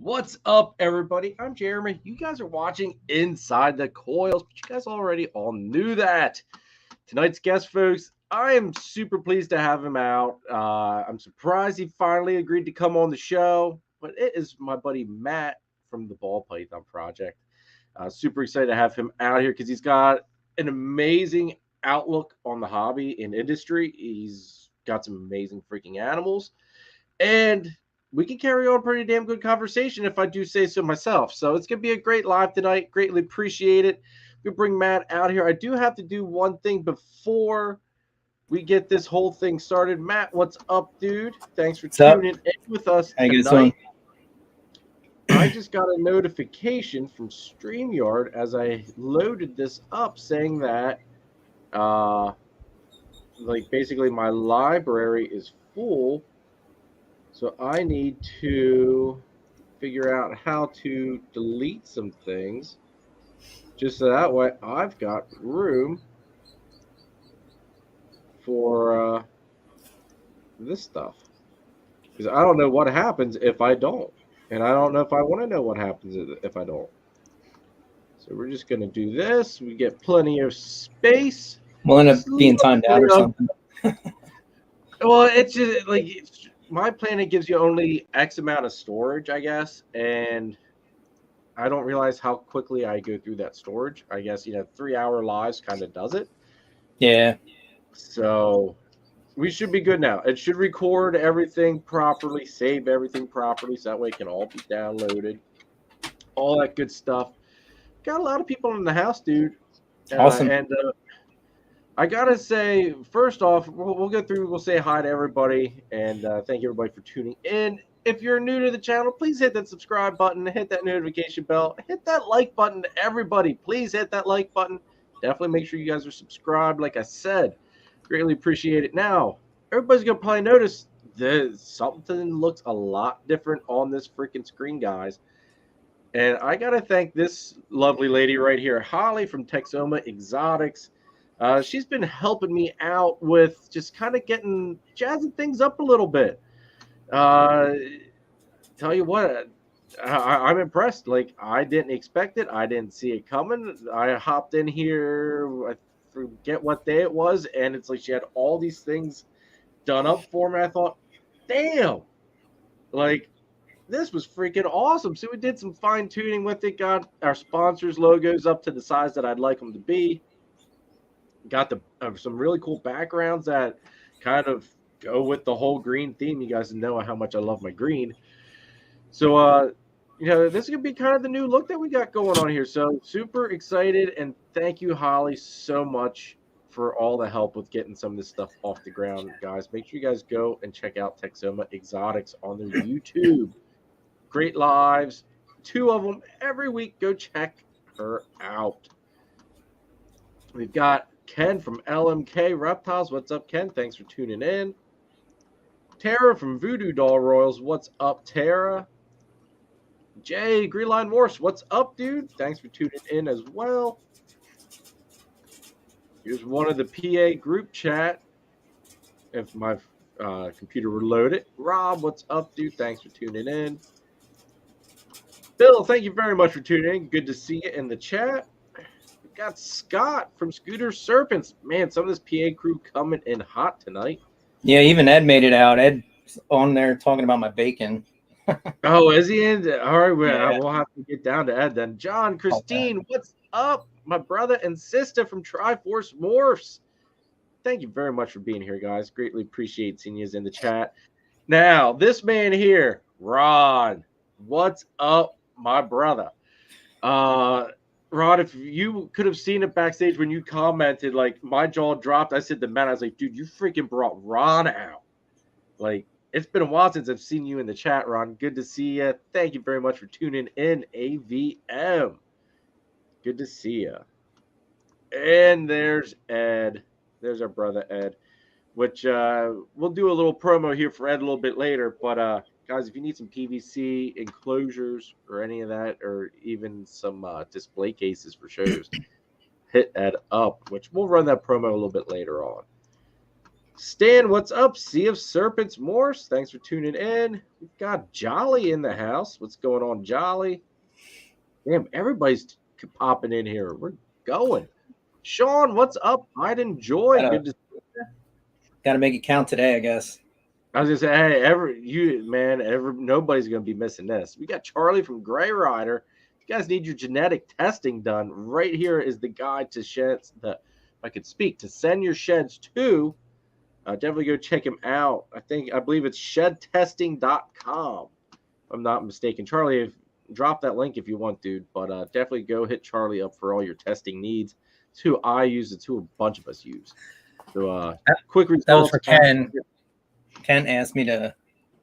What's up, everybody? I'm Jeremy. You guys are watching Inside the Coils, but you guys already all knew that. Tonight's guest, folks, I am super pleased to have him out. I'm surprised he finally agreed to come on the show, but it is my buddy Matt from the Ball Python Project. Super excited to have him out here because he's got an amazing outlook on the hobby and industry. He's got some amazing freaking animals, and we can carry on a pretty damn good conversation if I do say so myself. So it's going to be a great live tonight. Greatly appreciate it. We bring Matt out here. I do have to do one thing before we get this whole thing started. Matt, what's up, dude? Thanks for tuning in with us tonight. I just got a notification from StreamYard as I loaded this up saying that basically my library is full. So I need to figure out how to delete some things just so that way I've got room for this stuff. Because I don't know what happens if I don't. And I don't know if I want to know what happens if I don't. So we're just going to do this. We get plenty of space. We'll end up being timed out or something. Well, it's just like... my planet gives you only X amount of storage, I guess, and I don't realize how quickly I go through that storage. I guess, 3-hour lives kind of does it. Yeah. So we should be good now. It should record everything properly, save everything properly, so that way it can all be downloaded. All that good stuff. Got a lot of people in the house, dude. Awesome. And I gotta say, first off, we'll go through, we'll say hi to everybody, and thank everybody for tuning in. If you're new to the channel, please hit that subscribe button, hit that notification bell, hit that like button. Everybody, please hit that like button. Definitely make sure you guys are subscribed, like I said. Greatly appreciate it. Now, everybody's gonna probably notice that something looks a lot different on this freaking screen, guys. And I gotta thank this lovely lady right here, Holly from Texoma Exotics. She's been helping me out with just kind of jazzing things up a little bit. Tell you what, I'm impressed. Like, I didn't expect it. I didn't see it coming. I hopped in here, I forget what day it was, and it's like she had all these things done up for me. I thought, damn, like, this was freaking awesome. So we did some fine tuning with it, got our sponsors' logos up to the size that I'd like them to be. Got some really cool backgrounds that kind of go with the whole green theme. You guys know how much I love my green. So, this is going to be kind of the new look that we got going on here. So super excited. And thank you, Holly, so much for all the help with getting some of this stuff off the ground, guys. Make sure you guys go and check out Texoma Exotics on their YouTube. Great lives. 2 of them every week. Go check her out. We've got Ken from LMK Reptiles. What's up, Ken? Thanks for tuning in. Tara from Voodoo Doll Royals. What's up, Tara? Jay, Green Line Morse. What's up, dude? Thanks for tuning in as well. Here's one of the PA group chat. If my computer were loaded. Rob, what's up, dude? Thanks for tuning in. Bill, thank you very much for tuning in. Good to see you in the chat. Got Scott from Scooter Serpents. Man, some of this PA crew coming in hot tonight. Yeah, even Ed made it out. Ed's on there talking about my bacon. Oh, is he in? All right, we'll have to get down to Ed then. John, Christine, what's up? My brother and sister from Triforce Morphs. Thank you very much for being here, guys. Greatly appreciate seeing you in the chat. Now, this man here, Ron. What's up, my brother? Rod, if you could have seen it backstage when you commented, like, my jaw dropped. I said to Matt, I was like, dude, you freaking brought Ron out. Like, it's been a while since I've seen you in the chat, Ron. Good to see you. Thank you very much for tuning in, AVM. Good to see you. And there's Ed. There's our brother Ed, which we'll do a little promo here for Ed a little bit later. But, guys, if you need some PVC enclosures or any of that, or even some display cases for shows, hit Ed up, which we'll run that promo a little bit later on. Stan, what's up? Sea of Serpents Morse, thanks for tuning in. We've got Jolly in the house. What's going on, Jolly? Damn, everybody's popping in here. We're going. Sean, what's up? I'd enjoy. Good to Gotta make it count today, I guess. I was gonna say, hey, nobody's gonna be missing this. We got Charlie from Gray Rider. If you guys need your genetic testing done, right here is the guide to sheds. If I could speak, to send your sheds to. Definitely go check him out. I believe it's shedtesting.com. If I'm not mistaken. Charlie, drop that link if you want, dude. But definitely go hit Charlie up for all your testing needs. It's who I use. It's who a bunch of us use. So quick results. That was for Ken. Ken asked me to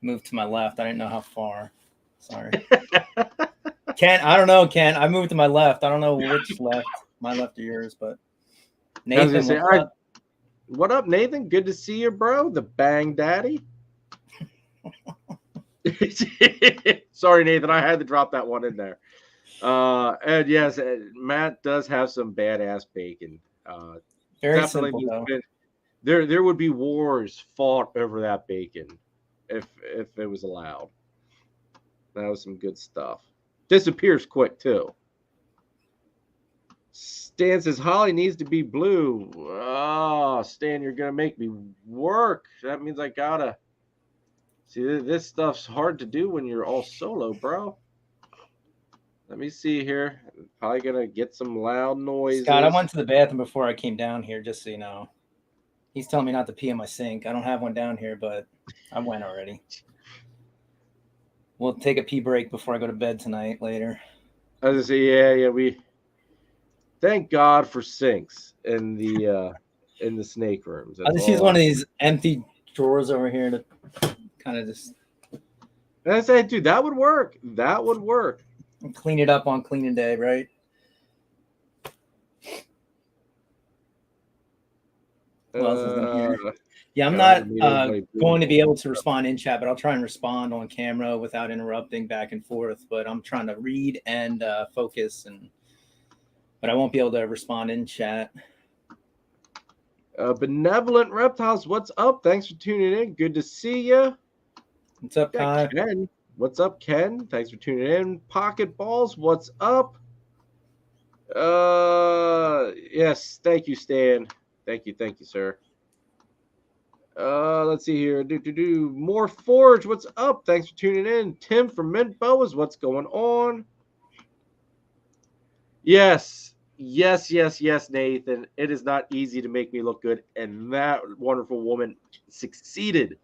move to my left. I didn't know how far. Sorry. Ken, I don't know, Ken. I moved to my left. I don't know which left, my left or yours, but Nathan, what's up? What up, Nathan? Good to see you, bro. The Bang Daddy. Sorry, Nathan. I had to drop that one in there. And yes, Matt does have some badass bacon. Very simple, though. There would be wars fought over that bacon if it was allowed. That was some good stuff. Disappears quick, too. Stan says, Holly needs to be blue. Oh, Stan, you're going to make me work. That means I got to. See, this stuff's hard to do when you're all solo, bro. Let me see here. Probably going to get some loud noises. Scott, I went to the bathroom before I came down here, just so you know. He's telling me not to pee in my sink. I don't have one down here, but I went already. We'll take a pee break before I go to bed tonight later. I was going to say, yeah, we... Thank God for sinks in the snake rooms. I'll just use one of these empty drawers over here to kind of just. And I say, dude, that would work. That would work. And clean it up on cleaning day, right? What else is in here? Yeah, I'm not going to be able to respond in chat, but I'll try and respond on camera without interrupting back and forth. But I'm trying to read and focus but I won't be able to respond in chat. Benevolent Reptiles, what's up? Thanks for tuning in. Good to see you. What's up, Kai? Ken. What's up, Ken? Thanks for tuning in. Pocket Balls, what's up? Yes, thank you, Stan. Thank you, sir. Let's see here. More Forge, what's up? Thanks for tuning in. Tim from Mint Boas, what's going on? Yes, Nathan. It is not easy to make me look good, and that wonderful woman succeeded,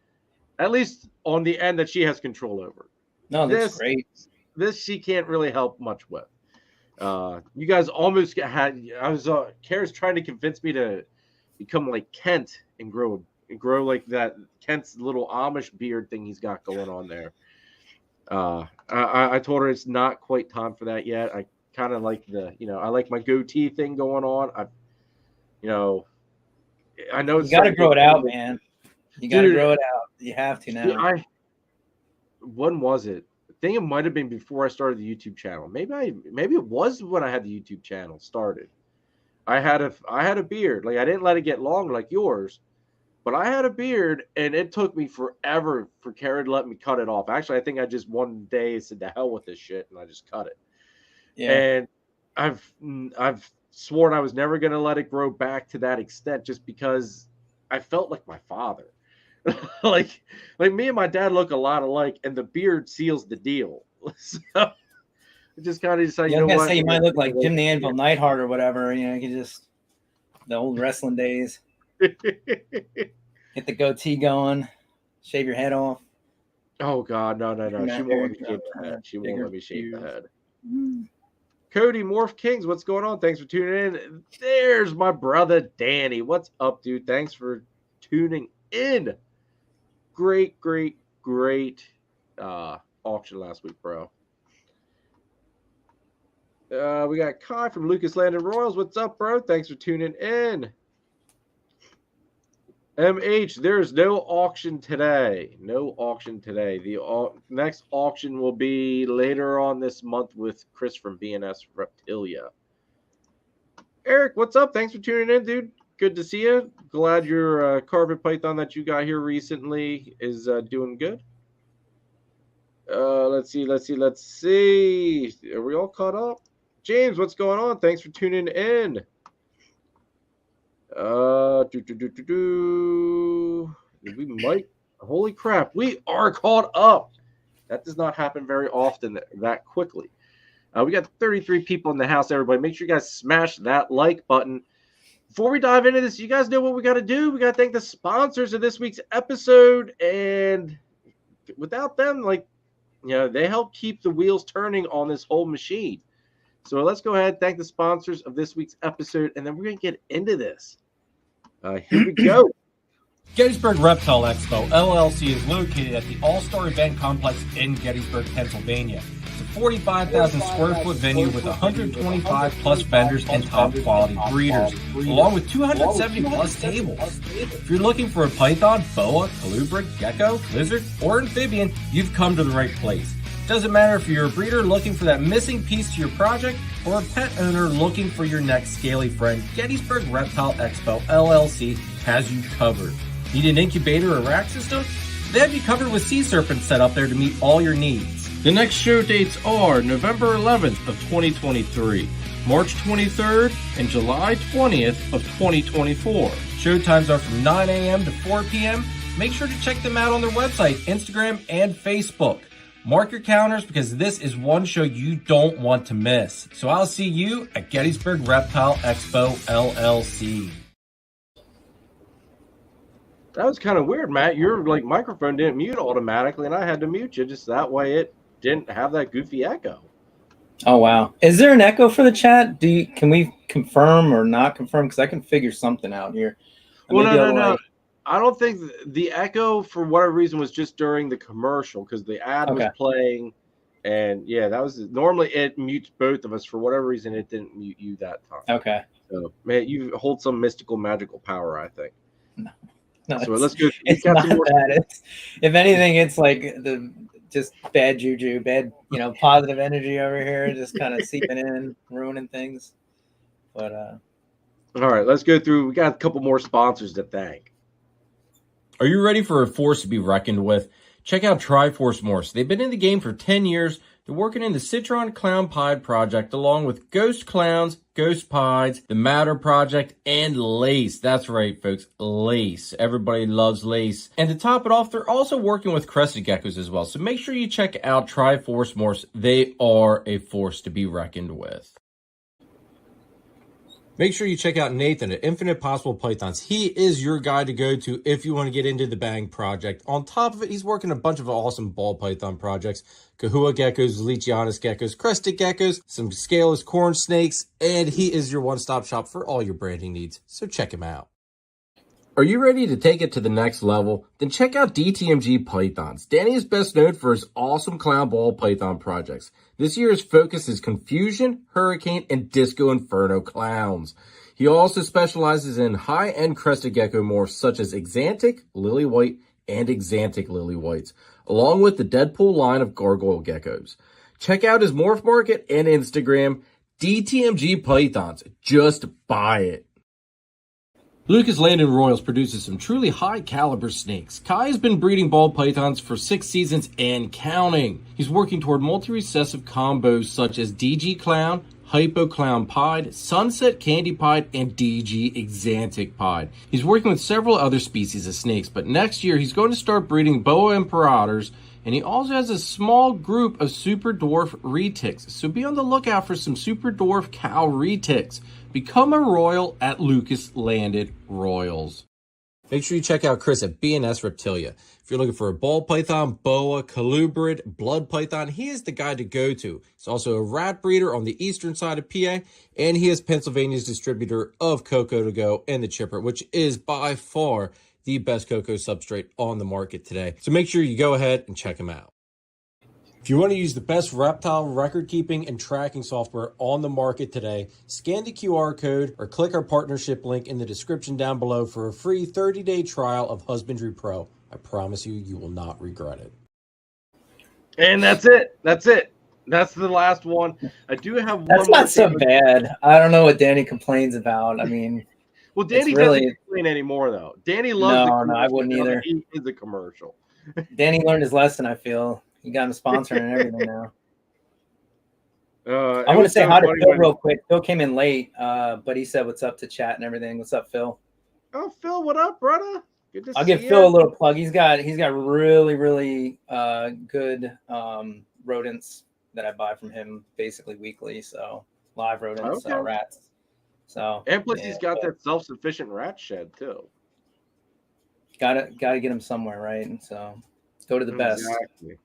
at least on the end that she has control over. No, that's great. This she can't really help much with. You guys almost had. Kara's trying to convince me to become like Kent and grow like that Kent's little Amish beard thing he's got going on there. I told her it's not quite time for that yet. I kind of like I like my goatee thing going on. I know you got to grow it out, man. You got to grow it out. You have to now. When was it? I think it might have been before I started the YouTube channel. Maybe it was when I had the YouTube channel started. I had a beard. Like I didn't let it get long like yours, but I had a beard, and it took me forever for Kara to let me cut it off. Actually, I think I just one day said to hell with this shit, and I just cut it. Yeah. And I've sworn I was never going to let it grow back to that extent, just because I felt like my father. like me and my dad look a lot alike, and the beard seals the deal. So I just kind of decided, I was gonna say you might look like Jim the Anvil Neidhart or whatever. You can just the old wrestling days. Get the goatee going, shave your head off. Oh God, no! She won't let me shave the head. She won't let me shave the head. Cody Morph Kings, what's going on? Thanks for tuning in. There's my brother Danny. What's up, dude? Thanks for tuning in. Great auction last week, bro. We got Kai from Lucas Landon Royals. What's up, bro? Thanks for tuning in. MH, there's no auction today. No auction today. The next auction will be later on this month with Chris from S Reptilia. Eric, what's up? Thanks for tuning in, dude. good to see you. Glad your carpet python that you got here recently is doing good. Let's see. Are we all caught up? James, what's going on? Thanks for tuning in. We might. Holy crap, we are caught up. That does not happen very often that quickly. We got 33 people in the house, everybody. Make sure you guys smash that like button. Before we dive into this, you guys know what we got to do. We got to thank the sponsors of this week's episode. And without them, they help keep the wheels turning on this whole machine. So let's go ahead and thank the sponsors of this week's episode, and then we're going to get into this. Here we go. Gettysburg Reptile Expo, LLC is located at the All-Star Event Complex in Gettysburg, Pennsylvania. It's a 45,000 square foot venue with 125 plus vendors and top quality breeders, along with 270 plus tables. If you're looking for a python, boa, colubrid, gecko, lizard, or amphibian, you've come to the right place. Doesn't matter if you're a breeder looking for that missing piece to your project or a pet owner looking for your next scaly friend, Gettysburg Reptile Expo, LLC has you covered. Need an incubator or rack system? They have you covered with sea serpents set up there to meet all your needs. The next show dates are November 11th of 2023, March 23rd, and July 20th of 2024. Show times are from 9 a.m. to 4 p.m. Make sure to check them out on their website, Instagram, and Facebook. Mark your calendars because this is one show you don't want to miss. So I'll see you at Gettysburg Reptile Expo, LLC. That was kind of weird, Matt. Your microphone didn't mute automatically, and I had to mute you just that way it didn't have that goofy echo. Oh wow! Is there an echo for the chat? Can we confirm or not confirm? Because I can figure something out here. Well, no. I don't think the echo for whatever reason was just during the commercial because the ad was playing, and that was normally it mutes both of us for whatever reason. It didn't mute you that time. Okay. So man, you hold some mystical magical power, I think. No, so let's go. It's not bad. If anything, it's like just bad juju, bad positive energy over here, just kind of seeping in, ruining things. But all right, let's go through. We got a couple more sponsors to thank. Are you ready for a force to be reckoned with? Check out Triforce Morse. They've been in the game for 10 years. They're working in the Citron Clown Pied project along with Ghost Clowns, Ghost Pieds, the Matter Project, and Lace. That's right, folks, Lace. Everybody loves Lace. And to top it off, they're also working with crested geckos as well. So make sure you check out Triforce Morse. They are a force to be reckoned with. Make sure you check out Nathan at Infinite Possible Pythons. He is your guy to go to if you want to get into the Bang project. On top of it, he's working a bunch of awesome ball python projects. Kahua geckos, Leachianus geckos, crested geckos, some scaleless corn snakes, and he is your one-stop shop for all your branding needs. So check him out. Are you ready to take it to the next level? Then check out DTMG Pythons. Danny is best known for his awesome clown ball python projects. This year's focus is Confusion, Hurricane, and Disco Inferno clowns. He also specializes in high-end crested gecko morphs such as Exantic, Lily White, and Exantic Lily Whites, along with the Deadpool line of gargoyle geckos. Check out his morph market and Instagram, DTMG Pythons. Just buy it. Lucas Landon Royals produces some truly high-caliber snakes. Kai has been breeding ball pythons for 6 seasons and counting. He's working toward multi-recessive combos such as DG Clown, Hypo Clown Pied, Sunset Candy Pied, and DG Exantic Pied. He's working with several other species of snakes, but next year he's going to start breeding boa imperators, and he also has a small group of super dwarf retics. So be on the lookout for some super dwarf cow retics. Become a royal at Lucas Landon Royals. Make sure you check out Chris at S Reptilia. If you're looking for a ball python, boa, colubrid, blood python, he is the guy to go to. He's also a rat breeder on the eastern side of PA, and he is Pennsylvania's distributor of Cocoa to Go and the Chipper, which is by far the best cocoa substrate on the market today. So make sure you go ahead and check him out. If you want to use the best reptile record keeping and tracking software on the market today, scan the QR code or click our partnership link in the description down below for a free 30-day trial of Husbandry Pro. I promise you will not regret it. And that's it. That's the last one. I do have one. That's not so bad. I don't know what Danny complains about. I mean, Well, Danny doesn't complain anymore, though. Danny loves the commercial. No, I wouldn't either. He is a commercial. Danny learned his lesson, I feel. He got him sponsoring and everything now. I want to say hi to Phil real quick. Phil came in late, but he said what's up to chat and everything. What's up, Phil? Oh, Phil, what up, brother? Good to see you. I'll give Phil a little plug. He's got really, really good rodents that I buy from him basically weekly. So live rodents, rats. So and plus he's got that self-sufficient rat shed too. Gotta get him somewhere, right? And so go to the best. Exactly.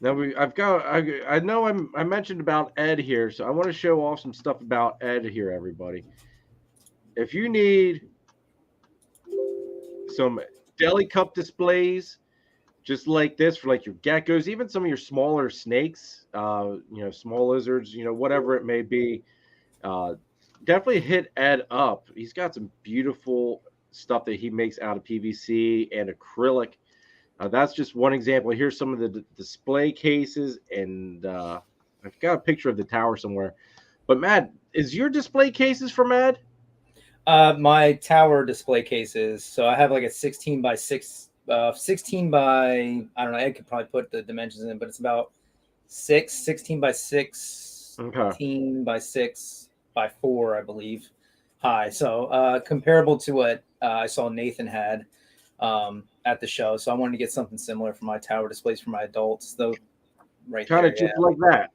Now I know I mentioned about Ed here, so I want to show off some stuff about Ed here, everybody. If you need some deli cup displays, just like this for like your geckos, even some of your smaller snakes, small lizards, whatever it may be, definitely hit Ed up. He's got some beautiful stuff that he makes out of PVC and acrylic. That's just one example. Here's some of the display cases, and I've got a picture of the tower somewhere. But Matt, is your display cases from Ed? My tower display cases. So I have like a 16 by 16 by, I don't know, Ed could probably put the dimensions in, but it's about 16 by 6, 16 by 6 by 4, I believe, high. So comparable to what I saw Nathan had at the show. So I wanted to get something similar for my tower displays for my adults, though. Right, kind of just like that,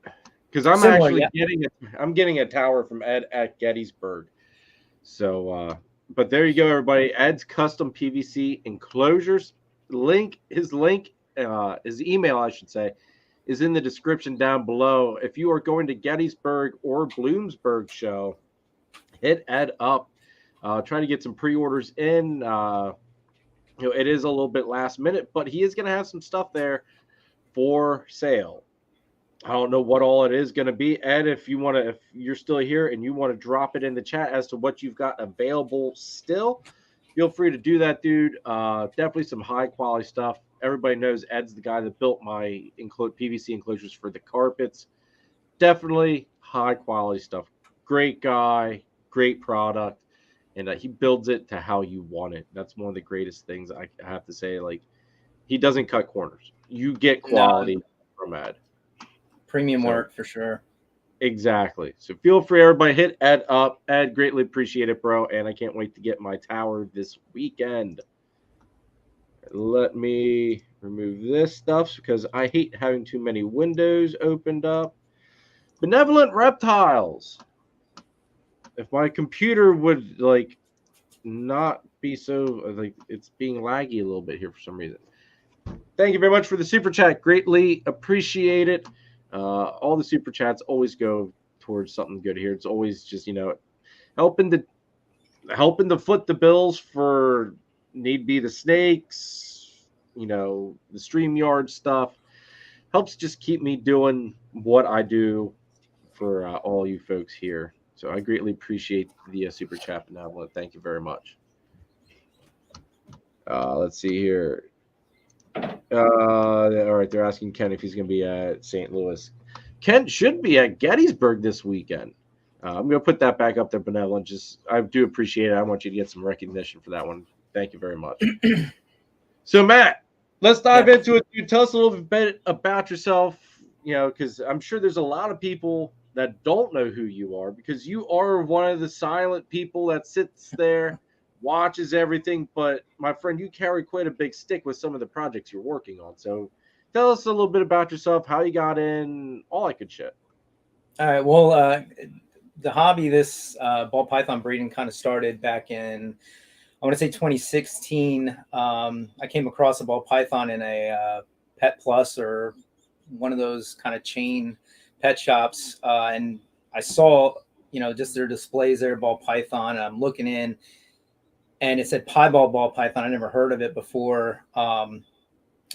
because I'm getting a tower from Ed at Gettysburg. So, but there you go, everybody. Ed's custom PVC enclosures. His email, I should say, is in the description down below. If you are going to Gettysburg or Bloomsburg show, hit Ed up. Try to get some pre-orders in. It is a little bit last minute, but he is going to have some stuff there for sale. I don't know what all it is going to be. Ed, if you're still here and you want to drop it in the chat as to what you've got available still, feel free to do that, dude. Definitely some high quality stuff. Everybody knows Ed's the guy that built my PVC enclosures for the carpets. Definitely high quality stuff. Great guy, great product. And he builds it to how you want it. That's one of the greatest things I have to say. Like, he doesn't cut corners. You get quality from Ed. Premium work for sure. Exactly. So feel free, everybody, hit Ed up. Ed, greatly appreciate it, bro. And I can't wait to get my tower this weekend. Let me remove this stuff because I hate having too many windows opened up. Benevolent Reptiles. If my computer would not be so it's being laggy a little bit here for some reason. Thank you very much for the super chat. Greatly appreciate it. All the super chats always go towards something good here. It's always just helping to foot the bills for need be the snakes, the StreamYard stuff. Helps just keep me doing what I do for all you folks here. So I greatly appreciate the super chat, Benevolent. Thank you very much. Let's see here. All right, they're asking Ken if he's going to be at St. Louis. Ken should be at Gettysburg this weekend. I'm going to put that back up there, Benevolent. I do appreciate it. I want you to get some recognition for that one. Thank you very much. So, Matt, let's dive into it. You tell us a little bit about yourself, because I'm sure there's a lot of people that don't know who you are, because you are one of the silent people that sits there, watches everything. But my friend, you carry quite a big stick with some of the projects you're working on. So tell us a little bit about yourself, how you got in, all that good shit. All right. Well, the hobby, this ball python breeding kind of started back in, I want to say 2016. I came across a ball python in a Pet Plus or one of those kind of chain pet shops, and I saw just their displays there, ball python, and I'm looking in and it said piebald ball python. I never heard of it before,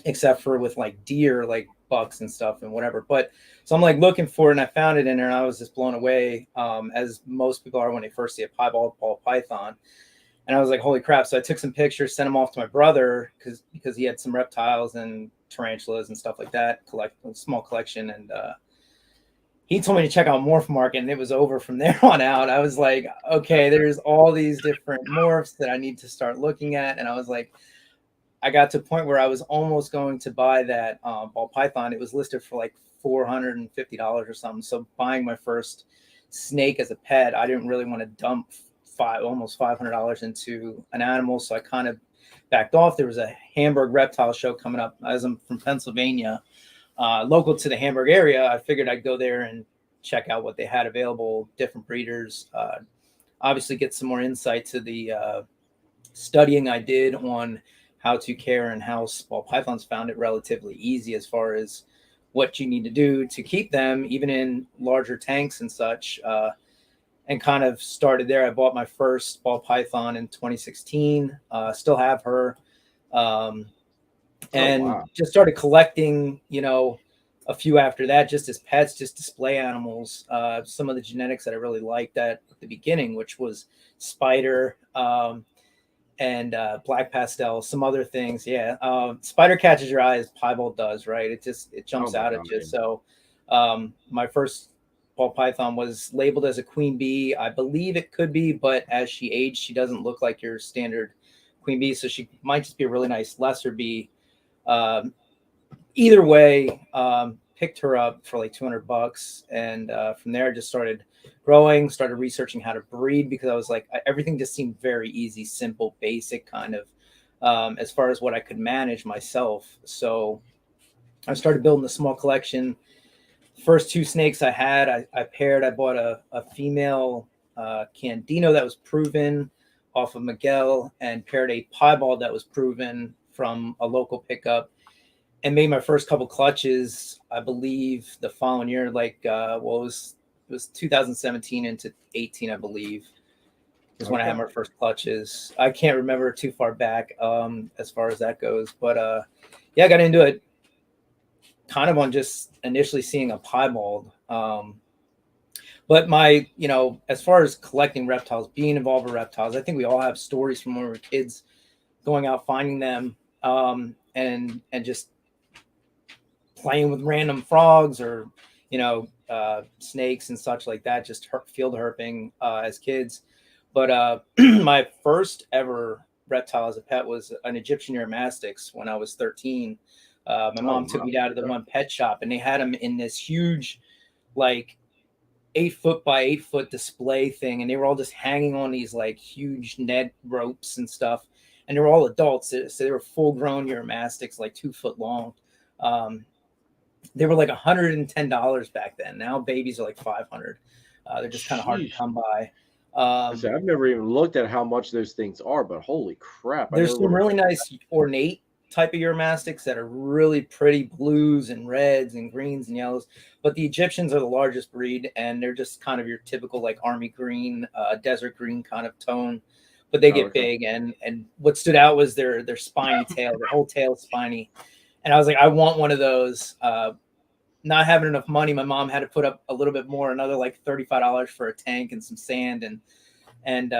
except for with deer, bucks and stuff and whatever. But so I'm looking for it, and I found it in there, and I was just blown away, as most people are when they first see a piebald ball python. And I was like, holy crap. So I took some pictures, sent them off to my brother because he had some reptiles and tarantulas and stuff like that, a small collection. And he told me to check out Morph Market, and it was over from there on out. I was like, okay, there's all these different morphs that I need to start looking at. And I was like, I got to a point where I was almost going to buy that ball python. It was listed for like $450 or something. So buying my first snake as a pet, I didn't really want to dump almost $500 into an animal. So I kind of backed off. There was a Hamburg reptile show coming up. As I'm from Pennsylvania, local to the Hamburg area, I figured I'd go there and check out what they had available, different breeders, obviously get some more insight to the studying I did on how to care and house ball pythons. Found it relatively easy as far as what you need to do to keep them, even in larger tanks and such, and kind of started there. I bought my first ball python in 2016, still have her. And just started collecting, a few after that, just as pets, just display animals. Some of the genetics that I really liked at the beginning, which was spider and black pastel, some other things. Yeah. Spider catches your eye as piebald does, right? It jumps out at you. So my first ball python was labeled as a queen bee. I believe it could be, but as she aged, she doesn't look like your standard queen bee. So she might just be a really nice lesser bee. Either way, picked her up for like $200, and from there just started growing, started researching how to breed, because I was like, everything just seemed very easy, simple, basic kind of, as far as what I could manage myself. So I started building a small collection. First two snakes I had, I paired. I bought a female Candino that was proven off of Miguel, and paired a piebald that was proven from a local pickup, and made my first couple clutches, I believe, the following year. Like, it was 2017 into 18, I believe, is when I had my first clutches. I can't remember too far back as far as that goes, but yeah, I got into it kind of on just initially seeing a piebald. But my, as far as collecting reptiles, being involved with reptiles, I think we all have stories from when we were kids, going out finding them, and just playing with random frogs or snakes and such like that, just field herping as kids. But my first ever reptile as a pet was an Egyptian Uramastix when I was 13. My mom took me down to the one pet shop, and they had them in this huge, like 8-foot by 8-foot display thing, and they were all just hanging on these like huge net ropes and stuff, and they were all adults, so they were full grown Uramastix, like 2 foot long. They were like $110 back then. Now babies are like $500. They're just kind of hard to come by. I've never even looked at how much those things are, but holy crap. There's some really nice ornate type of Uramastix that are really pretty blues and reds and greens and yellows. But the Egyptians are the largest breed, and they're just kind of your typical like army green, desert green kind of tone. But they get big, and what stood out was their spiny tail. Their whole tail is spiny. And I was like, I want one of those. Not having enough money, my mom had to put up a little bit more, another like $35 for a tank and some sand and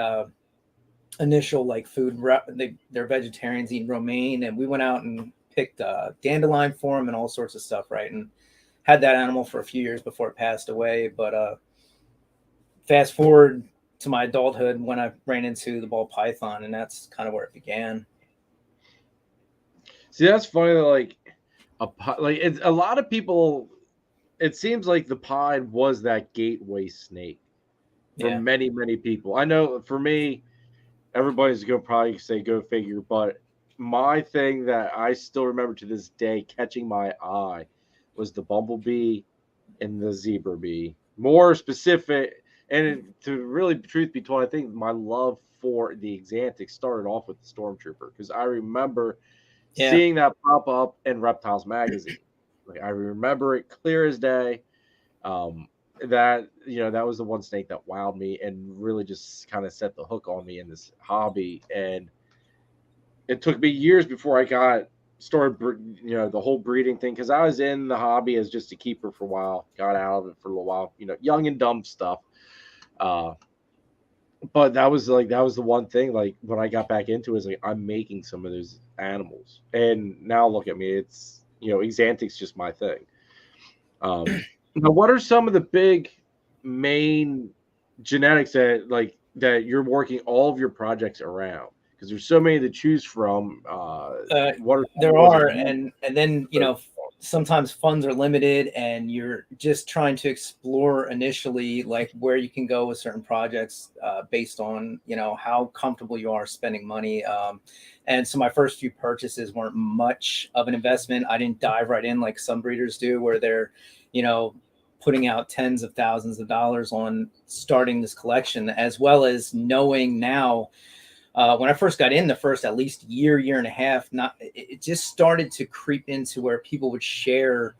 initial like food. They're vegetarians, eating romaine, and we went out and picked dandelion for them and all sorts of stuff, right? And had that animal for a few years before it passed away. But fast forward to my adulthood when I ran into the ball python, and that's kind of where it began. See, that's funny. Like it's a lot of people. It seems like the pine was that gateway snake for many, many people. I know for me, everybody's gonna probably say go figure, but my thing that I still remember to this day catching my eye was the bumblebee and the zebra bee. More specific, and to really truth be told, I think my love for the Exantic started off with the Stormtrooper, because I remember seeing that pop up in Reptiles magazine. Like, I remember it clear as day. That was the one snake that wowed me and really just kind of set the hook on me in this hobby. And it took me years before I started the whole breeding thing, because I was in the hobby as just a keeper for a while, got out of it for a little while, young and dumb stuff. But that was the one thing, like when I got back into it, is like I'm making some of those animals, and now look at me, it's Exantic's just my thing. Now, what are some of the big main genetics that you're working all of your projects around? Because there's so many to choose from. There are, and then sometimes funds are limited, and you're just trying to explore initially like where you can go with certain projects based on how comfortable you are spending money. And so my first few purchases weren't much of an investment. I didn't dive right in like some breeders do, where they're putting out tens of thousands of dollars on starting this collection, as well as knowing now. When I first got in, the first at least year and a half, it just started to creep into where people would share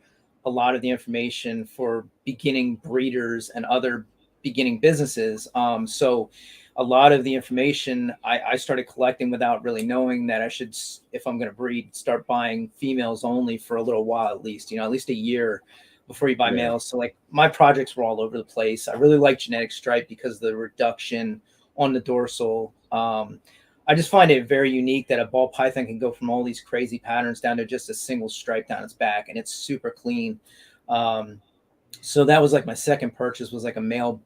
a lot of the information for beginning breeders and other beginning businesses. So a lot of the information I started collecting without really knowing that I should, if I'm going to breed, start buying females only for a little while, at least a year before you buy males. So like my projects were all over the place. I really like genetic stripe because of the reduction on the dorsal. I just find it very unique that a ball python can go from all these crazy patterns down to just a single stripe down its back, and it's super clean. So that was like my second purchase, was like a male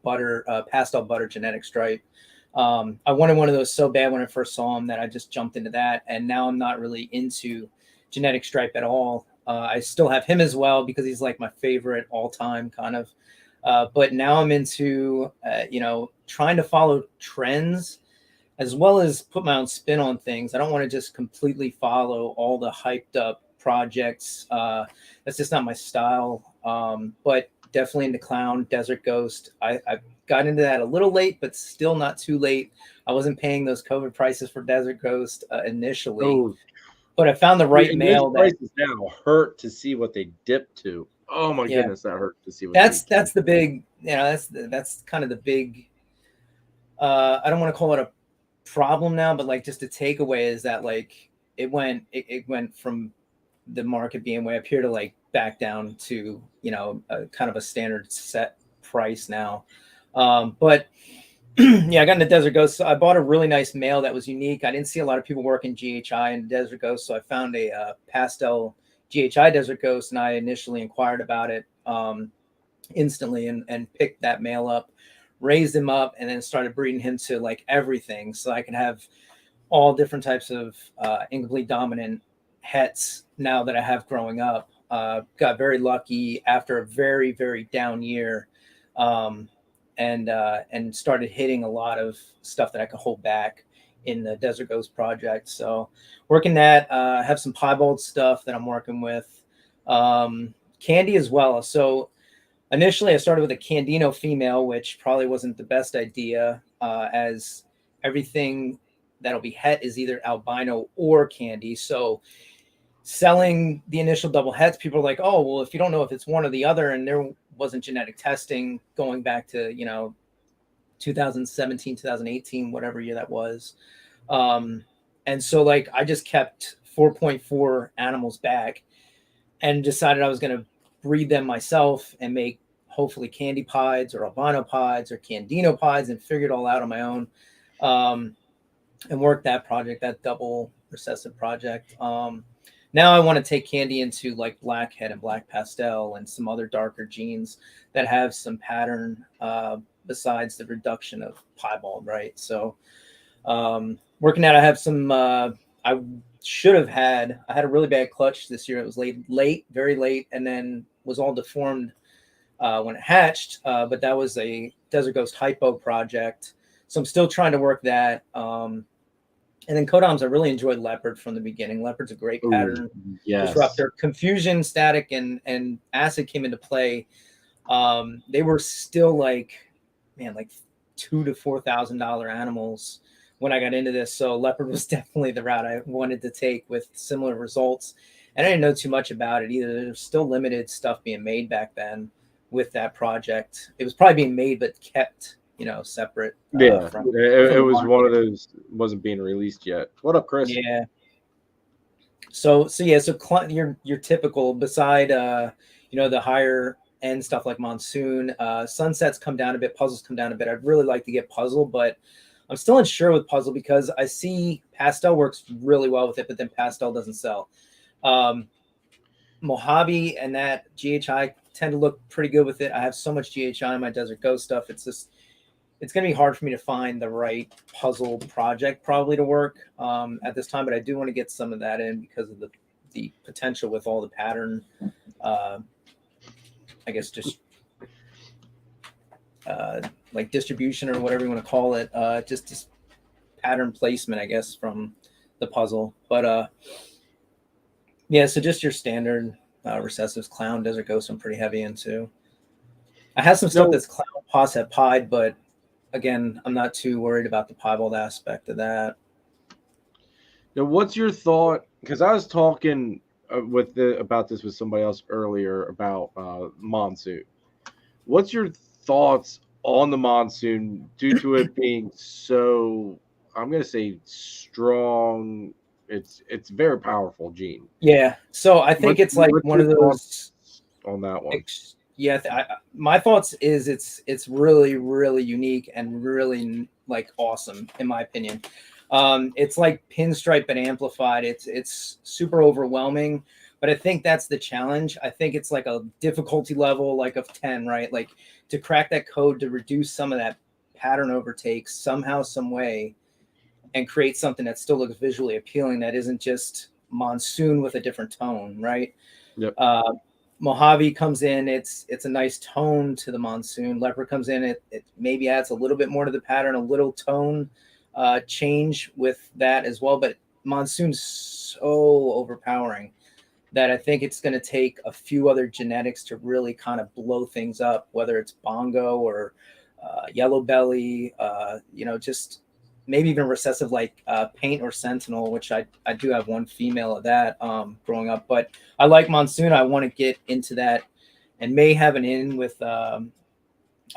pastel butter genetic stripe. I wanted one of those so bad when I first saw them that I just jumped into that, and now I'm not really into genetic stripe at all. I still have him as well because he's like my favorite all time kind of. But now I'm into, trying to follow trends as well as put my own spin on things. I don't want to just completely follow all the hyped up projects. That's just not my style. But definitely into clown, desert ghost. I got into that a little late, but still not too late. I wasn't paying those COVID prices for desert ghost initially. But I found the right male. Prices now hurt to see what they dip to. Oh my goodness, that hurt to see what. That's the big, that's kind of the big. I don't want to call it a problem now, but like just the takeaway is that like it went from the market being way up here to like back down to a kind of a standard set price now. But I got into Desert Ghost. So I bought a really nice male that was unique. I didn't see a lot of people working GHI and Desert Ghost, so I found a pastel GHI Desert Ghost, and I initially inquired about it instantly and picked that male up, raised him up, and then started breeding him to like everything, so I can have all different types of incomplete dominant hets now that I have growing up. Got very lucky after a very, very down year. And started hitting a lot of stuff that I could hold back in the Desert Ghost project. So working that, have some piebald stuff that I'm working with, candy as well. So initially I started with a Candino female, which probably wasn't the best idea, as everything that'll be het is either albino or candy. So selling the initial double hets, people are like, oh, well, if you don't know if it's one or the other, and there wasn't genetic testing going back to 2017, 2018, whatever year that was. And so like I just kept 4.4 animals back and decided I was going to breed them myself and make hopefully candy pieds or albino pieds or Candino pieds, and figure it all out on my own, and work that project, that double recessive project. Now I want to take candy into like blackhead and black pastel and some other darker genes that have some pattern besides the reduction of piebald, right? So working out, I have some, I had a really bad clutch this year. It was late, very late, and then was all deformed when it hatched. But that was a Desert Ghost hypo project. So I'm still trying to work that. And then codoms, I really enjoyed leopard from the beginning. Leopard's a great pattern disruptor. Confusion, static, and acid came into play. They were still like $2,000 to $4,000 animals when I got into this. So leopard was definitely the route I wanted to take with similar results. And I didn't know too much about it either. There's still limited stuff being made back then with that project. It was probably being made but kept separate. It was one of those, wasn't being released yet. What up, Chris? Yeah. So your typical, beside the higher end stuff like Monsoon, Sunsets come down a bit, Puzzles come down a bit. I'd really like to get Puzzle, but I'm still unsure with Puzzle because I see Pastel works really well with it, but then Pastel doesn't sell. Mojave and that GHI tend to look pretty good with it. I have so much GHI in my Desert Ghost stuff. It's going to be hard for me to find the right puzzle project probably to work at this time, but I do want to get some of that in because of the potential with all the pattern, I guess just like distribution or whatever you want to call it, just pattern placement, I guess, from the puzzle. But yeah, so just your standard Recessives, Clown, Desert Ghost I'm pretty heavy into. I have some stuff that's Clown, Posset, Pied, but again, I'm not too worried about the piebald aspect of that. Now, what's your thought? Because I was talking about this with somebody else earlier about monsoon. What's your thoughts on the monsoon due to it being so, I'm going to say, strong? It's very powerful gene. Yeah, so I think it's like one of those on that one. Yeah, my thoughts is it's really, really unique and really like awesome in my opinion. It's like pinstripe but amplified. It's super overwhelming, but I think that's the challenge. I think it's like a difficulty level like of 10, right? Like to crack that code to reduce some of that pattern overtake somehow, some way, and create something that still looks visually appealing that isn't just monsoon with a different tone, right? Yep. Mojave comes in, it's a nice tone to the monsoon. Leopard comes in, it maybe adds a little bit more to the pattern, a little tone change with that as well. But monsoon's so overpowering that I think it's going to take a few other genetics to really kind of blow things up, whether it's bongo or yellow belly, just maybe even recessive like paint or sentinel, which I do have one female of that growing up. But I like monsoon. I want to get into that and may have an in with a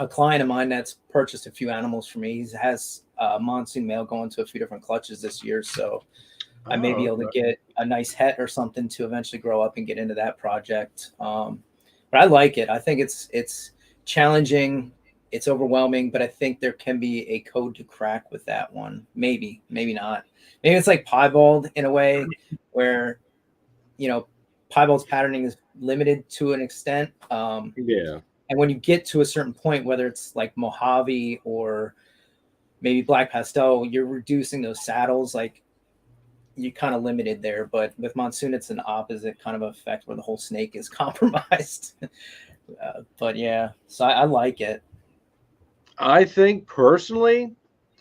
client of mine that's purchased a few animals for me. He has monsoon male going to a few different clutches this year. So I may be able to get a nice het or something to eventually grow up and get into that project. But I like it. I think it's challenging. It's overwhelming, but I think there can be a code to crack with that one. Maybe not. Maybe it's like piebald in a way where, piebald's patterning is limited to an extent. Yeah. And when you get to a certain point, whether it's like Mojave or maybe black pastel, you're reducing those saddles. Like you kind of limited there, but with monsoon, it's an opposite kind of effect where the whole snake is compromised. But yeah, so I like it. I think personally,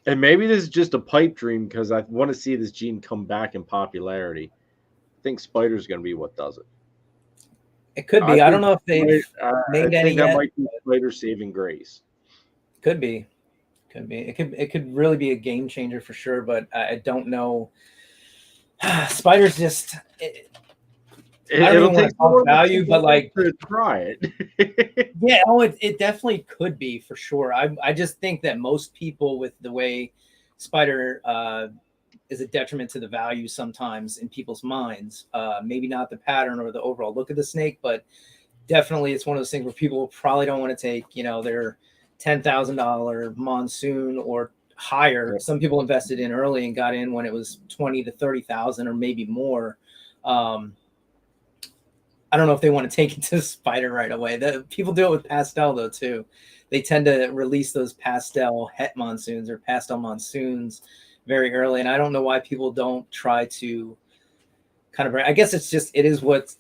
and maybe this is just a pipe dream because I want to see this gene come back in popularity. I think Spider's going to be what does it. It could be. I don't know if they've made any yet. I think that yet. might be Spider saving grace. Could be. It could really be a game changer for sure, but I don't know. Spider's just. It'll take more value, but like to try it. Yeah, it definitely could be for sure. I just think that most people with the way Spider is a detriment to the value sometimes in people's minds. Maybe not the pattern or the overall look of the snake, but definitely it's one of those things where people probably don't want to take, their $10,000 monsoon or higher. Yeah. Some people invested in early and got in when it was 20 to 30,000 or maybe more. I don't know if they want to take it to Spider right away. People do it with pastel though too. They tend to release those pastel het monsoons or pastel monsoons very early, and I don't know why people don't try to kind of. I guess it is what's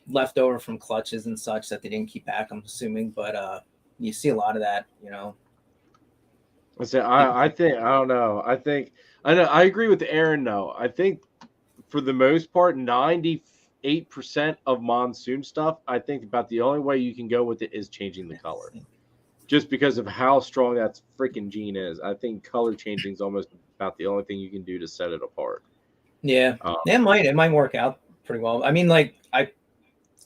left over from clutches and such that they didn't keep back. I'm assuming, but you see a lot of that. I say I think I don't know. I agree with Aaron though. I think for the most part, 98% of monsoon stuff, I think about the only way you can go with it is changing the color. Just because of how strong that freaking gene is. I think color changing is almost about the only thing you can do to set it apart. Yeah. It might work out pretty well. I mean, like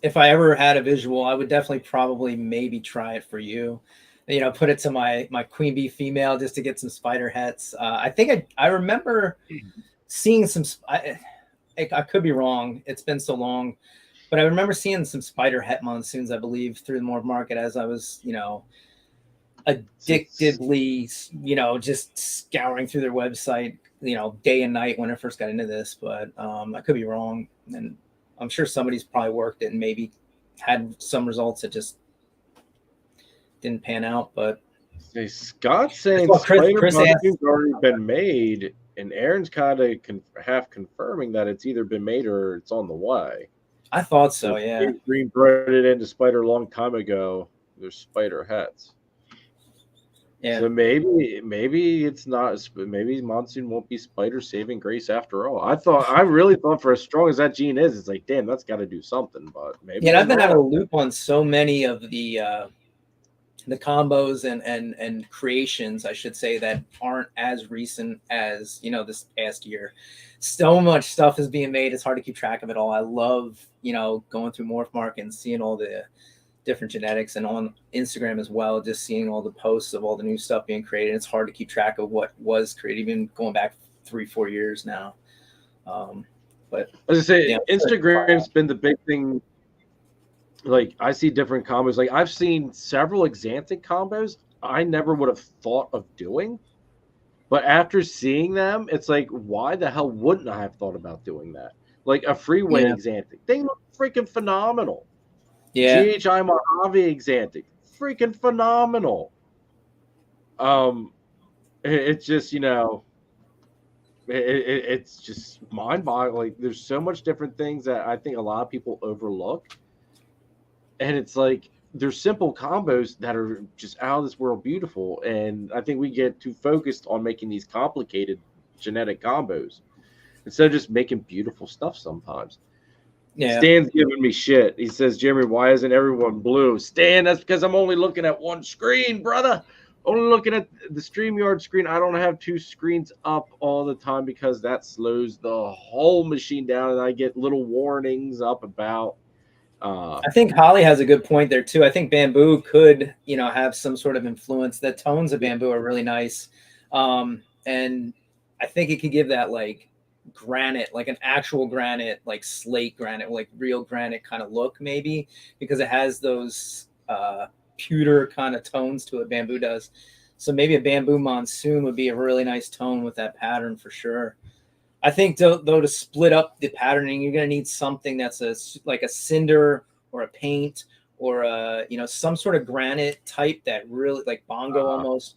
if I ever had a visual, I would definitely probably maybe try it for you. Put it to my queen bee female just to get some spider hets. I think I remember seeing some. I could be wrong. It's been so long, but I remember seeing some spider het monsoons, I believe, through the Moore market as I was, addictively, just scouring through their website, day and night when I first got into this. But I could be wrong, and I'm sure somebody's probably worked it and maybe had some results that just didn't pan out. But Scott's saying spider monsoon's already been made, and Aaron's kind of half confirming that it's either been made or it's on the way. I thought so, yeah. Green bred it into spider a long time ago. There's spider hets. Yeah. So maybe it's not. Maybe monsoon won't be spider saving grace after all. I really thought for as strong as that gene is, it's like, damn, that's got to do something. But maybe. Yeah, I've been out of the loop on so many of the combos and creations, I should say, that aren't as recent as, you know, this past year. So much stuff is being made. It's hard to keep track of it all. I love, you know, going through MorphMark and seeing all the different genetics, and on Instagram as well, just seeing all the posts of all the new stuff being created. It's hard to keep track of what was created, even going back 3-4 years now. But as I say, yeah, Instagram's been the big thing. Like, I see different combos. Like, I've seen several Xanthic combos I never would have thought of doing, but after seeing them, it's like, why the hell wouldn't I have thought about doing that? Like a freeway Xanthic, they look freaking phenomenal. Yeah. GHI Mojave Xanthic, freaking phenomenal. It's just, you know, it's just mind-boggling. There's so much different things that I think a lot of people overlook, and it's like there's simple combos that are just out of this world beautiful. And I think we get too focused on making these complicated genetic combos instead of just making beautiful stuff sometimes. Yeah. Stan's giving me shit. He says, Jeremy, why isn't everyone blue? Stan, that's because I'm only looking at one screen, brother. Only looking at the StreamYard screen. I don't have two screens up all the time because that slows the whole machine down, and I get little warnings up about. I think Holly has a good point there too. I think bamboo could, you know, have some sort of influence. The tones of bamboo are really nice, and I think it could give that like granite, like an actual granite, like slate granite, like real granite kind of look, maybe, because it has those pewter kind of tones to it. Bamboo does. So maybe a bamboo monsoon would be a really nice tone with that pattern for sure. I think though to split up the patterning, you're going to need something that's like a cinder or a paint or you know, some sort of granite type that really, like bongo almost,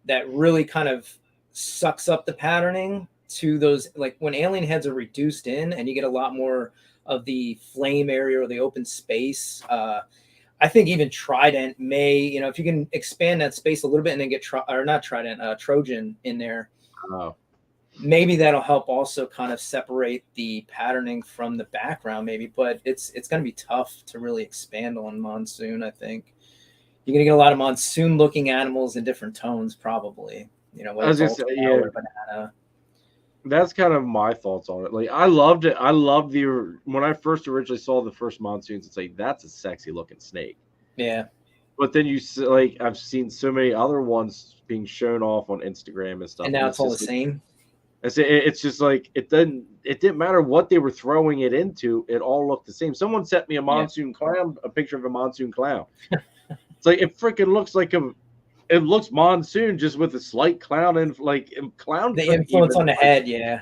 that really kind of sucks up the patterning to those, like when alien heads are reduced in and you get a lot more of the flame area or the open space. I think even Trident may, you know, if you can expand that space a little bit and then get Trojan in there, maybe that'll help also kind of separate the patterning from the background, maybe. But it's going to be tough to really expand on monsoon. I think you're going to get a lot of monsoon looking animals in different tones, probably. You know, whether it's or banana. That's kind of my thoughts on it. Like, I loved it. I loved when I first originally saw the first monsoons, it's like, that's a sexy looking snake. Yeah. But then I've seen so many other ones being shown off on Instagram and stuff. And now it's all the same. It's just like, it didn't matter what they were throwing it into. It all looked the same. Someone sent me a monsoon clown, a picture of a monsoon clown. It's like, it freaking looks like it looks monsoon just with a slight clown and like clown. The influence on the head, yeah.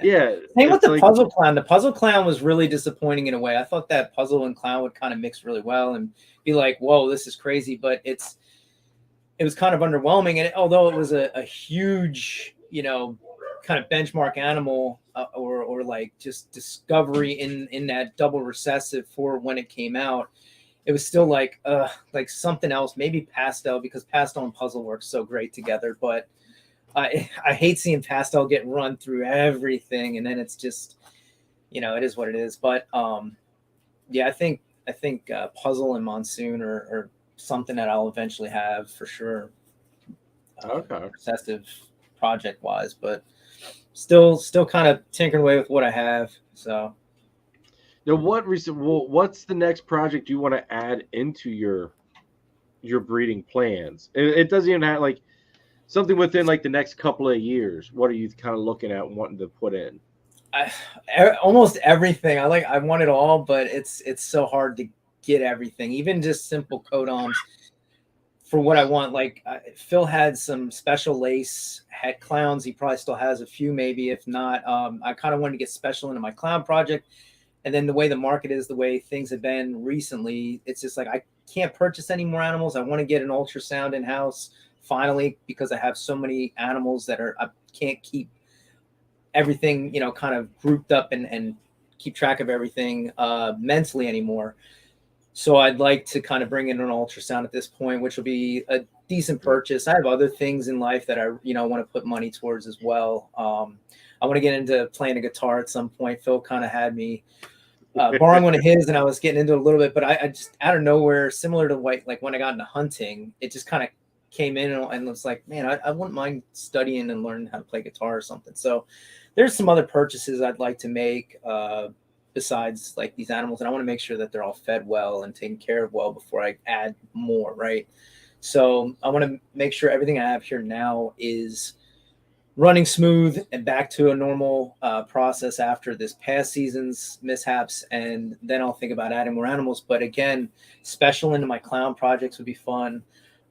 Same with the puzzle clown. The puzzle clown was really disappointing in a way. I thought that puzzle and clown would kind of mix really well and be like, whoa, this is crazy. But it was kind of underwhelming. And although it was a huge, you know, kind of benchmark animal or like just discovery in that double recessive for when it came out, it was still like something else, maybe pastel, because pastel and puzzle work so great together. But I hate seeing pastel get run through everything, and then it's just, you know, it is what it is. But yeah, I think puzzle and monsoon are something that I'll eventually have for sure. Recessive project wise, but still kind of tinkering away with what I have. So. Now, what's the next project you want to add into your breeding plans? It doesn't even have like something within like the next couple of years. What are you kind of looking at and wanting to put in? Almost everything. I want it all, but it's so hard to get everything. Even just simple codons for what I want. Like Phil had some special lace het clowns. He probably still has a few, maybe if not. I kind of wanted to get special into my clown project. And then the way the market is, the way things have been recently, it's just like can't purchase any more animals. I want to get an ultrasound in house finally, because I have so many animals that I can't keep everything, kind of grouped up and keep track of everything mentally anymore. So I'd like to kind of bring in an ultrasound at this point, which will be a decent purchase. I have other things in life that I, want to put money towards as well. I want to get into playing a guitar at some point. Phil kind of had me borrowing one of his, and I was getting into it a little bit, but I just out of nowhere, similar to like when I got into hunting, it just kind of came in and was like, man, I wouldn't mind studying and learning how to play guitar or something. So there's some other purchases I'd like to make besides like these animals, and I want to make sure that they're all fed well and taken care of well before I add more, right? So I want to make sure everything I have here now is running smooth and back to a normal process after this past season's mishaps, and then I'll think about adding more animals. But again, special into my clown projects would be fun.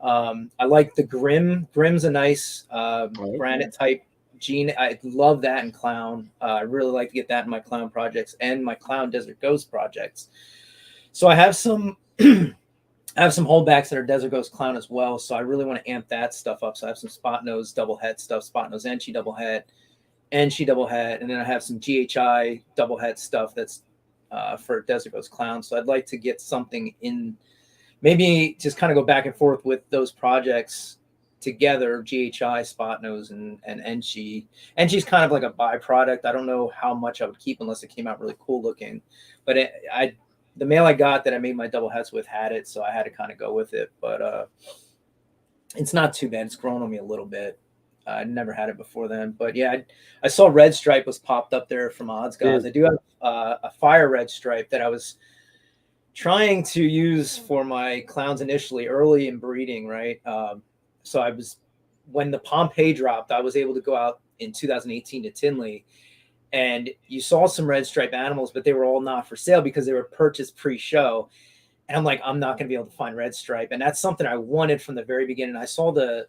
I like the Grim. Grim's a nice granite type gene. I love that in clown. I really like to get that in my clown projects and my clown desert ghost projects. So I have some holdbacks that are desert ghost clown as well. So I really want to amp that stuff up. So I have some spot nose double head stuff, spot nose Enchi double head, Enchi double head, and then I have some GHI double head stuff that's for desert ghost clown. So I'd like to get something in, maybe just kind of go back and forth with those projects together, GHI, spot nose, and Enchi. Enchi's kind of like a byproduct. I don't know how much I would keep unless it came out really cool looking. But the male I got that I made my double heads with had it, so I had to kind of go with it. But it's not too bad. It's grown on me a little bit. I never had it before then. But yeah, I saw Red Stripe was popped up there from Odds Guys. I do have a Fire Red Stripe that I was trying to use for my clowns initially, early in breeding, right? So when the Pompeii dropped, I was able to go out in 2018 to Tinley, and you saw some red stripe animals, but they were all not for sale because they were purchased pre-show. And I'm like, I'm not going to be able to find red stripe. And that's something I wanted from the very beginning. I saw the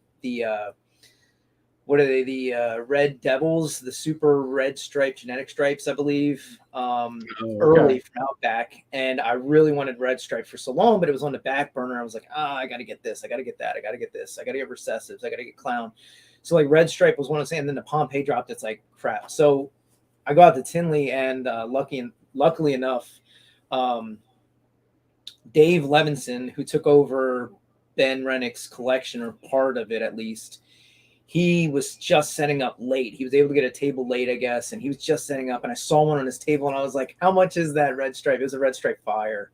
what are they? The Red Devils, the super red stripe genetic stripes, I believe, early from Outback. And I really wanted red stripe for so long, but it was on the back burner. I was like, I got to get this. I got to get that. I got to get this. I got to get Recessives. I got to get clown. So like red stripe was one of the, and then the Pompeii dropped. It's like crap. So I go out to Tinley, and luckily enough, Dave Levinson, who took over Ben Rennick's collection, or part of it at least, he was just setting up late. He was able to get a table late, I guess, and he was just setting up. And I saw one on his table, and I was like, how much is that red stripe? It was a red stripe Fire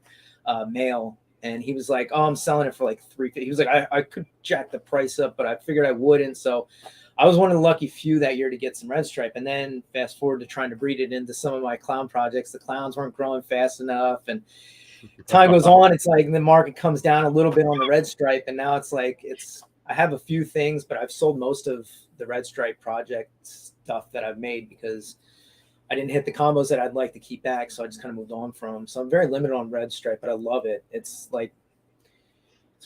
male. And he was like, oh, I'm selling it for like $350. He was like, I could jack the price up, but I figured I wouldn't. So I was one of the lucky few that year to get some red stripe. And then fast forward to trying to breed it into some of my clown projects. The clowns weren't growing fast enough. And time goes on, it's like the market comes down a little bit on the red stripe. And now it's like, I have a few things, but I've sold most of the red stripe project stuff that I've made because I didn't hit the combos that I'd like to keep back. So I just kind of moved on from them. So I'm very limited on red stripe, but I love it. It's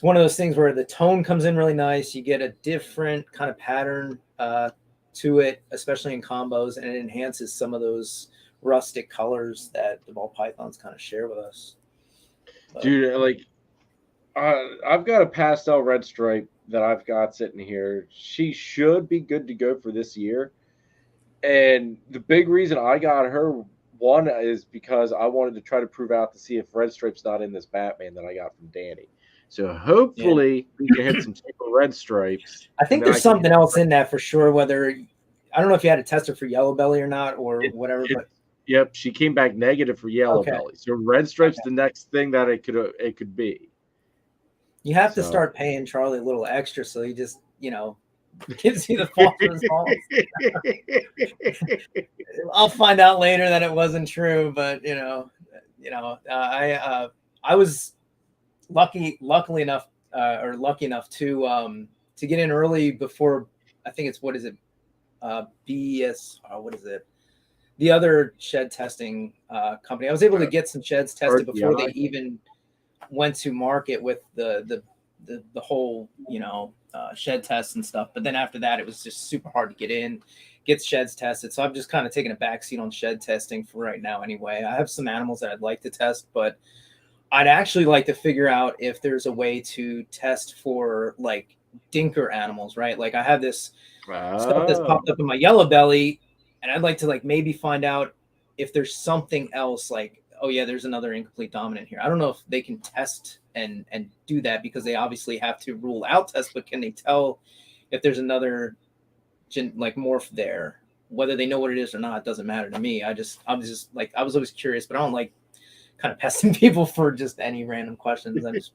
one of those things where the tone comes in really nice. You get a different kind of pattern to it, especially in combos, and it enhances some of those rustic colors that the ball pythons kind of share with us. But, dude, like I've got a pastel red stripe that I've got sitting here. She should be good to go for this year. And the big reason I got her, one, is because I wanted to try to prove out to see if red stripe's not in this Batman that I got from Danny. So hopefully we can hit some super red stripes. I think there's something else in that for sure. Whether, I don't know if you had to test her for yellow belly or not, or whatever. But yep, she came back negative for yellow belly. So red stripe's the next thing that it could be. You have to start paying Charlie a little extra, so he just gives you the false results. I'll find out later that it wasn't true, but I was lucky enough to get in early before, I think it's BS, what is it? The other shed testing company. I was able to get some sheds tested before they even went to market with the whole shed tests and stuff. But then after that, it was just super hard to get sheds tested. So I'm just kind of taking a backseat on shed testing for right now anyway. I have some animals that I'd like to test, but I'd actually like to figure out if there's a way to test for like dinker animals, right? Like I have this stuff that's popped up in my yellow belly, and I'd like to like maybe find out if there's something else like, oh yeah, there's another incomplete dominant here. I don't know if they can test and do that, because they obviously have to rule out test, but can they tell if there's another like morph there? Whether they know what it is or not doesn't matter to me. I was always curious, but I don't like kind of pesting people for just any random questions. I just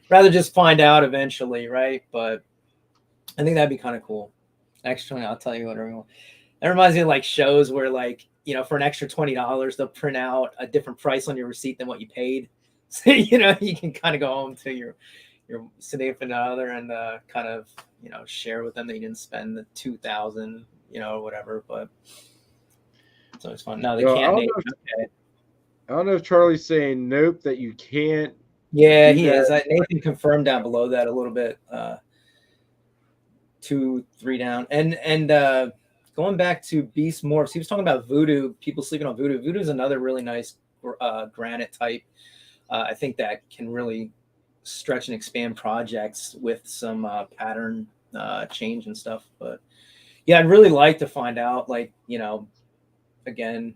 rather just find out eventually, right? But I think that'd be kind of cool. Actually, I'll tell you whatever you want. That reminds me of like shows where like, you know, for an extra $20, they'll print out a different price on your receipt than what you paid. So, you know, you can kind of go home to your significant other and kind of, you know, share with them that you didn't spend the $2,000, you know, or whatever. But it's always fun. No, they can't. I don't know if Charlie's saying nope, that you can't. Yeah, he is. Nathan confirmed down below that a little bit. 2, 3 down. And going back to Beast Morphs, he was talking about Voodoo, people sleeping on Voodoo. Voodoo is another really nice granite type. I think that can really stretch and expand projects with some pattern change and stuff. But yeah, I'd really like to find out, like, you know, again,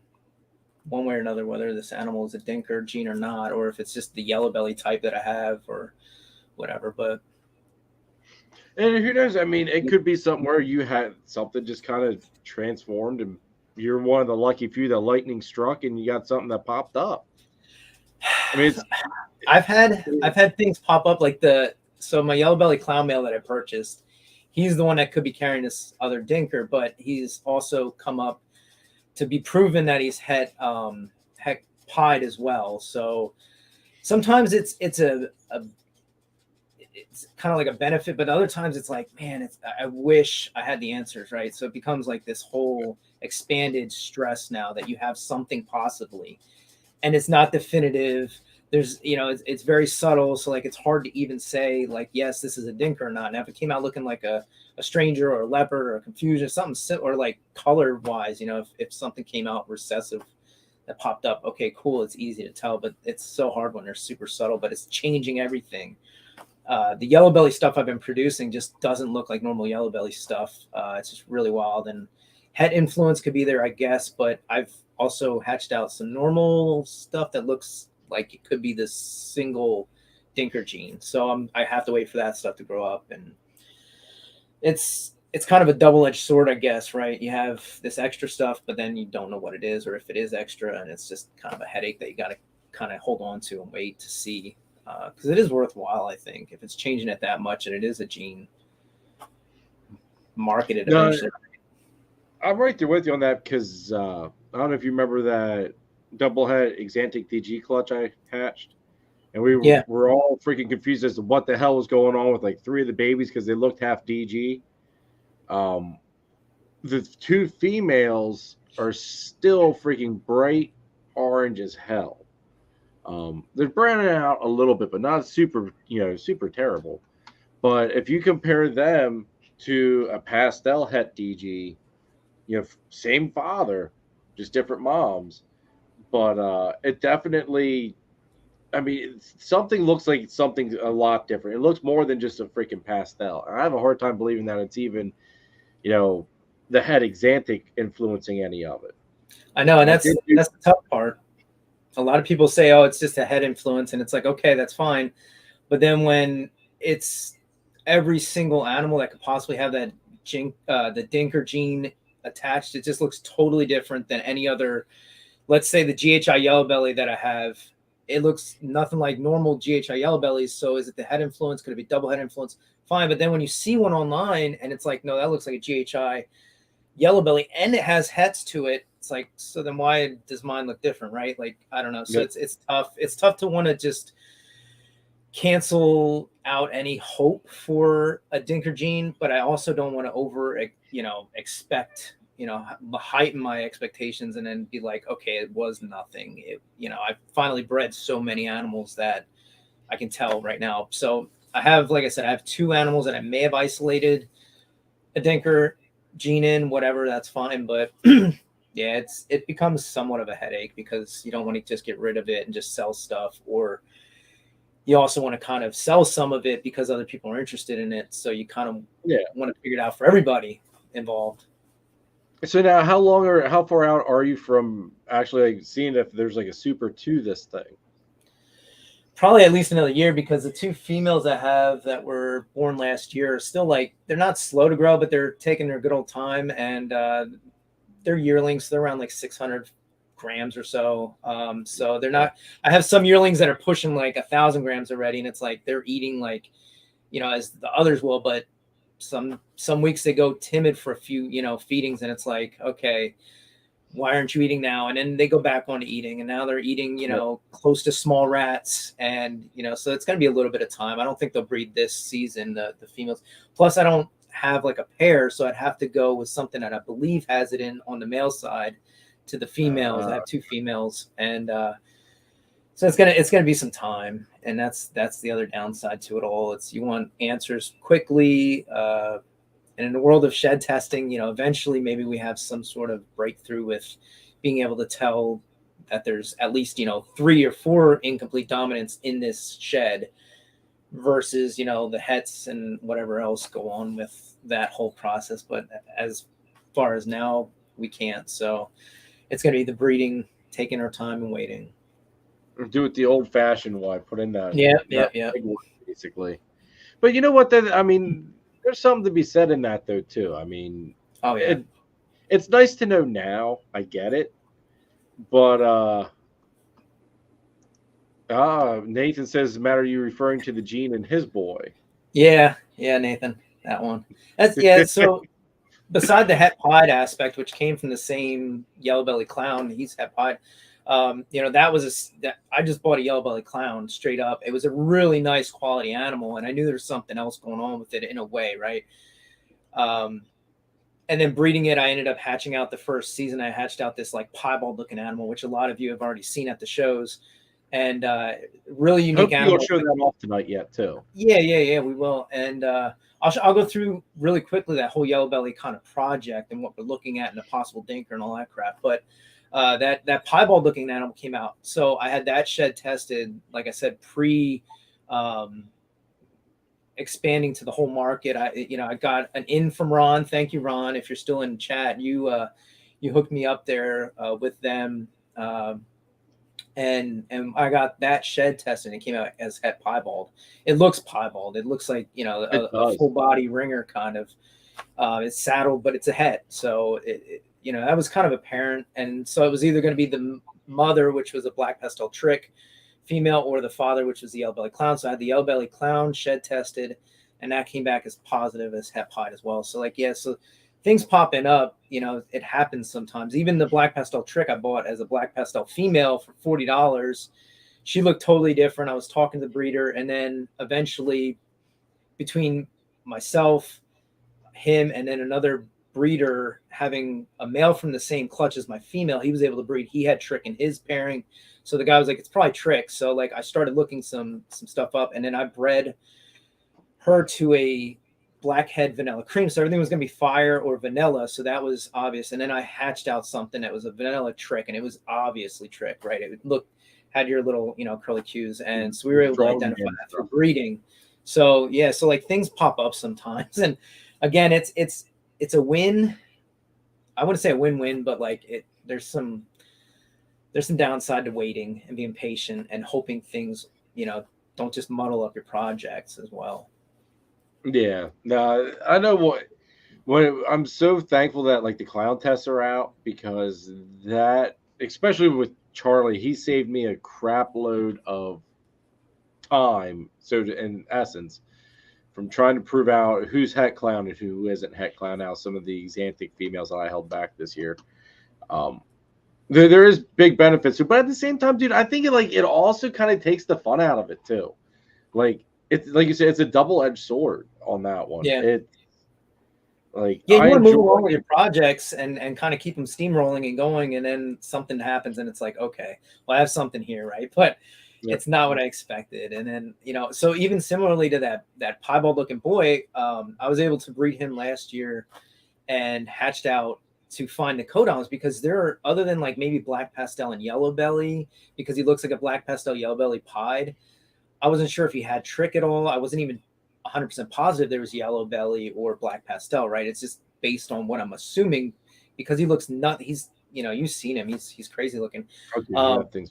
one way or another, whether this animal is a dinker gene or not, or if it's just the yellow belly type that I have or whatever. But and who knows? I mean, it could be something where you had something just kind of transformed, and you're one of the lucky few that lightning struck, and you got something that popped up. I mean, I've had things pop up like my yellow belly clown male that I purchased. He's the one that could be carrying this other dinker, but he's also come up to be proven that he's het pied as well. So sometimes it's kind of like a benefit, but other times it's like, man, I wish I had the answers, right? So it becomes like this whole expanded stress now that you have something possibly, and it's not definitive. There's, you know, it's very subtle. So like, it's hard to even say like, yes, this is a dinker or not. Now, if it came out looking like a stranger or a leopard or a confusion, something, or like color wise, you know, if something came out recessive that popped up, okay, cool. It's easy to tell, but it's so hard when they're super subtle, but it's changing everything. The yellow belly stuff I've been producing just doesn't look like normal yellow belly stuff. It's just really wild, and het influence could be there, I guess, but I've also hatched out some normal stuff that looks like it could be this single dinker gene. So I have to wait for that stuff to grow up, and it's kind of a double-edged sword, I guess, right? You have this extra stuff, but then you don't know what it is, or if it is extra, and it's just kind of a headache that you got to kind of hold on to and wait to see, because it is worthwhile, I think, if it's changing it that much and it is a gene marketed eventually. I'm right there with you on that, because I don't know if you remember that double head Exantic DG clutch I hatched, and we were all freaking confused as to what the hell was going on with like 3 of the babies because they looked half DG. The 2 females are still freaking bright orange as hell. They're branding out a little bit, but not super, super terrible. But if you compare them to a pastel het DG, same father, just different moms. But it definitely, I mean, something looks like something a lot different. It looks more than just a freaking pastel. And I have a hard time believing that it's even, the het Exantic influencing any of it. I know, and that's the tough part. A lot of people say, oh, it's just a het influence, and it's like, okay, that's fine. But then when it's every single animal that could possibly have that the dinker gene attached, it just looks totally different than any other. Let's say the GHI yellow belly that I have, it looks nothing like normal GHI yellow bellies. So is it the het influence? Could it be double het influence? Fine. But then when you see one online and it's like, no, that looks like a GHI yellow belly and it has hets to it, it's like, so then why does mine look different, right? Like, I don't know. So it's tough. It's tough to want to just cancel out any hope for a dinker gene, but I also don't want to expect, heighten my expectations and then be like, okay, it was nothing. I finally bred so many animals that I can tell right now. So I have, like I said, I have 2 animals that I may have isolated a dinker gene in, whatever, that's fine. But Yeah, it becomes somewhat of a headache because you don't want to just get rid of it and just sell stuff, or you also want to kind of sell some of it because other people are interested in it. So you kind of want to figure it out for everybody involved. So now, how far out are you from actually like seeing if there's like a super to this thing? Probably at least another year, because the 2 females I have that were born last year are still like, they're not slow to grow, but they're taking their good old time, and they're yearlings. They're around like 600 grams or so. So they're not. I have some yearlings that are pushing like 1,000 grams already, and it's like they're eating like, as the others will, but some weeks they go timid for a few feedings, and it's like, okay, why aren't you eating now? And then they go back on to eating, and now they're eating, close to small rats. And, so it's going to be a little bit of time. I don't think they'll breed this season, the females. Plus, I don't have like a pair, so I'd have to go with something that I believe has it in on the male side to the females. I have 2 females, and so it's gonna be some time, and that's the other downside to it all. It's, you want answers quickly. And in the world of shed testing, eventually maybe we have some sort of breakthrough with being able to tell that there's at least, 3 or 4 incomplete dominants in this shed versus, the hets and whatever else go on with that whole process. But as far as now, we can't. So it's going to be the breeding, taking our time and waiting. Do it the old-fashioned way. Put in that. Yeah. Basically. But you know what? Then I mean, there's something to be said in that though too. I mean, it's nice to know now. I get it, but Nathan says, "Matt, are you referring to the gene in his boy?" Yeah, Nathan, that one. That's So beside the het pied aspect, which came from the same yellow belly clown, he's het pied. That was I just bought a yellow belly clown straight up. It was a really nice quality animal, and I knew there was something else going on with it in a way, right? And then breeding it, I ended up hatching out the first season. I hatched out this like piebald looking animal, which a lot of you have already seen at the shows, and really unique animal. You'll show that off tonight yet too. Yeah, we will. And I'll go through really quickly that whole yellow belly kind of project and what we're looking at and a possible dinker and all that crap. But that piebald looking animal came out. So I had that shed tested, like I said, expanding to the whole market. I got an in from Ron. Thank you, Ron. If you're still in chat, you hooked me up there with them. And I got that shed tested, and it came out as het piebald. It looks piebald. It looks like, a full body ringer kind of. It's saddled, but it's a het. So that was kind of apparent. And so it was either going to be the mother, which was a black pastel trick female, or the father, which was the yellow belly clown. So I had the yellow belly clown shed tested, and that came back as positive as het pied as well. So so things popping up, it happens sometimes. Even the black pastel trick I bought as a black pastel female for $40, she looked totally different. I was talking to the breeder, and then eventually between myself, him, and then another breeder having a male from the same clutch as my female, he was able to breed. He had trick in his pairing. So the guy was like, it's probably trick. So like I started looking some stuff up, and then I bred her to a blackhead vanilla cream. So everything was going to be fire or vanilla. So that was obvious. And then I hatched out something that was a vanilla trick, and it was obviously trick, right? It had your little, curly cues. And so we were able to identify that through breeding. So yeah, so like things pop up sometimes. And again, it's a win. I wouldn't say a win-win, but like there's some downside to waiting and being patient and hoping things, don't just muddle up your projects as well. Yeah, no, I know what I'm so thankful that like the clown tests are out, because that, especially with Charlie, he saved me a crap load of time. So in essence, from trying to prove out who's het clown and who isn't het clown. Now, some of the xanthic females that I held back this year, there is big benefits. But at the same time, dude, I think it also kind of takes the fun out of it too. Like it's like you said, it's a double-edged sword on that one. Yeah. You want to move along with your projects and kind of keep them steamrolling and going, and then something happens and it's like, okay, well, I have something here, right? But it's not what I expected. And then, so even similarly to that piebald looking boy, I was able to breed him last year and hatched out to find the codons, because there are, other than like maybe black pastel and yellow belly, because he looks like a black pastel yellow belly pied. I wasn't sure if he had trick at all. I wasn't even 100% positive there was yellow belly or black pastel, right? It's just based on what I'm assuming, because he looks he's, you know, you've seen him. He's crazy looking.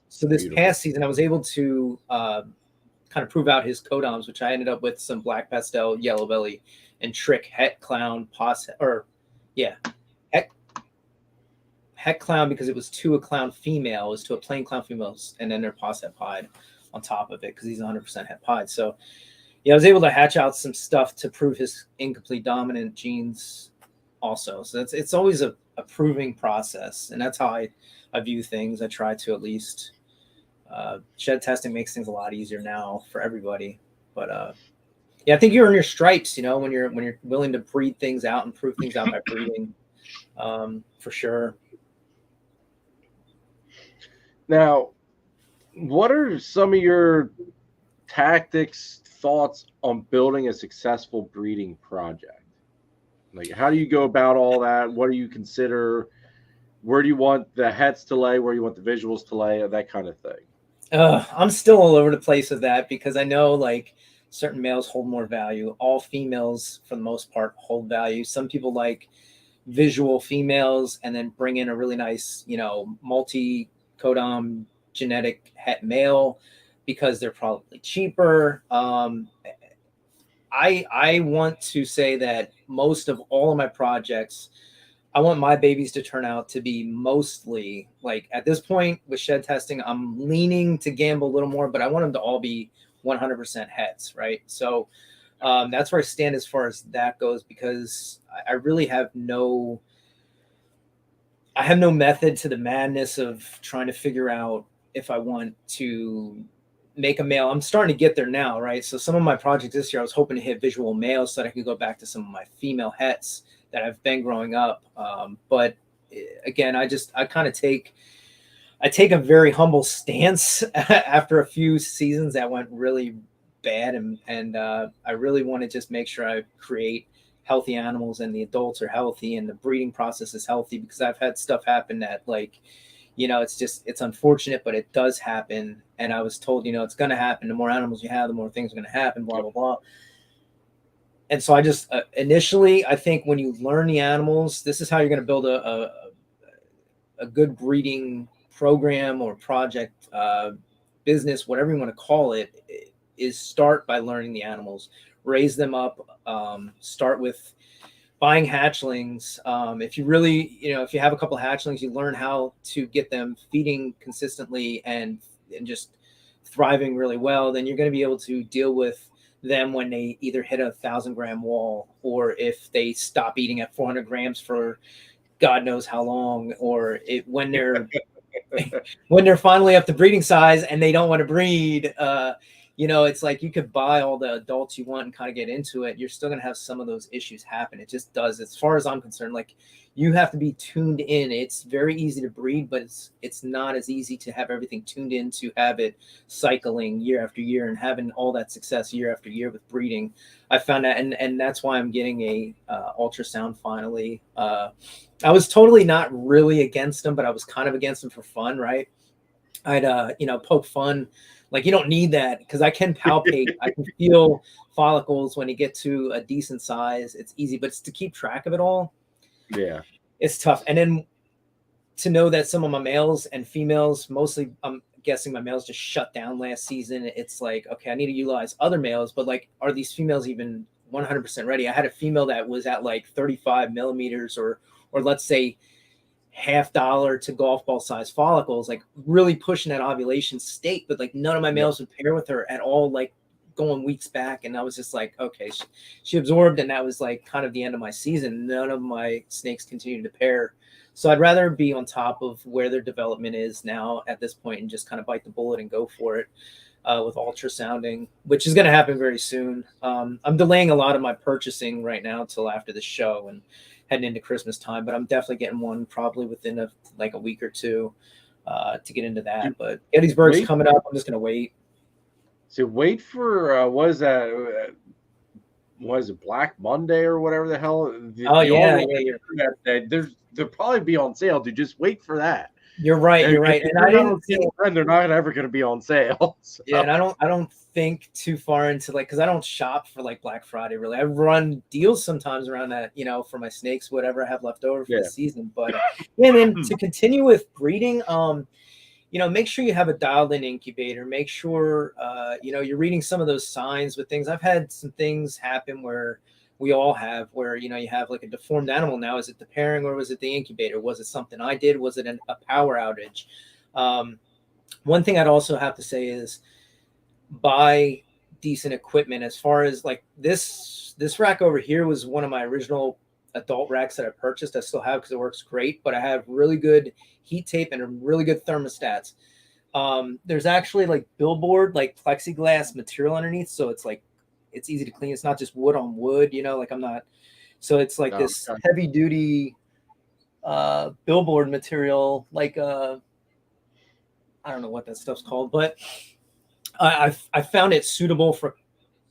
So this past season, I was able to kind of prove out his codons, which I ended up with some black pastel, yellow belly, and trick het clown het clown, because it was to a clown female, it was to a plain clown females, and then their pos het pied on top of it, because he's 100% het pied. So yeah, I was able to hatch out some stuff to prove his incomplete dominant genes also. So it's always a proving process, and that's how I view things. I try to at least. Shed testing makes things a lot easier now for everybody. But yeah, I think you earn your stripes, you know, when you're willing to breed things out and prove things out by breeding, for sure. Now, what are some of your tactics, thoughts on building a successful breeding project? Like, how do you go about all that? What do you consider? Where do you want the hets to lay? Where do you want the visuals to lay? That kind of thing. I'm still all over the place with that, because I know like certain males hold more value. All females, for the most part, hold value. Some people like visual females and then bring in a really nice, you know, multi-codon genetic het male, because they're probably cheaper. I want to say that most of all of my projects, I want my babies to turn out to be mostly, like, at this point with shed testing, I'm leaning to gamble a little more, but I want them to all be 100% hets, right? So that's where I stand as far as that goes, because I really have no method to the madness of trying to figure out if I want to make a male. I'm starting to get there now, right? So some of my projects this year, I was hoping to hit visual males so that I could go back to some of my female hets that I've been growing up. But again, I kind of take a very humble stance after a few seasons that went really bad. And I really want to just make sure I create healthy animals and the adults are healthy and the breeding process is healthy, because I've had stuff happen that, like, you know, it's unfortunate, but it does happen. And I was told, you know, it's going to happen. The more animals you have, the more things are going to happen, blah, blah, blah. And so I just initially, I think when you learn the animals, this is how you're going to build a good breeding program or project, business, whatever you want to call it, is start by learning the animals, raise them up, start with buying hatchlings. If you really, you know, if you have a couple of hatchlings, you learn how to get them feeding consistently and just thriving really well, then you're going to be able to deal with them when they either hit 1,000-gram wall, or if they stop eating at 400 grams for God knows how long, or when they're when they're finally up to breeding size and they don't want to breed. You know, it's like you could buy all the adults you want and kind of get into it. You're still going to have some of those issues happen. It just does. As far as I'm concerned, like, you have to be tuned in. It's very easy to breed, but it's not as easy to have everything tuned in, to have it cycling year after year and having all that success year after year with breeding. I found that, and that's why I'm getting a ultrasound finally. I was totally not really against them, but I was kind of against them for fun, right? I'd you know, poke fun. Like, you don't need that, because I can palpate. I can feel follicles when you get to a decent size. It's easy, but it's to keep track of it all. Yeah, it's tough. And then to know that some of my males and females, mostly I'm guessing my males just shut down last season. It's like, okay, I need to utilize other males, but like, are these females even 100% ready? I had a female that was at like 35 millimeters or let's say $half to golf ball size follicles, like really pushing that ovulation state, but like none of my males would pair with her at all, like going weeks back. And I was just like, okay, she absorbed, and that was like kind of the end of my season. None of my snakes continued to pair. So I'd rather be on top of where their development is now at this point and just kind of bite the bullet and go for it with ultrasounding, which is going to happen very soon. I'm delaying a lot of my purchasing right now till after the show and heading into Christmas time, but I'm definitely getting one probably within a week or two to get into that. But Gettysburg's coming up. I'm just going to wait. So wait for what is that? What is it, Black Monday or whatever the hell? Yeah. There's they'll probably be on sale. Dude, just wait for that. You're right. You're right. And I didn't think they're not ever going to be on sale. So. Yeah, and I don't think too far into like, because I don't shop for like Black Friday really. I run deals sometimes around that, you know, for my snakes, whatever I have left over for the season. But yeah, and then to continue with breeding, you know, make sure you have a dialed-in incubator. Make sure you know, you're reading some of those signs with things. I've had some things happen where we all have, where, you know, you have like a deformed animal. Now, is it the pairing or was it the incubator? Was it something I did? Was it a power outage? One thing I'd also have to say is buy decent equipment. As far as like this rack over here was one of my original adult racks that I purchased. I still have because it works great, but I have really good heat tape and really good thermostats. There's actually like billboard, like plexiglass material underneath. So it's like, it's easy to clean. It's not just wood on wood, you know, like I'm not, so it's like this heavy duty billboard material, like I don't know what that stuff's called, but I found it suitable for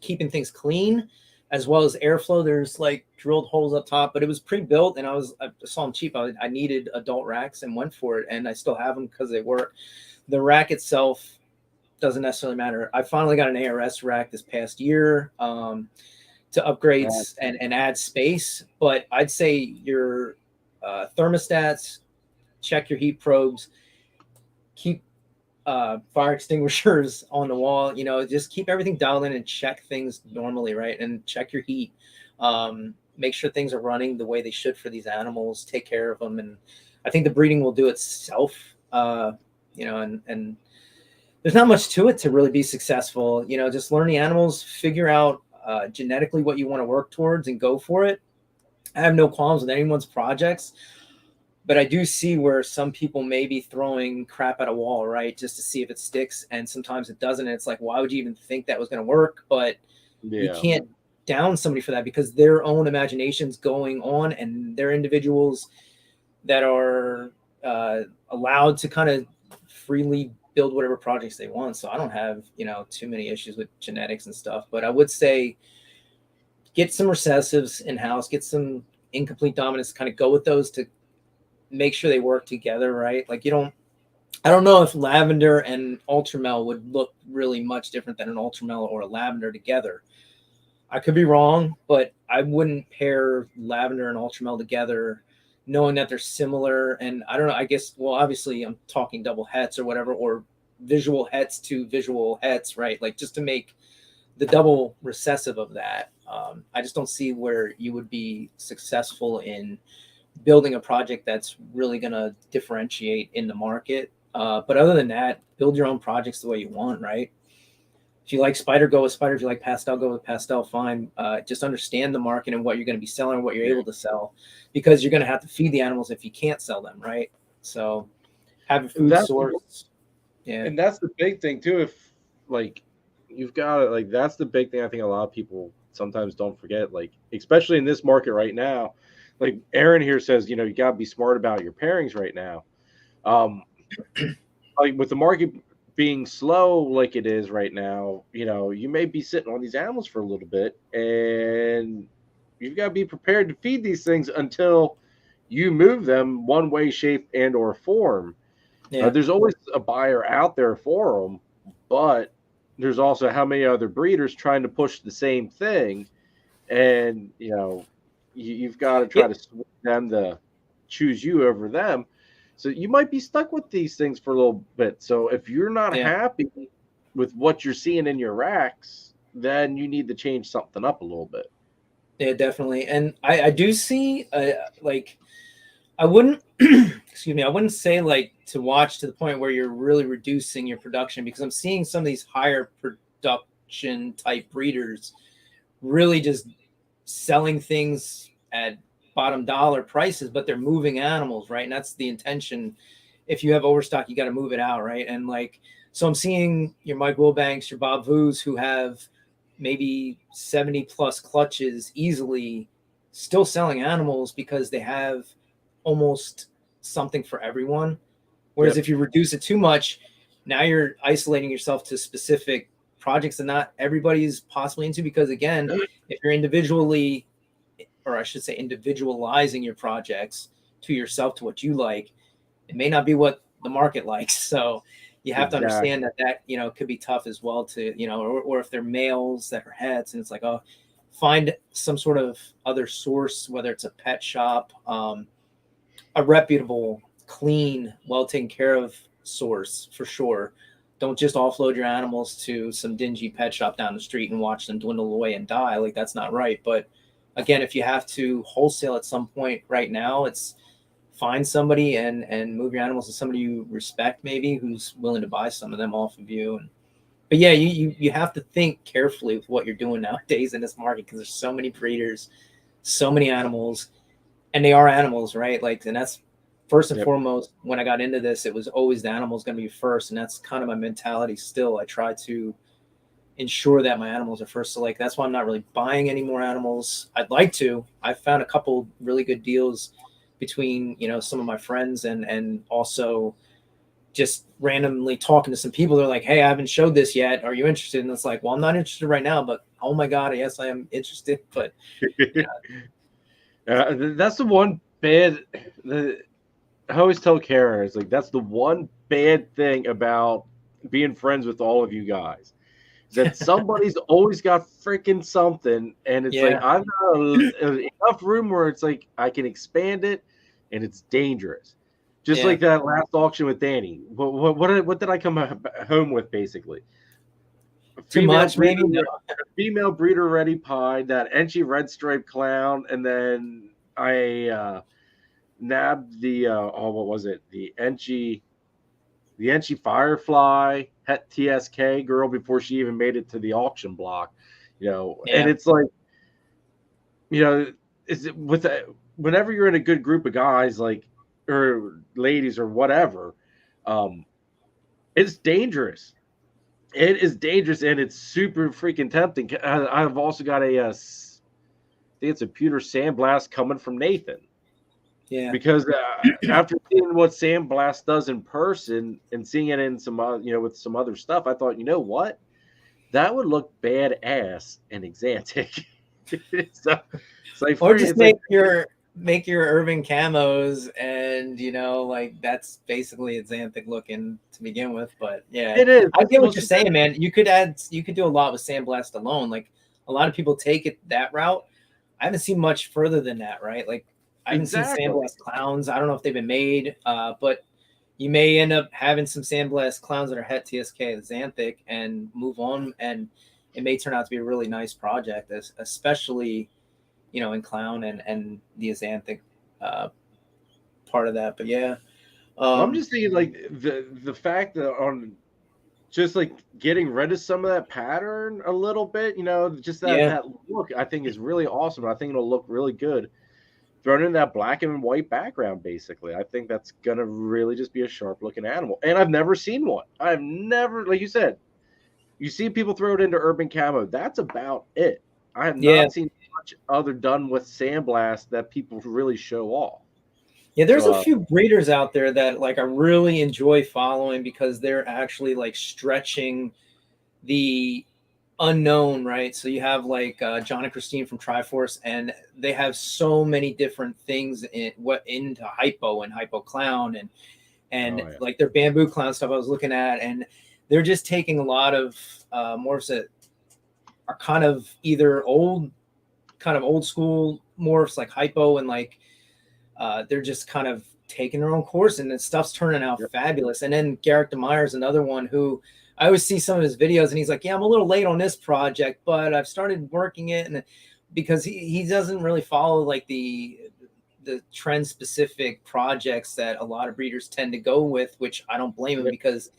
keeping things clean as well as airflow. There's like drilled holes up top, but it was pre-built and I saw them cheap. I needed adult racks and went for it, and I still have them because they work. The rack itself doesn't necessarily matter. I finally got an ARS rack this past year to upgrade and add space, but I'd say your thermostats, check your heat probes, keep fire extinguishers on the wall, you know, just keep everything dialed in and check things normally, right? And check your heat. Make sure things are running the way they should for these animals, take care of them. And I think the breeding will do itself, you know, and there's not much to it to really be successful. You know, just learn the animals, figure out genetically what you want to work towards and go for it. I have no qualms with anyone's projects, but I do see where some people may be throwing crap at a wall, right? Just to see if it sticks. And sometimes it doesn't. And it's like, why would you even think that was going to work? But you can't down somebody for that because their own imagination's going on and they're individuals that are allowed to kind of freely build whatever projects they want. So I don't have, you know, too many issues with genetics and stuff, but I would say get some recessives in-house, get some incomplete dominants, kind of go with those to make sure they work together, right? Like I don't know if lavender and ultramel would look really much different than an ultramel or a lavender together. I could be wrong, but I wouldn't pair lavender and ultramel together knowing that they're similar. And I don't know, I guess, well, obviously I'm talking double hets or whatever, or visual hets to visual hets, right? Like just to make the double recessive of that. I just don't see where you would be successful in building a project that's really going to differentiate in the market. But other than that, build your own projects the way you want, right? If you like spider, go with spider. If you like pastel, go with pastel. Fine. Just understand the market and what you're going to be selling and what you're able to sell, because you're going to have to feed the animals if you can't sell them, right? So have a food source. Yeah. And that's the big thing too. If like you've got it, like that's the big thing I think a lot of people sometimes don't forget, like especially in this market right now. Like Aaron here says, you know, you got to be smart about your pairings right now. Like with the market being slow like it is right now, you know, you may be sitting on these animals for a little bit, and you've got to be prepared to feed these things until you move them one way, shape, and or form. Yeah. There's always a buyer out there for them, but there's also how many other breeders trying to push the same thing, and you know, you've got to try to swing them to choose you over them. So you might be stuck with these things for a little bit. So if you're not happy with what you're seeing in your racks, then you need to change something up a little bit. Yeah, definitely. And I do see like I wouldn't excuse me, I wouldn't say like to watch to the point where you're really reducing your production, because I'm seeing some of these higher production type breeders really just selling things at bottom dollar prices, but they're moving animals, right? And that's the intention. If you have overstock, you got to move it out, right? And like, so I'm seeing your Mike Wilbanks, your Bob Voos, who have maybe 70 plus clutches easily, still selling animals because they have almost something for everyone. Whereas if you reduce it too much, now you're isolating yourself to specific projects that not everybody's possibly into, because again, if you're individually, or I should say individualizing your projects, to yourself to what you like, it may not be what the market likes. So you have to understand that, you know, could be tough as well to, you know, or if they're males that are hets, and it's like, oh, find some sort of other source, whether it's a pet shop, a reputable, clean, well taken care of source for sure. Don't just offload your animals to some dingy pet shop down the street and watch them dwindle away and die. Like, that's not right. But again, if you have to wholesale at some point right now, it's find somebody and move your animals to somebody you respect, maybe, who's willing to buy some of them off of you. But yeah, you have to think carefully with what you're doing nowadays in this market, because there's so many breeders, so many animals, and they are animals, right? Like, and that's first and foremost. When I got into this, it was always the animal's going to be first, and that's kind of my mentality still. I try to ensure that my animals are first. So like, that's why I'm not really buying any more animals. I'd like to. I found a couple really good deals between, you know, some of my friends and also just randomly talking to some people. They're like, hey, I haven't showed this yet. Are you interested? And it's like, well, I'm not interested right now, but oh my God, yes, I am interested. But that's the one bad. I always tell Kara, it's like, that's the one bad thing about being friends with all of you guys, is that somebody's always got freaking something, and it's like, I've got enough room where it's like I can expand it, and it's dangerous. Just like that last auction with Danny. What did I come home with, basically? Too much, maybe? No. Female breeder ready pie, that Enchi red stripe clown, and then I nabbed the what was it? The Enchi Firefly het TSK girl before she even made it to the auction block, you know. And it's like, you know, is it with whenever you're in a good group of guys, like, or ladies or whatever, it's dangerous. It is dangerous, and it's super freaking tempting. I've also got I think it's a pewter sandblast coming from Nathan. Yeah. Because after seeing what sandblast does in person and seeing it in some, you know, with some other stuff, I thought, you know what, that would look badass and exantic. So, or just make your urban camos, and, you know, like, that's basically xanthic looking to begin with. But yeah, it is. I get what you're saying, man. You could do a lot with sandblast alone. Like, a lot of people take it that route. I haven't seen much further than that, right? Like, I haven't seen sandblast clowns. I don't know if they've been made, but you may end up having some sandblast clowns that are het TSK xanthic and move on, and it may turn out to be a really nice project, especially, you know, in clown and the xanthic part of that. But yeah, I'm just thinking, like, the fact that on just like getting rid of some of that pattern a little bit, you know, just that look, I think is really awesome. I think it'll look really good thrown in that black and white background. Basically, I think that's gonna really just be a sharp looking animal, and I've never seen one. I've never, like you said, you see people throw it into urban camo. That's about it. I have not seen much other done with sandblast that people really show off. Yeah, there's a few breeders out there that, like, I really enjoy following, because they're actually, like, stretching the unknown, right? So you have, like, John and Christine from Triforce, and they have so many different things into hypo and hypo clown and like their bamboo clown stuff I was looking at, and they're just taking a lot of morphs that are kind of either old school morphs, like hypo, and like they're just kind of taking their own course, and the stuff's turning out fabulous. And then Garrick DeMeyer is another one who I always see some of his videos, and he's like, yeah, I'm a little late on this project, but I've started working it. And because he doesn't really follow, like, the trend specific projects that a lot of breeders tend to go with, which I don't blame him, because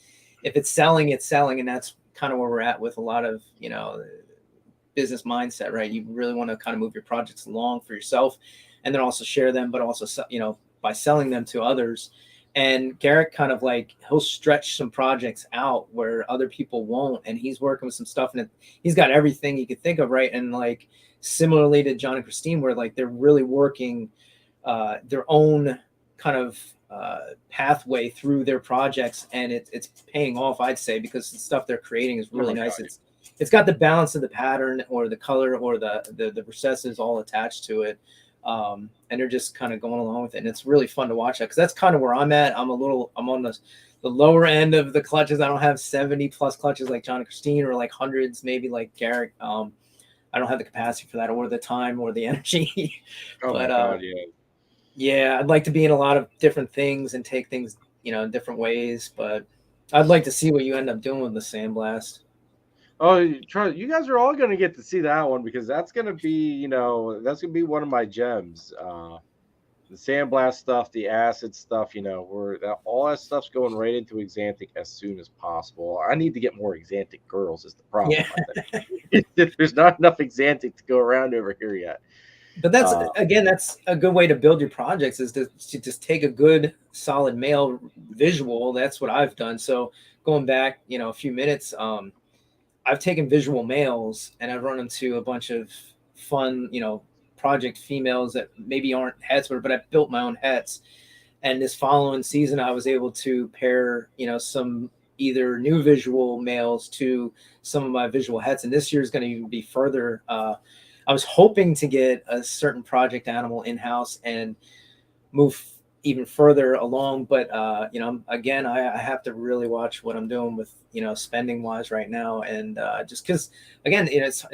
if it's selling, it's selling. And that's kind of where we're at with a lot of, you know, business mindset, right? You really want to kind of move your projects along for yourself, and then also share them, but also, you know, by selling them to others. And Garrick kind of, like, he'll stretch some projects out where other people won't, and he's working with some stuff, and he's got everything you could think of, right? And, like, similarly to John and Christine, where, like, they're really working their own kind of pathway through their projects, and it's paying off, I'd say, because the stuff they're creating is really nice. It's got the balance of the pattern or the color or the recessives all attached to it. And they're just kind of going along with it. And it's really fun to watch that, because that's kind of where I'm at. I'm on the lower end of the clutches. I don't have 70 plus clutches like John and Christine, or like hundreds, maybe like Garrett. I don't have the capacity for that, or the time, or the energy. Oh But my God, yeah. yeah, I'd like to be in a lot of different things and take things, in different ways. But I'd like to see what you end up doing with the Sandblast. Oh, you guys are all going to get to see that one, because that's going to be, that's going to be one of my gems. The Sandblast stuff, the acid stuff, all that stuff's going right into Exantic as soon as possible. I need to get more Exantic girls is the problem. Yeah. I think. There's not enough Exantic to go around over here yet. But that's a good way to build your projects, is to just take a good solid male visual. That's what I've done. So going back, a few minutes, I've taken visual males and I've run into a bunch of fun, project females that maybe aren't hets, but I've built my own hets. And this following season, I was able to pair, some either new visual males to some of my visual hets. And this year is going to even be further. I was hoping to get a certain project animal in-house and move even further along. But, again, I have to really watch what I'm doing with, spending wise right now. And just because, again, it's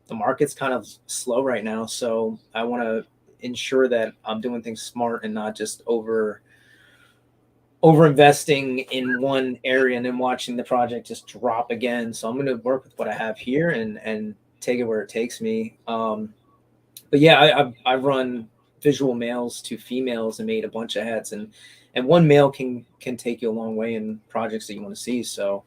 the market's kind of slow right now. So I want to ensure that I'm doing things smart and not just over investing in one area and then watching the project just drop again. So I'm going to work with what I have here and take it where it takes me. But yeah, I run visual males to females and made a bunch of hets, and one male can take you a long way in projects that you want to see. So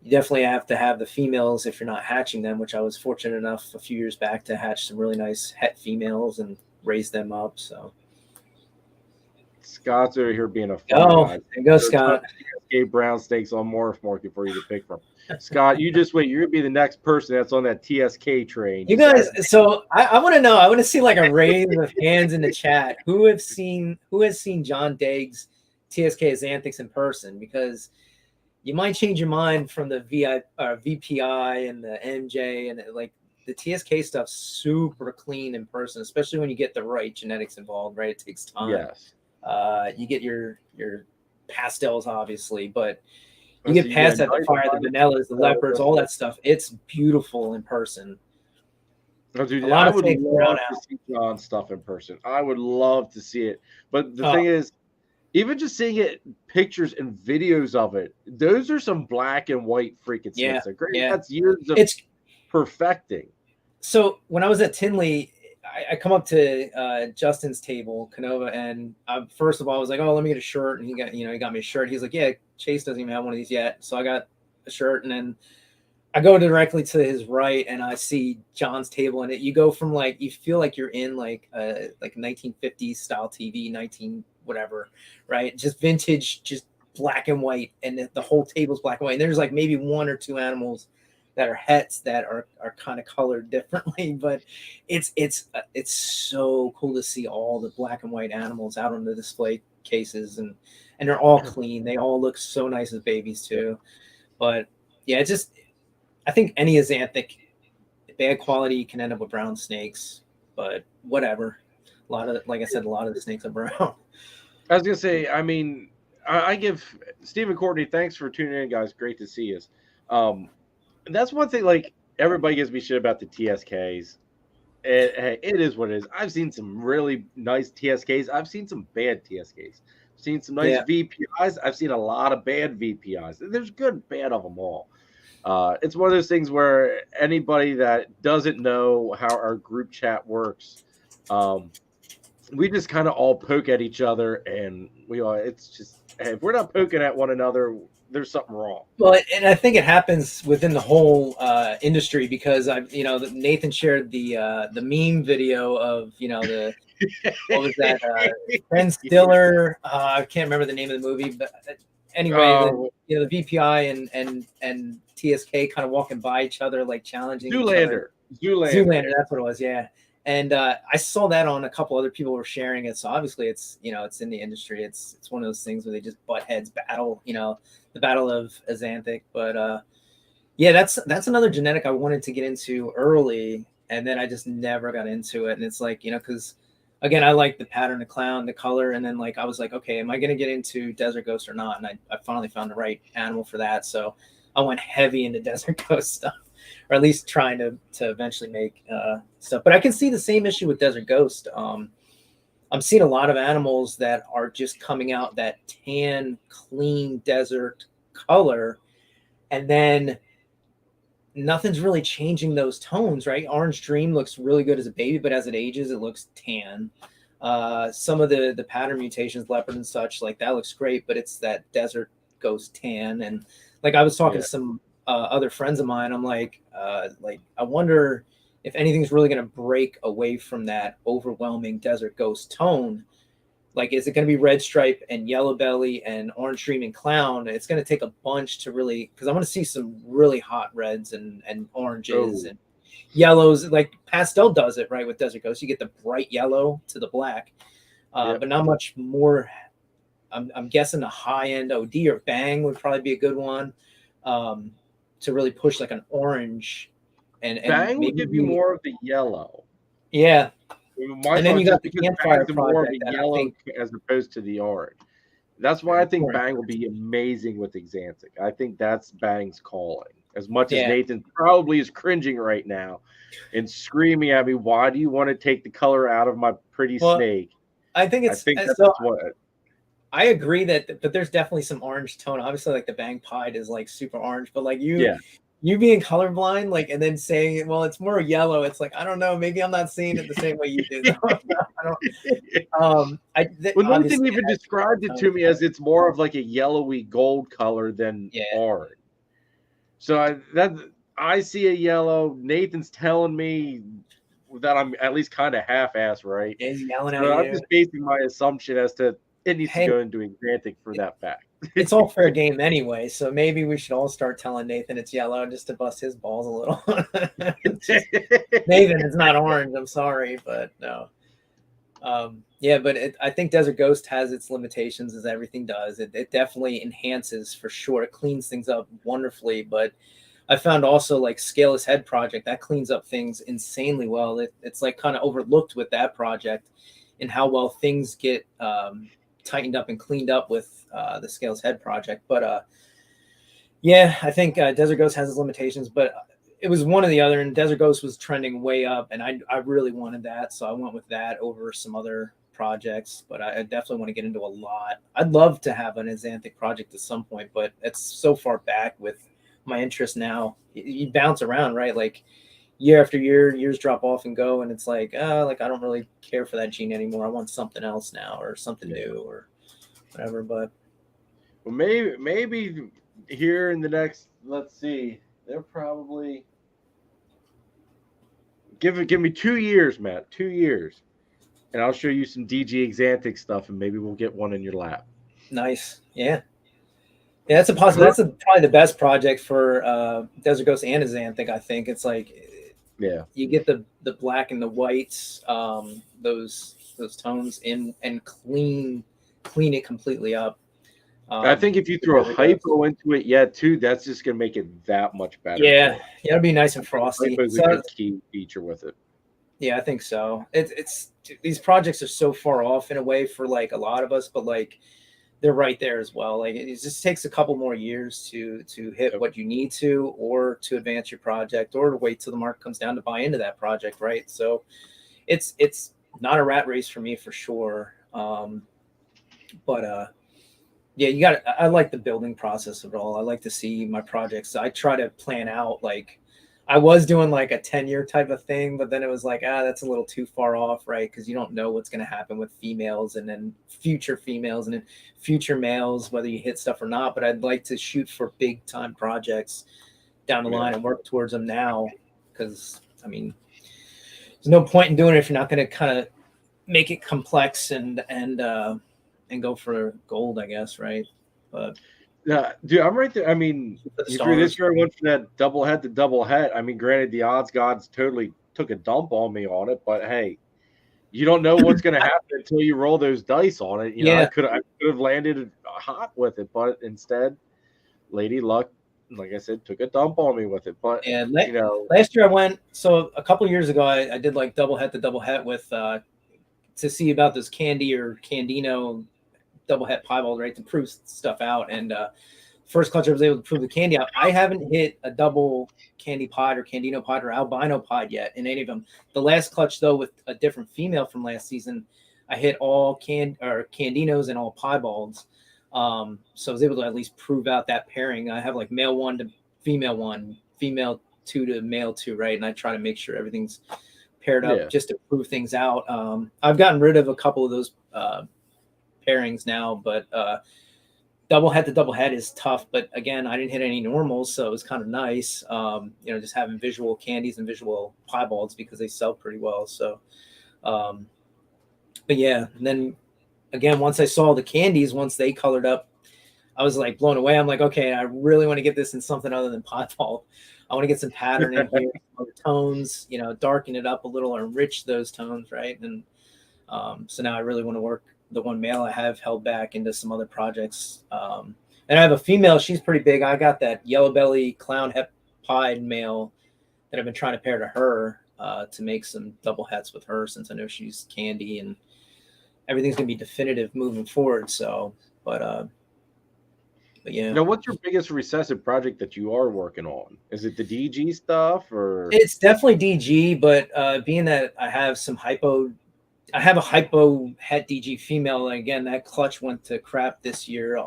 you definitely have to have the females if you're not hatching them, which I was fortunate enough a few years back to hatch some really nice het females and raise them up. So Scott's over here being a fun guy. There you go, Scott. TSK brown snakes on Morph Market for you to pick from. Scott, you just wait. You're gonna be the next person that's on that TSK train. You guys, so I want to know. I want to see like a raise of hands in the chat. Who has seen John Daig's TSK Xanthics in person? Because you might change your mind from the VPI and the MJ, and like the TSK stuff's super clean in person, especially when you get the right genetics involved. Right, it takes time. Yes. You get your pastels, obviously, but you get past that, the fire, the vanillas, the leopards, all that stuff. It's beautiful in person. Oh, dude, I would love to see John's stuff in person. I would love to see it. But the thing is, even just seeing it, pictures and videos of it, those are some black and white freaking snakes. Yeah. That's years of perfecting. So when I was at Tinley, I come up to Justin's table, Canova, and first of all, I was like, "Oh, let me get a shirt." And he got me a shirt. He's like, "Yeah, Chase doesn't even have one of these yet." So I got a shirt, and then I go directly to his right, and I see John's table, and you go from like, you feel like you're in like 1950s style TV, 19 whatever, right? Just vintage, just black and white, and the whole table's black and white. And there's like maybe one or two animals that are hets that are kind of colored differently, but it's so cool to see all the black and white animals out on the display cases, and they're all clean. They all look so nice as babies too. But yeah, I think any Xanthic, bad quality, can end up with brown snakes, but whatever. Like I said, a lot of the snakes are brown. I was gonna say, I mean, I give Stephen Courtney, thanks for tuning in, guys. Great to see us. And that's one thing, like, everybody gives me shit about the TSKs. It is what it is. I've seen some really nice TSKs. I've seen some bad TSKs. I've seen some nice VPIs. I've seen a lot of bad VPIs. There's good and bad of them all. It's one of those things where anybody that doesn't know how our group chat works, we just kind of all poke at each other, and it's just, if we're not poking at one another, there's something wrong. Well, and I think it happens within the whole industry, because Nathan shared the meme video of the what was that Ben Stiller, I can't remember the name of the movie, but anyway, the VPI and TSK kind of walking by each other, like challenging Zoolander. That's what it was. Yeah. And I saw that on a couple other people were sharing it. So obviously it's in the industry. It's one of those things where they just butt heads battle, the battle of Xanthic. But yeah, that's another genetic I wanted to get into early, and then I just never got into it. And it's like, because again, I like the pattern, the clown, the color, and then like I was like, okay, am I gonna get into Desert Ghost or not? And I finally found the right animal for that. So I went heavy into Desert Ghost stuff, or at least trying to eventually make stuff. But I can see the same issue with Desert Ghost. I'm seeing a lot of animals that are just coming out that tan, clean desert color, and then nothing's really changing those tones, right? Orange Dream looks really good as a baby, but as it ages, it looks tan. Some of the pattern mutations, leopard and such, like that looks great, but it's that Desert Ghost tan. And like I was talking to some other friends of mine, I'm like I wonder if anything's really going to break away from that overwhelming Desert Ghost tone. Like, is it going to be Red Stripe and Yellow Belly and Orange Dream and Clown? It's going to take a bunch to really, because I want to see some really hot reds and oranges and yellows. Like Pastel does it right with Desert Ghost. You get the bright yellow to the black, but not much more. I'm guessing the high end OD or Bang would probably be a good one to really push like an orange. And Bang will give you more of the yellow. Yeah. And then you got the Campfire more of the yellow as opposed to the orange. That's why I think Bang will be amazing with Exantic. I think that's Bang's calling. As much as Nathan probably is cringing right now and screaming at me, why do you want to take the color out of my pretty snake? I think that's what I agree but there's definitely some orange tone. Obviously, like the Bang Pied is like super orange, but like you being colorblind, like, and then saying, well, it's more yellow. It's like, I don't know. Maybe I'm not seeing it the same way you do. Nathan even described it to me as it's more of like a yellowy gold color than orange. So I see a yellow. Nathan's telling me that I'm at least kind of half-ass right. He's yelling at you. I'm just basing my assumption as to it needs to go into Exantic for that fact. It's all fair game anyway, so maybe we should all start telling Nathan it's yellow just to bust his balls a little. Nathan, it's not orange. I'm sorry, but no. But I think Desert Ghost has its limitations, as everything does. It definitely enhances for sure. It cleans things up wonderfully, but I found also like Scaleless Head Project that cleans up things insanely well. It's like kind of overlooked with that project and how well things get tightened up and cleaned up with the Scaleless Head Project. But I think Desert Ghost has its limitations, but it was one or the other, and Desert Ghost was trending way up, and I really wanted that, so I went with that over some other projects. But I definitely want to get into a lot. I'd love to have an Exantic project at some point, but it's so far back with my interest now. You bounce around, right? Like year after year, years drop off and go, and it's like I don't really care for that gene anymore. I want something else now, or something new, or whatever. But maybe here in the next, let's see, they're probably give me 2 years, Matt, 2 years, and I'll show you some DG Exantic stuff, and maybe we'll get one in your lap. Nice. Yeah, that's a possibility. That's probably the best project for Desert Ghost and Exantic. I think it's like, you get the black and the whites, those tones in, and clean it completely up. I think if you throw a hypo into it, too, that's just gonna make it that much better. Yeah, it'll be nice and frosty. Hypo's a good key feature with it. Yeah, I think so. It's these projects are so far off in a way for like a lot of us, but like they're right there as well. Like it just takes a couple more years to hit what you need to, or to advance your project, or to wait till the market comes down to buy into that project, right? So it's not a rat race for me for sure. I like the building process of it all. I like to see my projects. I try to plan out, like I was doing like a 10-year type of thing, but then it was like, that's a little too far off, right? Because you don't know what's going to happen with females, and then future females, and then future males, whether you hit stuff or not. But I'd like to shoot for big time projects down the line and work towards them now, because I mean, there's no point in doing it if you're not going to kind of make it complex and go for gold, I guess, right? But dude, I'm right there. I mean, this year I went for that double head to double head. I mean, granted, the odds gods totally took a dump on me on it, but hey, you don't know what's going to happen until you roll those dice on it. You know, I could have landed hot with it, but instead, Lady Luck, like I said, took a dump on me with it. But last year I went. So a couple years ago, I did like double head to double head with to see about this Candy or Candino double het piebald, right, to prove stuff out. And first clutch I was able to prove the Candy out. I haven't hit a double Candy pod or Candino pod or albino pod yet in any of them. The last clutch, though, with a different female from last season, I hit all Candinos and all piebalds. So I was able to at least prove out that pairing. I have like male 1 to female 1, female 2 to male 2, right? And I try to make sure everything's paired up just to prove things out. I've gotten rid of a couple of those pairings now, but double head to double head is tough. But again, I didn't hit any normals, so it was kind of nice, just having visual Candies and visual piebalds because they sell pretty well. So, but yeah, and then again, once I saw the Candies, once they colored up, I was like blown away. I'm like, okay, I really want to get this in something other than piebald. I want to get some pattern in here, some tones, darken it up a little or enrich those tones, right? And so now I really want to work the one male I have held back into some other projects. And I have a female, she's pretty big. I got that yellow belly clown het pied male that I've been trying to pair to her to make some double hets with her, since I know she's Candy and everything's going to be definitive moving forward. So, but yeah. Now, what's your biggest recessive project that you are working on? Is it the DG stuff, or? It's definitely DG, but being that I have some I have a hypo het DG female, and again, that clutch went to crap this year.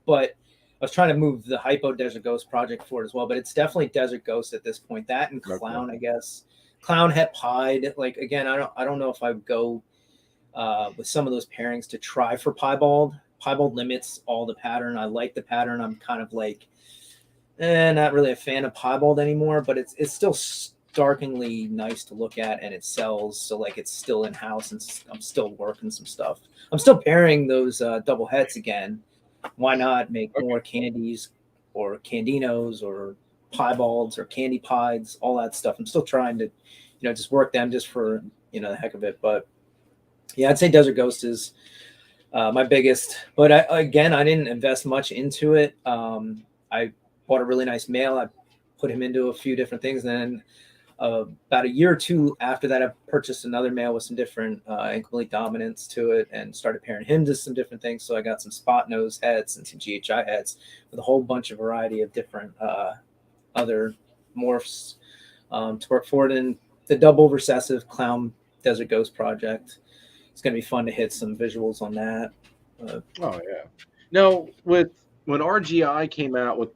But I was trying to move the hypo Desert Ghost project forward as well, but it's definitely Desert Ghost at this point. That and Clown, okay. I guess. Clown het pied. Like, again, I don't know if I would go with some of those pairings to try for piebald. Piebald limits all the pattern. I like the pattern. I'm kind of like, not really a fan of piebald anymore, but it's still starkingly nice to look at, and it sells. So like, it's still in house, and I'm still working some stuff. I'm still pairing those double hets again. Why not make more Candies or Candinos or piebalds or Candy pieds, all that stuff. I'm still trying to, just work them just for, the heck of it. But yeah, I'd say Desert Ghost is my biggest, but I didn't invest much into it. I bought a really nice male. I put him into a few different things. And then about a year or two after that, I purchased another male with some different incomplete dominance to it and started pairing him to some different things. So I got some spot nose hets and some GHI hets with a whole bunch of variety of different other morphs to work forward in the double recessive Clown Desert Ghost project. It's going to be fun to hit some visuals on that. Oh yeah. Now, when RGI came out with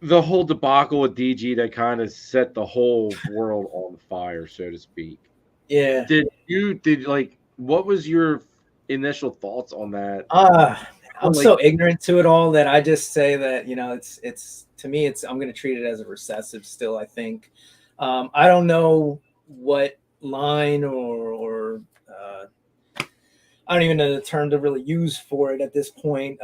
the whole debacle with DG that kind of set the whole world on fire, so to speak. Yeah. What was your initial thoughts on that? I'm so ignorant to it all that I just say that, it's to me, I'm going to treat it as a recessive still, I think. I don't know what line or I don't even know the term to really use for it at this point.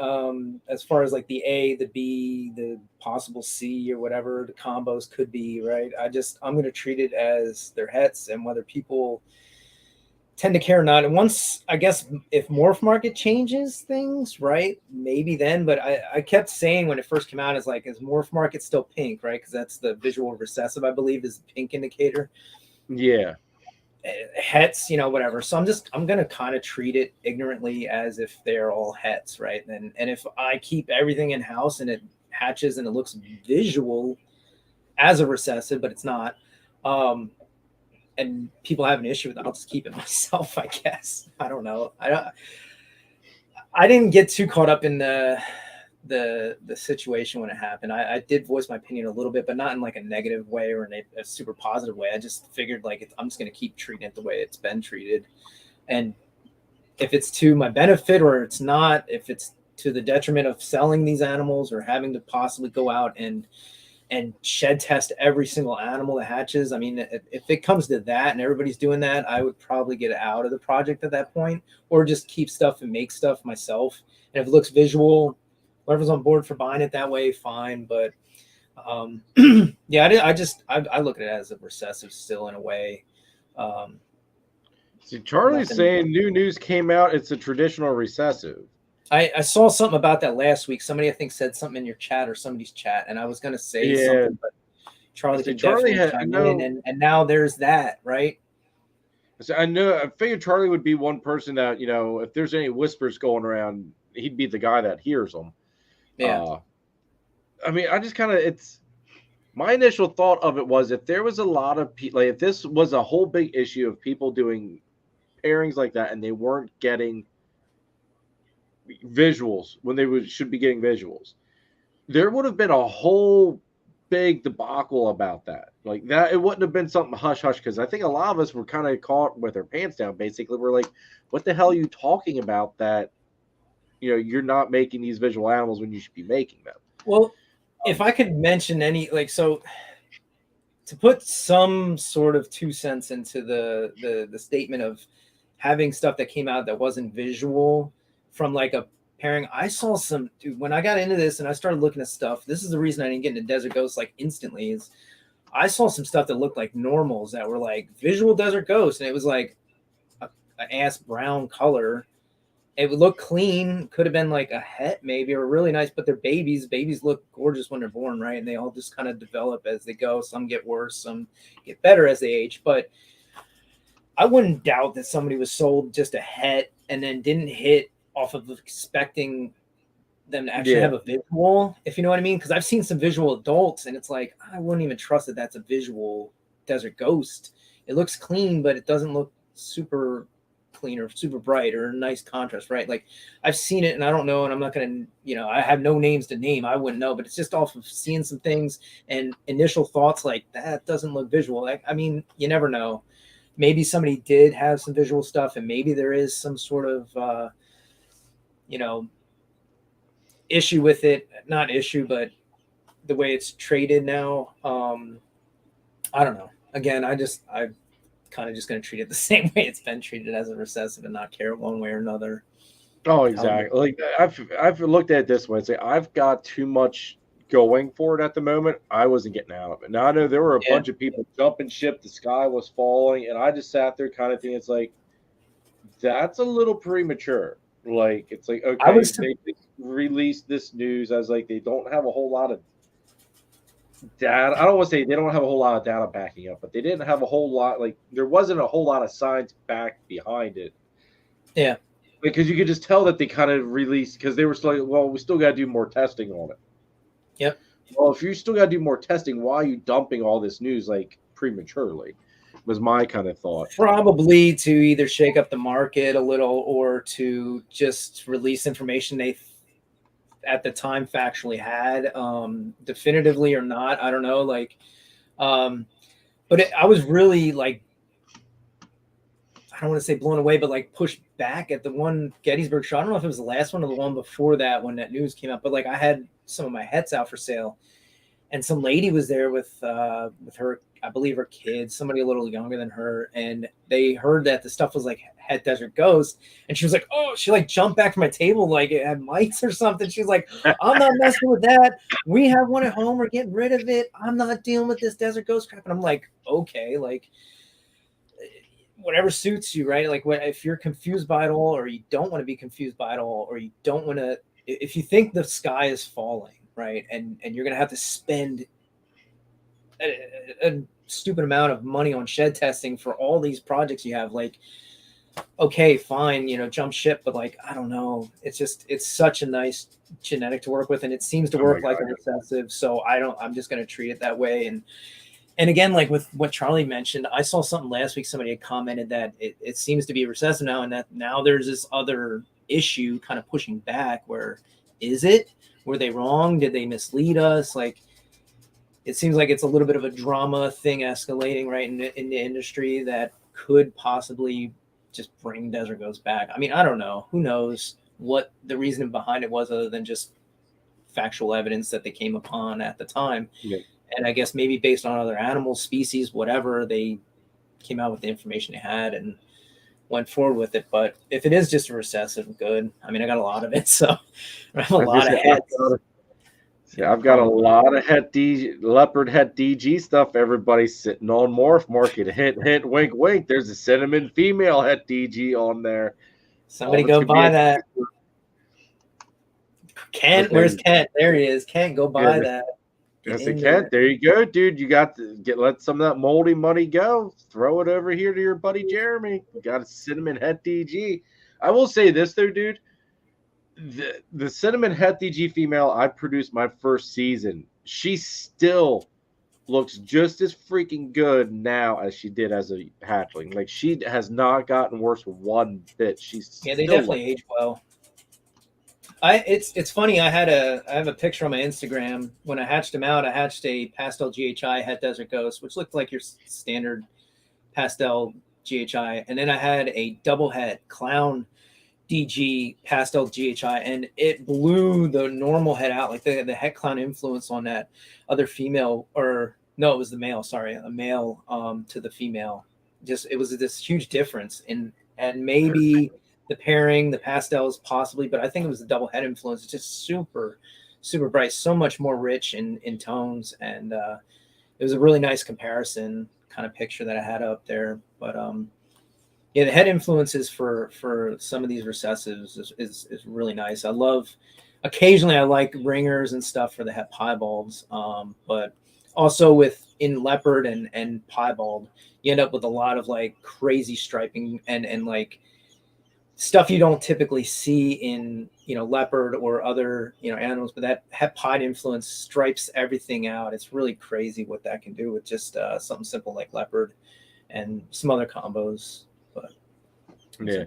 As far as like the A, the B, the possible C or whatever the combos could be, right? I'm going to treat it as their hets, and whether people tend to care or not. And once, I guess, if morph market changes things, right, maybe then. But I kept saying when it first came out, is morph market still pink, right? Because that's the visual recessive, I believe, is the pink indicator. Yeah. Hets, whatever. So I'm going to kind of treat it ignorantly as if they're all hets, right? And if I keep everything in house and it hatches and it looks visual as a recessive, but it's not, and people have an issue with it, I'll just keep it myself, I guess. I don't know. I didn't get too caught up in the situation when it happened. I did voice my opinion a little bit, but not in like a negative way or in a super positive way. I just figured I'm just going to keep treating it the way it's been treated. And if it's to my benefit or it's not, if it's to the detriment of selling these animals or having to possibly go out and shed test every single animal that hatches. I mean, if it comes to that and everybody's doing that, I would probably get out of the project at that point, or just keep stuff and make stuff myself. And if it looks visual, whoever's on board for buying it that way, fine. But yeah, I look at it as a recessive still in a way. See, Charlie's saying new news came out. It's a traditional recessive. I saw something about that last week. Somebody, I think, said something in your chat or somebody's chat, and I was going to say something, but Charlie can definitely chime in. And now there's that, right? So I figured Charlie would be one person that, you know, if there's any whispers going around, he'd be the guy that hears them. Yeah. I mean, I just kind of, it's my initial thought of it was if there was a lot of people, like if this was a whole big issue of people doing pairings like that and they weren't getting visuals when they should be getting visuals, there would have been a whole big debacle about that. Like that, it wouldn't have been something hush hush because I think a lot of us were kind of caught with our pants down. Basically, we're like, "What the hell are you talking about? That you know you're not making these visual animals when you should be making them." Well, if I could mention any, like, so to put some sort of 2 cents into the statement of having stuff that came out that wasn't visual from like a pairing, I saw some, dude, when I got into this and I started looking at stuff, this is the reason I didn't get into Desert Ghosts like instantly, is I saw some stuff that looked like normals that were like visual Desert Ghosts, and it was like an ass brown color. It would look clean, could have been like a het maybe, or really nice, but they're babies. Babies look gorgeous when they're born, right? And they all just kind of develop as they go. Some get worse, some get better as they age. But I wouldn't doubt that somebody was sold just a het and then didn't hit off of expecting them to actually have a visual, if you know what I mean. Because I've seen some visual adults, and it's like, I wouldn't even trust that that's a visual Desert Ghost. It looks clean, but it doesn't look super clean or super bright or nice contrast, right? Like I've seen it and I don't know, and I'm not going to, you know, I have no names to name. I wouldn't know, but it's just off of seeing some things and initial thoughts like that doesn't look visual. Like, I mean, you never know. Maybe somebody did have some visual stuff and maybe there is some sort of, you know, issue with it. Not issue, but the way it's traded now. I don't know. Again, I kind of just going to treat it the same way it's been treated as a recessive and not care one way or another. Oh, exactly. Like I've looked at it this way. Say I've got too much going for it at the moment. I wasn't getting out of it. Now I know there were a bunch of people jumping ship. The sky was falling, and I just sat there, kind of thinking, it's like that's a little premature. Like it's like okay, they released this news as like they don't have a whole lot of data. I don't want to say they don't have a whole lot of data backing up, but they didn't have a whole lot. Like there wasn't a whole lot of science back behind it. Yeah, because you could just tell that they kind of released because they were still like, well, we still got to do more testing on it. Yep. Well, if you still got to do more testing, why are you dumping all this news like prematurely? Was my kind of thought. Probably to either shake up the market a little or to just release information they at the time factually had, definitively or not, I don't know. Like, but I was really like, I don't want to say blown away, but like pushed back at the one Gettysburg show. I don't know if it was the last one or the one before that when that news came out, but like I had some of my hets out for sale, and some lady was there with her, I believe her kids, somebody a little younger than her, and they heard that the stuff was like Het Desert Ghost, and she was like, oh, she like jumped back from my table like it had mites or something. She's like, I'm not messing with that. We have one at home. We're getting rid of it. I'm not dealing with this Desert Ghost crap. And I'm like, okay, like whatever suits you, right? Like if you're confused by it all, or you don't want to be confused by it all, or you don't want to, if you think the sky is falling, right, and you're going to have to spend a stupid amount of money on shed testing for all these projects you have, like, okay, fine, you know, jump ship, but like, I don't know. It's just, it's such a nice genetic to work with, and it seems to work like a recessive. So I'm just going to treat it that way. And again, like with what Charlie mentioned, I saw something last week. Somebody had commented that it seems to be a recessive now, and that now there's this other issue kind of pushing back where, is it? Were they wrong? Did they mislead us? Like, it seems like it's a little bit of a drama thing escalating right in the industry that could possibly just bring Desert Ghosts back. I mean, I don't know. Who knows what the reasoning behind it was other than just factual evidence that they came upon at the time. Yeah. And I guess maybe based on other animal species, whatever, they came out with the information they had and went forward with it. But if it is just a recessive, good. I mean, I got a lot of it, so I have a lot of hets. Yeah, I've got a lot of leopard het DG stuff. Everybody's sitting on morph market. Hint, wink, wink. There's a cinnamon female het DG on there. Somebody go buy that. Kent, where's Kent? There he is. Kent, go buy that. Yes, it can. There you go, dude. You got to let some of that moldy money go. Throw it over here to your buddy Jeremy. You got a cinnamon het DG. I will say this though, dude. The cinnamon het DG female I produced my first season, she still looks just as freaking good now as she did as a hatchling. Like, she has not gotten worse one bit. She's they definitely age well. It's funny. I have a picture on my Instagram. When I hatched them out, I hatched a pastel GHI het Desert Ghost, which looked like your standard pastel GHI, and then I had a double het clown DG pastel GHI, and it blew the normal head out. Like the het clown influence on that other female, or no, it was the male. Sorry, a male to the female. Just it was this huge difference and maybe the pairing, the pastels possibly, but I think it was the double head influence. It's just super, super bright, so much more rich in tones, and it was a really nice comparison kind of picture that I had up there. But yeah, the head influences for some of these recessives is really nice. I love, occasionally I like ringers and stuff for the het piebald, but also in leopard and piebald, you end up with a lot of like crazy striping and like stuff you don't typically see in, leopard or other, animals, but that het pied influence stripes everything out. It's really crazy what that can do with just something simple like leopard and some other combos. But yeah,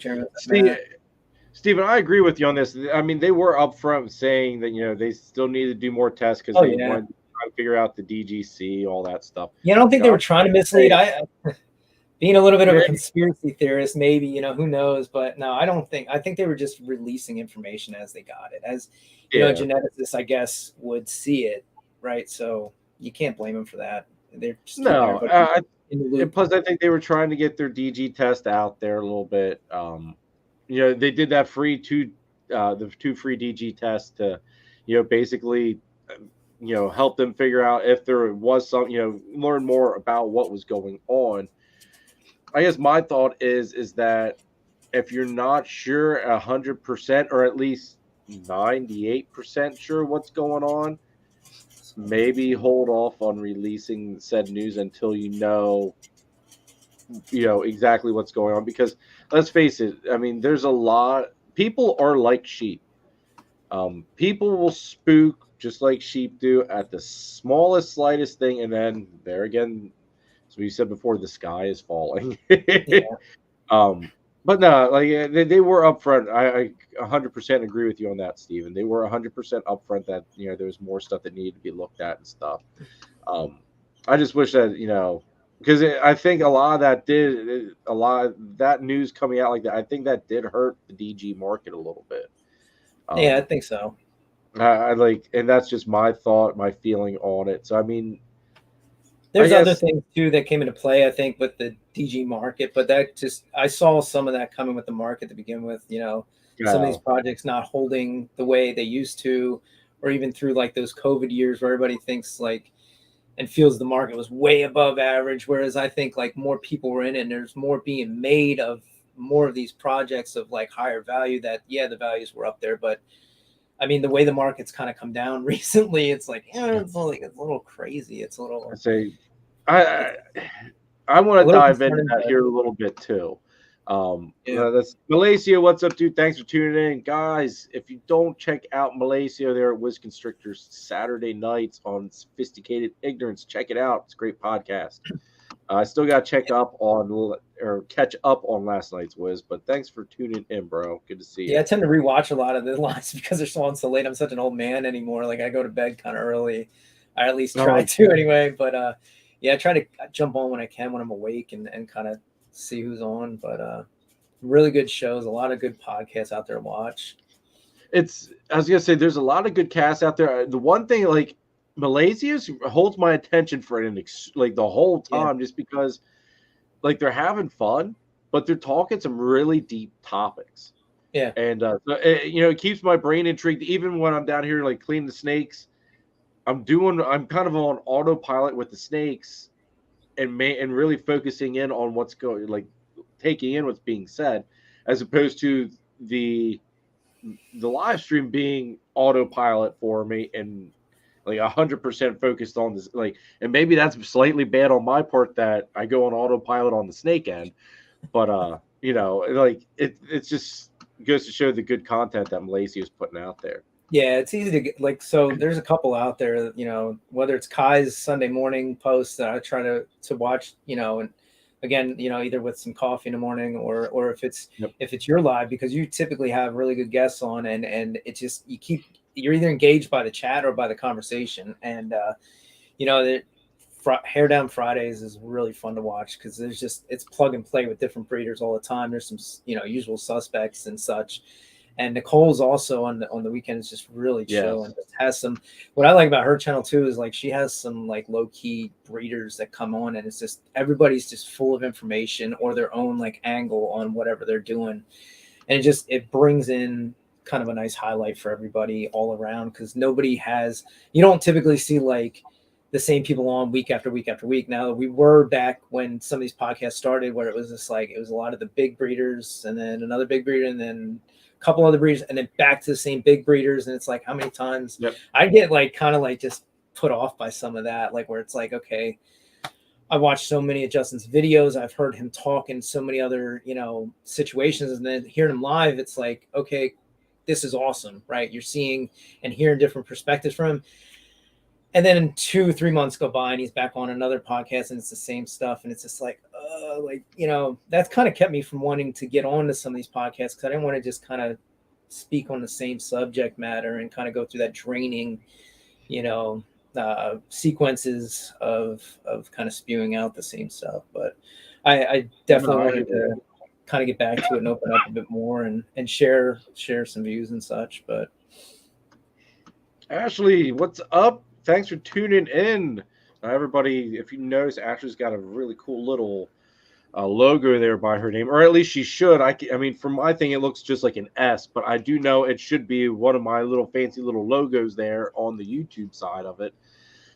Steven, I agree with you on this. I mean, they were upfront saying that, they still need to do more tests because they wanted to figure out the DGC, all that stuff. Yeah, I don't think they were trying to mislead. Being a little bit of a conspiracy theorist, maybe, who knows? But no, I think they were just releasing information as they got it. As, geneticists, I guess, would see it, right? So you can't blame them for that. They're just and plus, I think they were trying to get their DG test out there a little bit. They did that the 2 free DG tests to, basically, help them figure out if there was some, learn more about what was going on. I guess my thought is that if you're not sure 100% or at least 98% sure what's going on, maybe hold off on releasing said news until you know exactly what's going on. Because let's face it, I mean, there's a lot. People are like sheep. People will spook just like sheep do at the smallest, slightest thing, and then there again. So you said before, the sky is falling. But no, like they were upfront. I 100% agree with you on that, Steven. They were 100% upfront that there was more stuff that needed to be looked at and stuff. I just wish that because I think a lot of that news coming out like that. I think that did hurt the DG market a little bit. Yeah, I think so. And that's just my thought, my feeling on it. So I mean. There's other things too that came into play, I think, with the DG market, but I saw some of that coming with the market to begin with. Some of these projects not holding the way they used to, or even through like those COVID years where everybody thinks like and feels the market was way above average, whereas I think like more people were in it and there's more being made of more of these projects of like higher value that the values were up there, but I mean, the way the market's kind of come down recently, it's like, it's a little crazy. It's a little. I want to dive into that here a little bit too. That's Malaysia. What's up, dude? Thanks for tuning in, guys. If you don't check out Malaysia, there at Wiz Constrictors Saturday nights on Sophisticated Ignorance. Check it out. It's a great podcast. I still got to catch up on last night's Wiz, but thanks for tuning in, bro. Good to see you. Yeah, I tend to rewatch a lot of the lines because they're on so late. I'm such an old man anymore. Like I go to bed kind of early. I at least try to anyway. But I try to jump on when I can when I'm awake and kind of see who's on. But really good shows, a lot of good podcasts out there to watch. I was gonna say there's a lot of good casts out there. The one thing like Malaysia holds my attention for like the whole time, just because like they're having fun, but they're talking some really deep topics. Yeah, and it keeps my brain intrigued. Even when I'm down here like cleaning the snakes, I'm kind of on autopilot with the snakes, and really focusing in on what's going, like taking in what's being said, as opposed to the live stream being autopilot for me and like 100% focused on this. Like, and maybe that's slightly bad on my part that I go on autopilot on the snake end, but you know, like it's just goes to show the good content that Malaysia is putting out there. Yeah, it's easy to get, like, so there's a couple out there, you know, whether it's Kai's Sunday morning posts that I try to watch, you know, and again, you know, either with some coffee in the morning or if it's your live, because you typically have really good guests on, and it's just you're either engaged by the chat or by the conversation. And you know, Hair Down Fridays is really fun to watch because it's plug and play with different breeders all the time. There's some, you know, usual suspects and such. And Nicole's also on the weekends just really chill and just has some. What I like about her channel too is like she has some like low key breeders that come on, and it's just everybody's just full of information or their own like angle on whatever they're doing, and it brings in kind of a nice highlight for everybody all around, because you don't typically see like the same people on week after week after week. Now, we were back when some of these podcasts started where it was just like it was a lot of the big breeders and then another big breeder and then couple other breeders and then back to the same big breeders, and it's like how many times I get like kind of like just put off by some of that, like where it's like, okay, I watched so many of Justin's videos, I've heard him talk in so many other, you know, situations, and then hearing him live, it's like, okay, this is awesome, right? You're seeing and hearing different perspectives from him. And then 2-3 months go by and he's back on another podcast and it's the same stuff. And it's just like, you know, that's kind of kept me from wanting to get on to some of these podcasts, because I didn't want to just kind of speak on the same subject matter and kind of go through that draining, you know, sequences of kind of spewing out the same stuff. But I definitely wanted to kind of get back to it and open up a bit more and share some views and such. But Ashley, what's up? Thanks for tuning in. Everybody, if you notice, Ashley's got a really cool little logo there by her name, or at least she should. I mean, from my thing, it looks just like an S, but I do know it should be one of my little fancy little logos there on the YouTube side of it.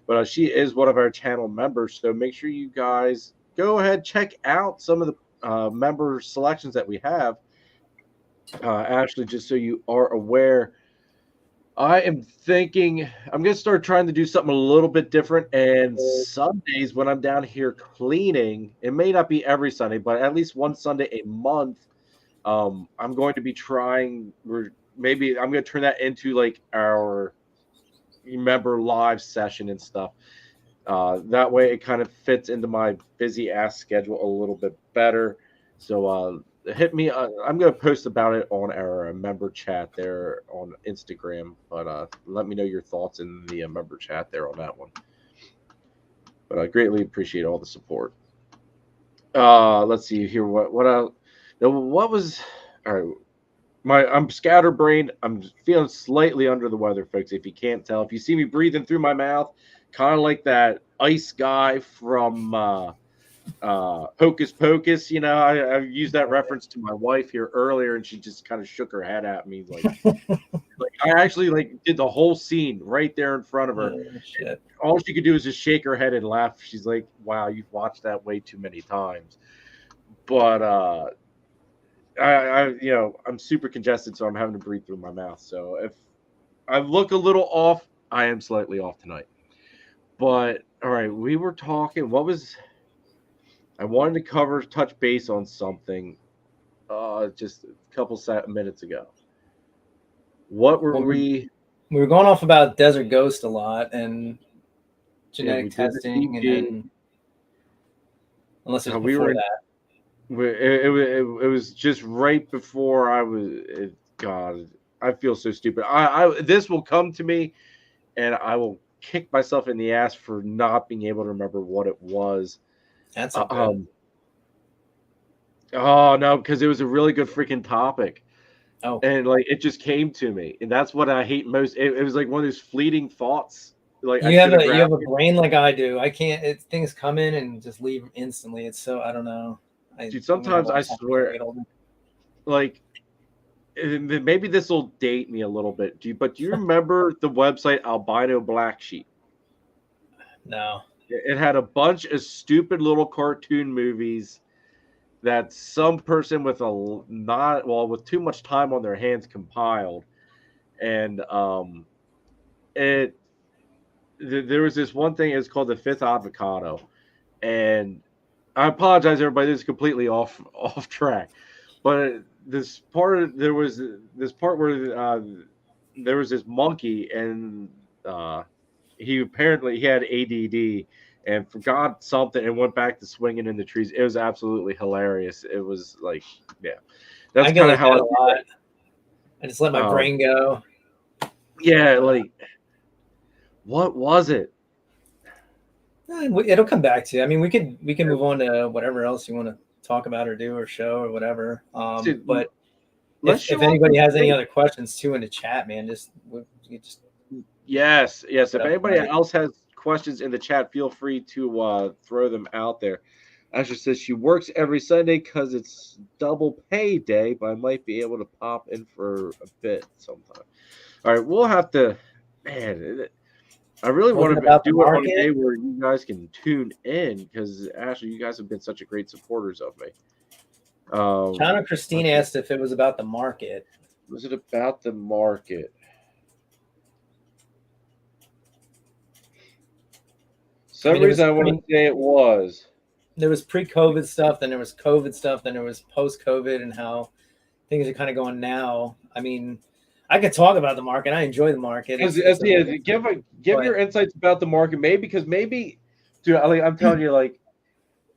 But she is one of our channel members, so make sure you guys go ahead, check out some of the member selections that we have. Ashley, just so you are aware, I am thinking I'm going to start trying to do something a little bit different. And Sundays when I'm down here cleaning, it may not be every Sunday, but at least one Sunday a month, I'm going to be trying, or maybe I'm going to turn that into like our member live session and stuff. That way it kind of fits into my busy ass schedule a little bit better. So hit me. I'm going to post about it on our member chat there on Instagram, but let me know your thoughts in the member chat there on that one. But I greatly appreciate all the support. Let's see here. What was all right? I'm scatterbrained. I'm feeling slightly under the weather, folks. If you can't tell, if you see me breathing through my mouth, kind of like that ice guy from Hocus Pocus. You know, I used that reference to my wife here earlier, and she just kind of shook her head at me like, like I actually like did the whole scene right there in front of her. Oh, shit. All she could do is just shake her head and laugh. She's like, "Wow, you've watched that way too many times." But I you know, I'm super congested, so I'm having to breathe through my mouth. So if I look a little off, I am slightly off tonight. But all right, we were talking. I wanted to touch base on something just a couple minutes ago. What were we? We were going off about Desert Ghost a lot and genetic testing, and then unless it was before that. It was just right before I was. God, I feel so stupid. This will come to me, and I will kick myself in the ass for not being able to remember what it was. That's okay. Oh no, because it was a really good freaking topic. Oh, and like it just came to me, and that's what I hate most. It was like one of those fleeting thoughts. Like you have a brain like I do. I can't. Things come in and just leave instantly. It's so I don't know. Dude, sometimes I swear, like maybe this will date me a little bit. Do you remember the website Albino Black Sheep? No. It had a bunch of stupid little cartoon movies that some person with with too much time on their hands compiled, and there was this one thing. It's called the fifth avocado, and I apologize, everybody. This is completely off track, but there was this part where there was this monkey, and he apparently he had ADD and forgot something and went back to swinging in the trees. It was absolutely hilarious. It was like, yeah, that's kind of how I just let my brain go. Yeah, like, what was it? It'll come back to you. I mean, we can move on to whatever else you want to talk about or do or show or whatever. Dude, but if anybody has any other questions too in the chat, man, just yes. If anybody else has questions in the chat, feel free to throw them out there. Asher says she works every Sunday because it's double pay day, but I might be able to pop in for a bit sometime. All right, we'll have to, man. I really want to do it on a day where you guys can tune in because, Ashley, you guys have been such a great supporters of me. China Christine asked if it was about the market. Was it about the market? Some reason I want to say it was. There was pre-COVID stuff, then there was COVID stuff, then there was post-COVID, and how things are kind of going now. I mean, I could talk about the market. I enjoy the market. Give your insights about the market, maybe, dude. I'm telling you, like,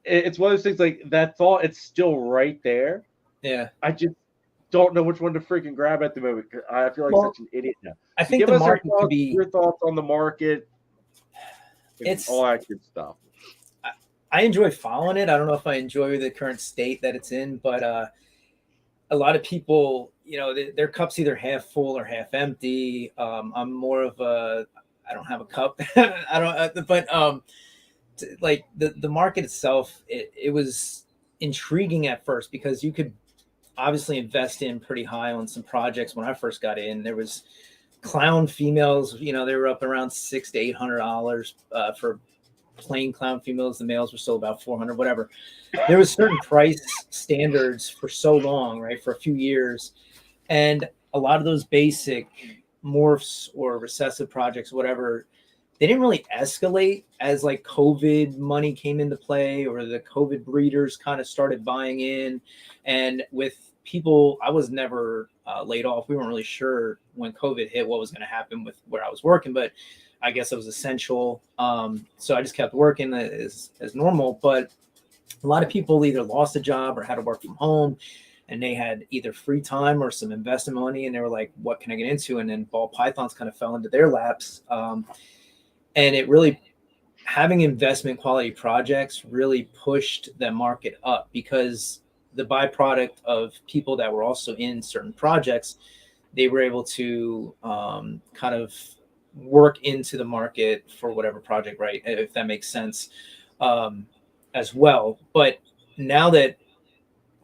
it's one of those things. Like that thought, it's still right there. Yeah, I just don't know which one to freaking grab at the moment. I feel like such an idiot now. I think the market could be your thoughts on the market. It's all that good stuff. I enjoy following it. I don't know if I enjoy the current state that it's in, but a lot of people, you know, their cup's either half full or half empty. I'm more of I don't have a cup. Like the market itself, it was intriguing at first because you could obviously invest in pretty high on some projects. When I first got in, there was clown females, you know, they were up around $600 to $800 for plain clown females. The males were still about $400, whatever. There was certain price standards for so long, right? For a few years. And a lot of those basic morphs or recessive projects, whatever, they didn't really escalate as like COVID money came into play or the COVID breeders kind of started buying in. And with people, I was never laid off. We weren't really sure when COVID hit what was going to happen with where I was working, but I guess it was essential. So I just kept working as normal. But a lot of people either lost a job or had to work from home, and they had either free time or some investment money, and they were like, what can I get into? And then ball pythons kind of fell into their laps. And it really, having investment quality projects really pushed the market up, because the byproduct of people that were also in certain projects, they were able to kind of work into the market for whatever project, right? If that makes sense, as well. But now that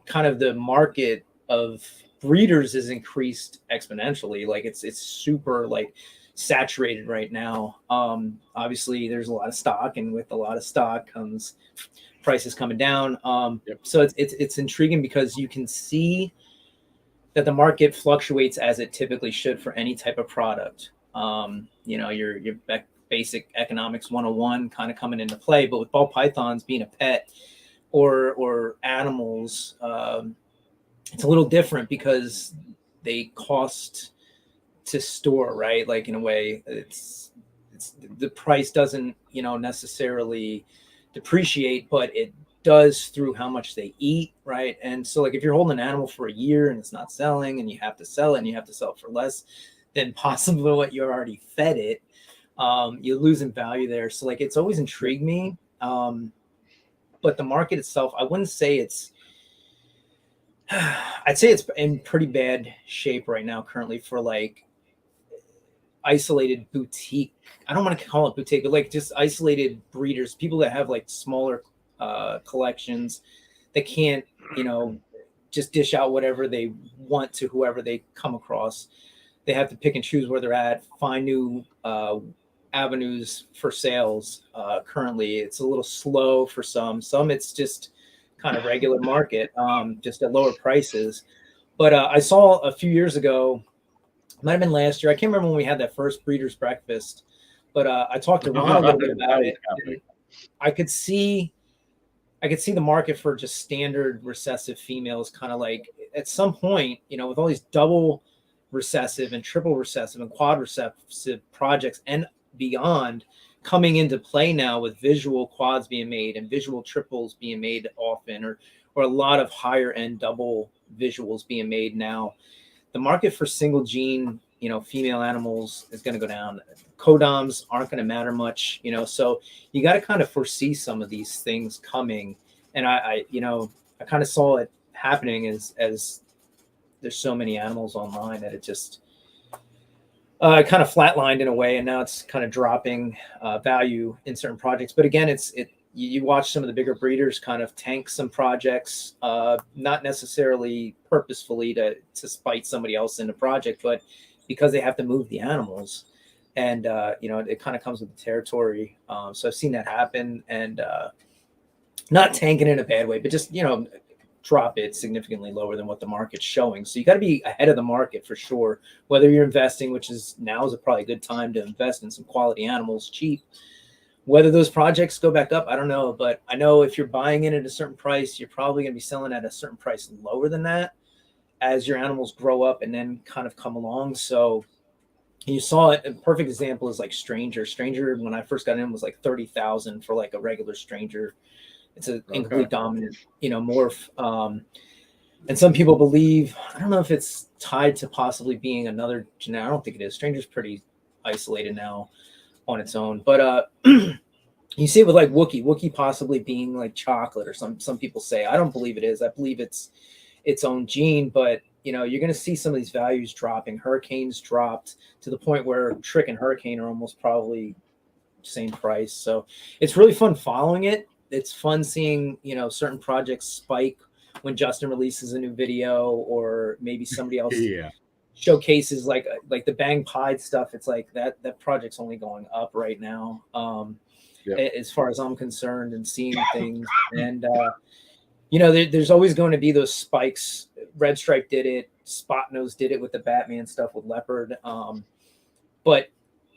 kind of the market of breeders is increased exponentially, like it's super like saturated right now. Obviously there's a lot of stock, and with a lot of stock comes prices coming down. So it's intriguing because you can see that the market fluctuates as it typically should for any type of product. You know, your basic economics 101 kind of coming into play, but with ball pythons being a pet or animals, it's a little different because they cost to store, right? Like in a way, it's the price doesn't, you know, necessarily depreciate, but it does through how much they eat, right? And so like if you're holding an animal for a year and it's not selling, and you have to sell it, and you have to sell it for less than possibly what you already fed it, you lose in value there. So like it's always intrigued me. But the market itself, I wouldn't say I'd say it's in pretty bad shape right now currently for like isolated boutique. I don't want to call it boutique, but like just isolated breeders, people that have like smaller collections that can't, you know, just dish out whatever they want to whoever they come across. They have to pick and choose where they're at, find new avenues for sales. Currently, it's a little slow for some. Some it's just kind of regular market, just at lower prices. But I saw a few years ago, might have been last year, I can't remember when we had that first breeders breakfast But I talked to Ron a little bit about it. I could see the market for just standard recessive females kind of like at some point, you know, with all these double recessive and triple recessive and quad recessive projects and beyond coming into play now, with visual quads being made and visual triples being made often, or a lot of higher end double visuals being made now, the market for single gene, you know, female animals is going to go down. Codoms aren't going to matter much, you know, so you got to kind of foresee some of these things coming. And I kind of saw it happening as there's so many animals online that it just kind of flatlined in a way, and now it's kind of dropping value in certain projects. But again, you watch some of the bigger breeders kind of tank some projects, not necessarily purposefully to spite somebody else in the project, but because they have to move the animals, and it kind of comes with the territory. So I've seen that happen, and not tanking in a bad way, but just drop it significantly lower than what the market's showing. So you got to be ahead of the market for sure, whether you're investing, which is now is probably a good time to invest in some quality animals cheap. Whether those projects go back up, I don't know, but I know if you're buying in at a certain price, you're probably going to be selling at a certain price lower than that as your animals grow up and then kind of come along. So you saw it. A perfect example is like Stranger. When I first got in, was like 30,000 for like a regular Stranger. It's an incomplete dominant, morph. And some people believe, I don't know if it's tied to possibly being another genetic. I don't think it is. Stranger's pretty isolated now on its own. But you see it with like Wookiee possibly being like chocolate, or some people say. I don't believe it is. I believe it's its own gene, but you're going to see some of these values dropping. Hurricanes dropped to the point where Trick and Hurricane are almost probably same price. So it's really fun following it. It's fun seeing, certain projects spike when Justin releases a new video, or maybe somebody else showcases like the Bang Pied stuff. It's like that project's only going up right now, as far as I'm concerned, and seeing things. And, there's always going to be those spikes. Red Stripe did it. Spot Nose did it with the Batman stuff with Leopard. But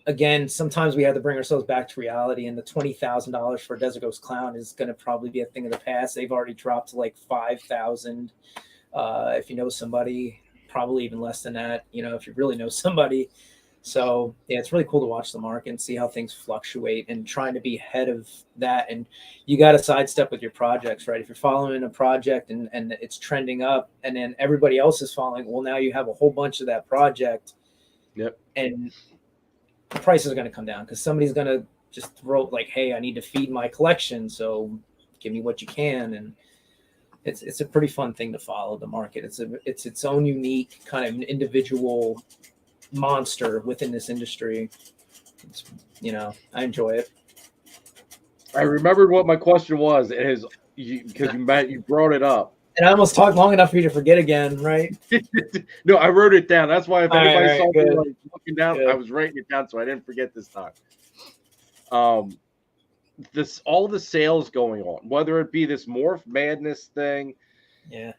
again, sometimes we have to bring ourselves back to reality, and the $20,000 for a Desert Ghost Clown is going to probably be a thing of the past. They've already dropped to like 5,000. If you know somebody, probably even less than that, if you really know somebody. So yeah, it's really cool to watch the market and see how things fluctuate, and trying to be ahead of that. And you got to sidestep with your projects, right? If you're following a project and it's trending up, and then everybody else is following, well, now you have a whole bunch of that project. Yep. And the price is going to come down because somebody's going to just throw like, hey, I need to feed my collection, so give me what you can. And it's a pretty fun thing to follow the market. It's its own unique kind of individual monster within this industry. It's, I enjoy it. I remembered what my question was. It is because you brought it up. And I almost talked long enough for you to forget again, right? No, I wrote it down. That's why if anybody saw me like looking down, good. I was writing it down so I didn't forget this time. All the sales going on, whether it be this Morph Madness thing. Yeah.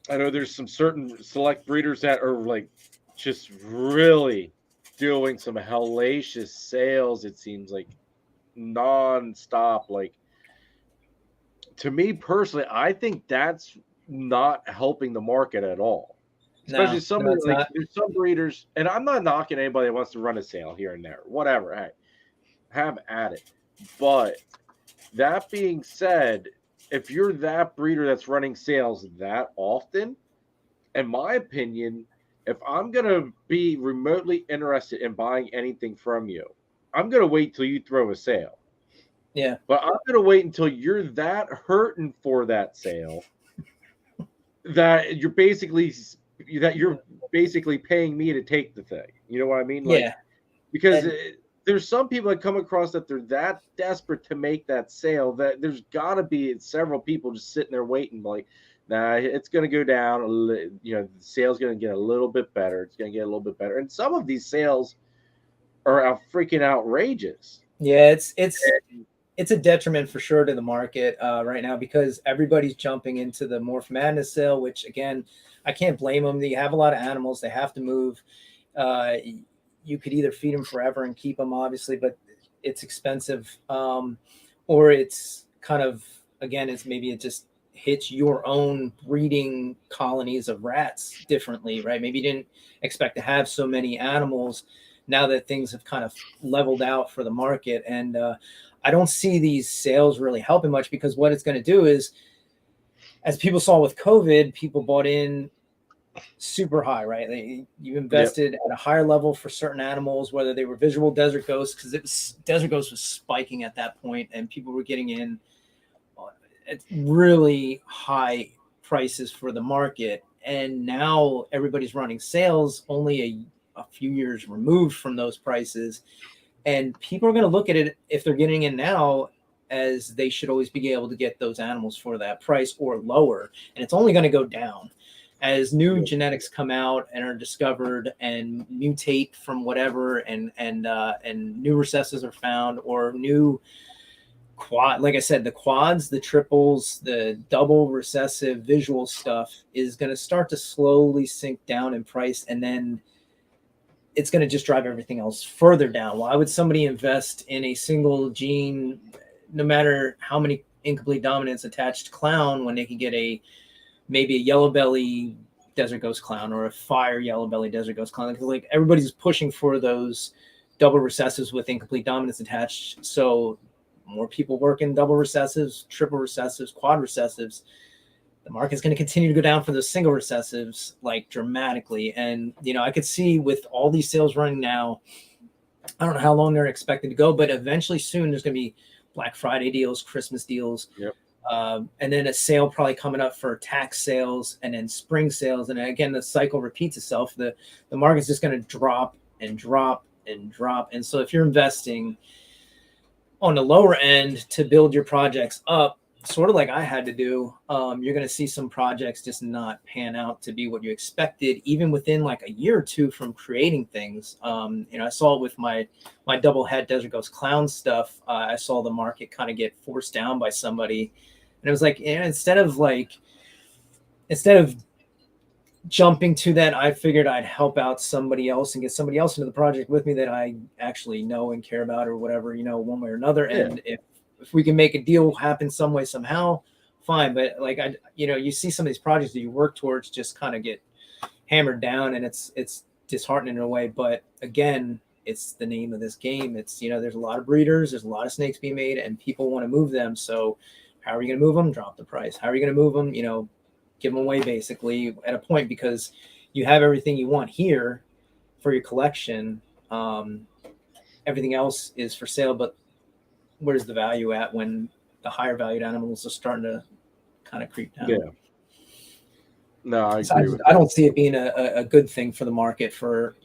I know there's some certain select breeders that are like just really doing some hellacious sales. It seems like nonstop. Like, to me personally, I think that's not helping the market at all. Especially there's some breeders, and I'm not knocking anybody that wants to run a sale here and there, whatever. Hey, have at it. But that being said, if you're that breeder that's running sales that often, in my opinion, if I'm going to be remotely interested in buying anything from you, I'm going to wait till you throw a sale. Yeah. But I'm going to wait until you're that hurting for that sale that you're basically paying me to take the thing. You know what I mean? Like, because there's some people that come across that they're that desperate to make that sale that there's got to be several people just sitting there waiting like, nah, it's going to go down. The sale's going to get a little bit better. It's going to get a little bit better. And some of these sales are freaking outrageous. Yeah, it's a detriment for sure to the market right now, because everybody's jumping into the Morph Madness sale, which again, I can't blame them. They have a lot of animals. They have to move. You could either feed them forever and keep them, obviously, but it's expensive, or it's kind of, again, it's maybe it just hits your own breeding colonies of rats differently, right? Maybe you didn't expect to have so many animals now that things have kind of leveled out for the market. And I don't see these sales really helping much, because what it's going to do is, as people saw with COVID, people bought in super high, right? You invested at a higher level for certain animals, whether they were visual desert ghosts, because desert ghost was spiking at that point, and people were getting in at really high prices for the market. And now everybody's running sales only a few years removed from those prices, and people are going to look at it, if they're getting in now, as they should always be able to get those animals for that price or lower. And it's only going to go down as new genetics come out and are discovered and mutate from whatever, and new recessives are found, or new quad, like I said, the quads, the triples, the double recessive visual stuff is going to start to slowly sink down in price, and then it's going to just drive everything else further down. Why would somebody invest in a single gene, no matter how many incomplete dominance attached clown, when they can get maybe a yellow belly desert ghost clown or a fire yellow belly desert ghost clown? Because like everybody's pushing for those double recessives with incomplete dominance attached. So more people work in double recessives, triple recessives, quad recessives. The market's going to continue to go down for those single recessives like dramatically. And, I could see with all these sales running now, I don't know how long they're expected to go, but eventually soon there's going to be Black Friday deals, Christmas deals. Yep. And then a sale probably coming up for tax sales, and then spring sales. And again, the cycle repeats itself. The market's just going to drop and drop and drop. And so if you're investing on the lower end to build your projects up, sort of like I had to do, you're going to see some projects just not pan out to be what you expected, even within like a year or two from creating things. I saw it with my double head desert ghost clown stuff. I saw the market kind of get forced down by somebody, and it was like, instead of jumping to that, I figured I'd help out somebody else and get somebody else into the project with me that I actually know and care about, or whatever, one way or another. Yeah. And if we can make a deal happen some way, somehow, fine. But like, you see some of these projects that you work towards just kind of get hammered down, and it's disheartening in a way. But again, it's the name of this game. It's, there's a lot of breeders, there's a lot of snakes being made, and people want to move them. So how are you going to move them? Drop the price. How are you going to move them? Give them away basically at a point, because you have everything you want here for your collection. Everything else is for sale, but where's the value at when the higher valued animals are starting to kind of creep down? Yeah. No, I agree. I don't see it being a good thing for the market, for,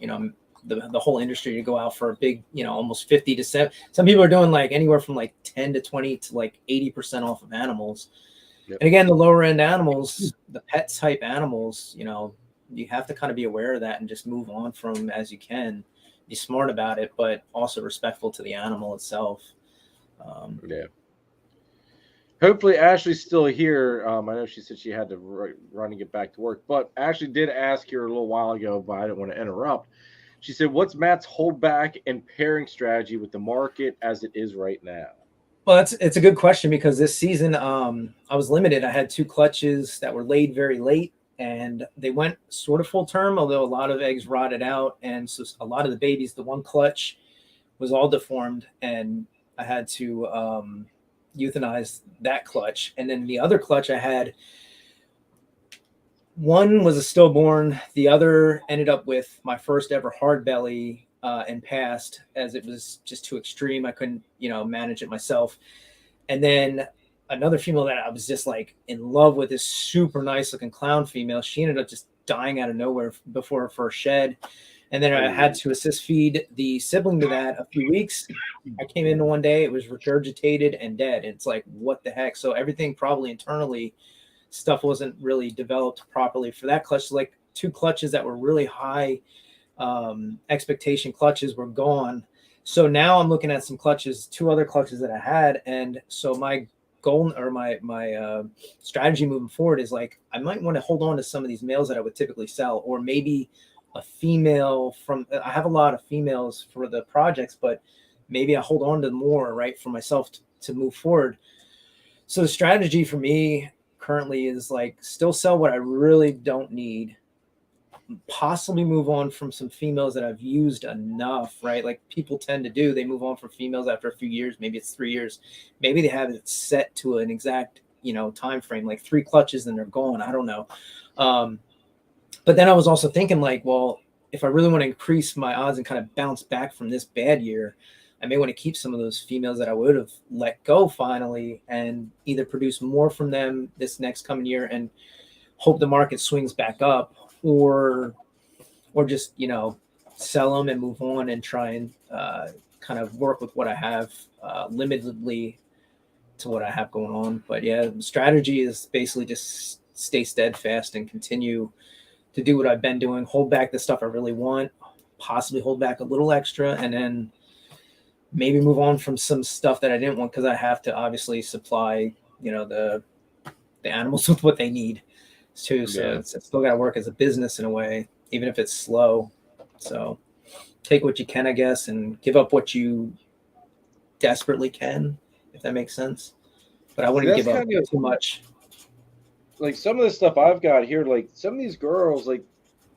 the whole industry to go out for a big, almost 50 to 7. Some people are doing like anywhere from like 10 to 20 to like 80% off of animals. Yep. And again, the lower end animals, the pet type animals, you have to kind of be aware of that and just move on from as you can. Be smart about it, but also respectful to the animal itself. Yeah. Hopefully Ashley's still here. I know she said she had to run and get back to work, but Ashley did ask here a little while ago, but I didn't want to interrupt. She said, what's Matt's holdback and pairing strategy with the market as it is right now? Well, it's a good question, because this season I was limited. I had 2 clutches that were laid very late, and they went sort of full term, although a lot of eggs rotted out. And so a lot of the babies, the one clutch was all deformed, and I had to euthanize that clutch. And then the other clutch I had, one was a stillborn. The other ended up with my first ever hard belly and passed, as it was just too extreme. I couldn't, manage it myself. And then another female that I was just like in love with, this super nice looking clown female, she ended up just dying out of nowhere before her first shed. And then I had to assist feed the sibling to that a few weeks. I came in one day, it was regurgitated and dead. It's like, what the heck? So everything probably internally, stuff wasn't really developed properly for that clutch. So like 2 clutches that were really high expectation clutches were gone. So now I'm looking at some clutches, 2 other clutches that I had. And so my goal, or my strategy moving forward, is like, I might want to hold on to some of these males that I would typically sell, or maybe a female from, I have a lot of females for the projects, but maybe I hold on to more, right, for myself to move forward. So the strategy for me currently is like still sell what I really don't need, possibly move on from some females that I've used enough, right? Like people tend to do, they move on from females after a few years, maybe it's 3 years, maybe they have it set to an exact, time frame, like 3 clutches and they're gone. I don't know. But then I was also thinking like, well, if I really want to increase my odds and kind of bounce back from this bad year, I may want to keep some of those females that I would have let go finally and either produce more from them this next coming year and hope the market swings back up, or just, sell them and move on and try and kind of work with what I have limitedly to what I have going on. But yeah, the strategy is basically just stay steadfast and continue to do what I've been doing, hold back the stuff I really want, possibly hold back a little extra, and then maybe move on from some stuff that I didn't want because I have to obviously supply, the animals with what they need too. So it's still got to work as a business in a way, even if it's slow. So take what you can, I guess, and give up what you desperately can, if that makes sense. But I wouldn't give up too much. Like some of the stuff I've got here, like some of these girls, like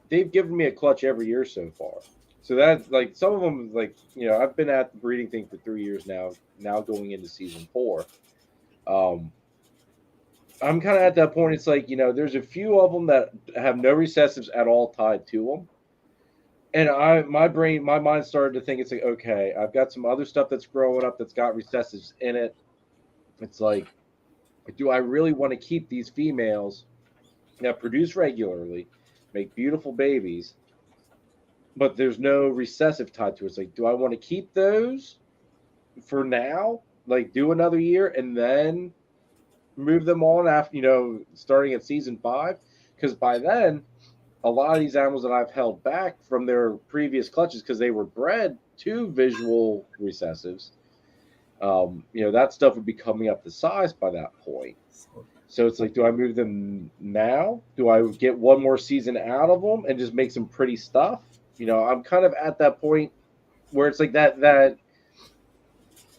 they've given me a clutch every year so far. So that, like, some of them, like, I've been at the breeding thing for 3 years now going into season 4. I'm kind of at that point. It's like, there's a few of them that have no recessives at all tied to them. And my mind started to think, it's like, okay, I've got some other stuff that's growing up that's got recessives in it. It's like, do I really want to keep these females that produce regularly, make beautiful babies, but there's no recessive tied to it? It's like, do I want to keep those for now, like do another year and then move them on after, starting at season 5? Because by then, a lot of these animals that I've held back from their previous clutches because they were bred to visual recessives, that stuff would be coming up to size by that point. So it's like, do I move them now? Do I get one more season out of them and just make some pretty stuff? I'm kind of at that point where it's like that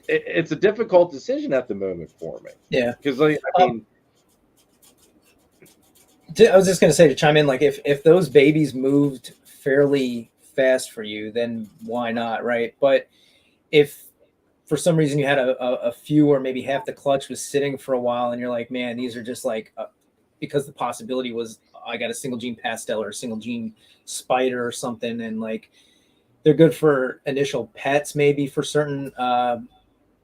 it's a difficult decision at the moment for me. Yeah. Because, like, I was just going to say, to chime in, like if those babies moved fairly fast for you, then why not, right? But if for some reason you had a few or maybe half the clutch was sitting for a while and you're like, man, these are just like, because the possibility was I got a single gene pastel or a single gene spider or something, and like they're good for initial pets, maybe for certain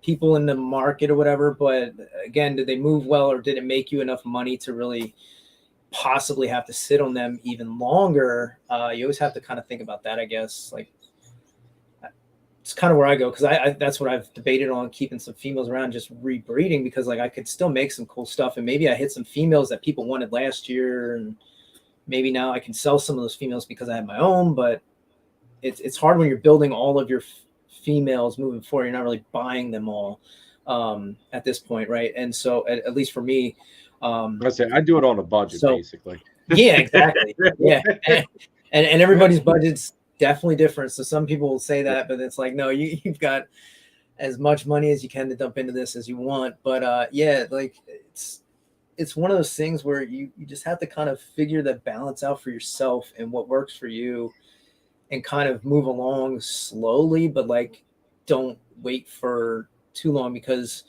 people in the market or whatever. But again, did they move well, or did it make you enough money to really possibly have to sit on them even longer? You always have to kind of think about that, I guess. Like, it's kind of where I go, because I that's what I've debated on, keeping some females around, just rebreeding, because like I could still make some cool stuff, and maybe I hit some females that people wanted last year, and maybe now I can sell some of those females because I have my own. But it's hard when you're building all of your females moving forward. You're not really buying them all at this point, right? And so at least for me, I say I do it on a budget, basically. Yeah, exactly. Yeah, and everybody's budget's definitely different. So some people will say that, but it's like, no, you've got as much money as you can to dump into this as you want. But yeah, like it's one of those things where you just have to kind of figure that balance out for yourself and what works for you, and kind of move along slowly, but like don't wait for too long, because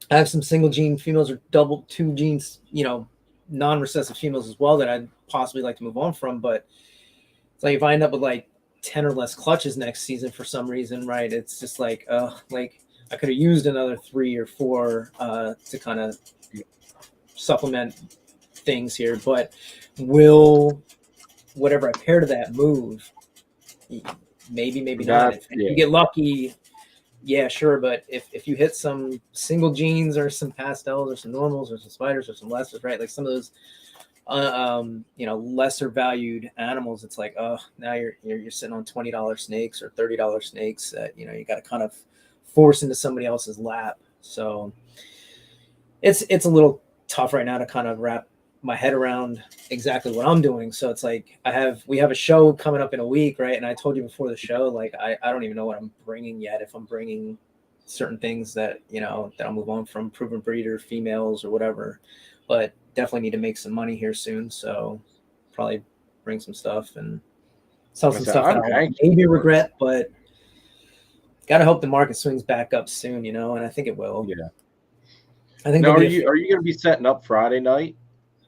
I have some single gene females or double 2 genes, non-recessive females as well that I'd possibly like to move on from. But it's like, if I end up with like 10 or less clutches next season for some reason, right, it's just like like I could have used another 3 or 4 to kind of supplement things here. But will whatever I pair to that move? Maybe not. If you get lucky, yeah, sure. But if you hit some single genes or some pastels or some normals or some spiders or some lessers, right, like some of those lesser valued animals, it's like, oh, now you're sitting on $20 snakes or $30 snakes that you got to kind of force into somebody else's lap. So it's a little tough right now to kind of wrap my head around exactly what I'm doing. So it's like we have a show coming up in a week, right? And I told you before the show, like I don't even know what I'm bringing yet. If I'm bringing certain things that that I'll move on from, proven breeder, females, or whatever. But definitely need to make some money here soon. So probably bring some stuff and sell some stuff that I'll maybe regret, but gotta hope the market swings back up soon, and I think it will. Yeah. I think. Now, are you going to be setting up Friday night?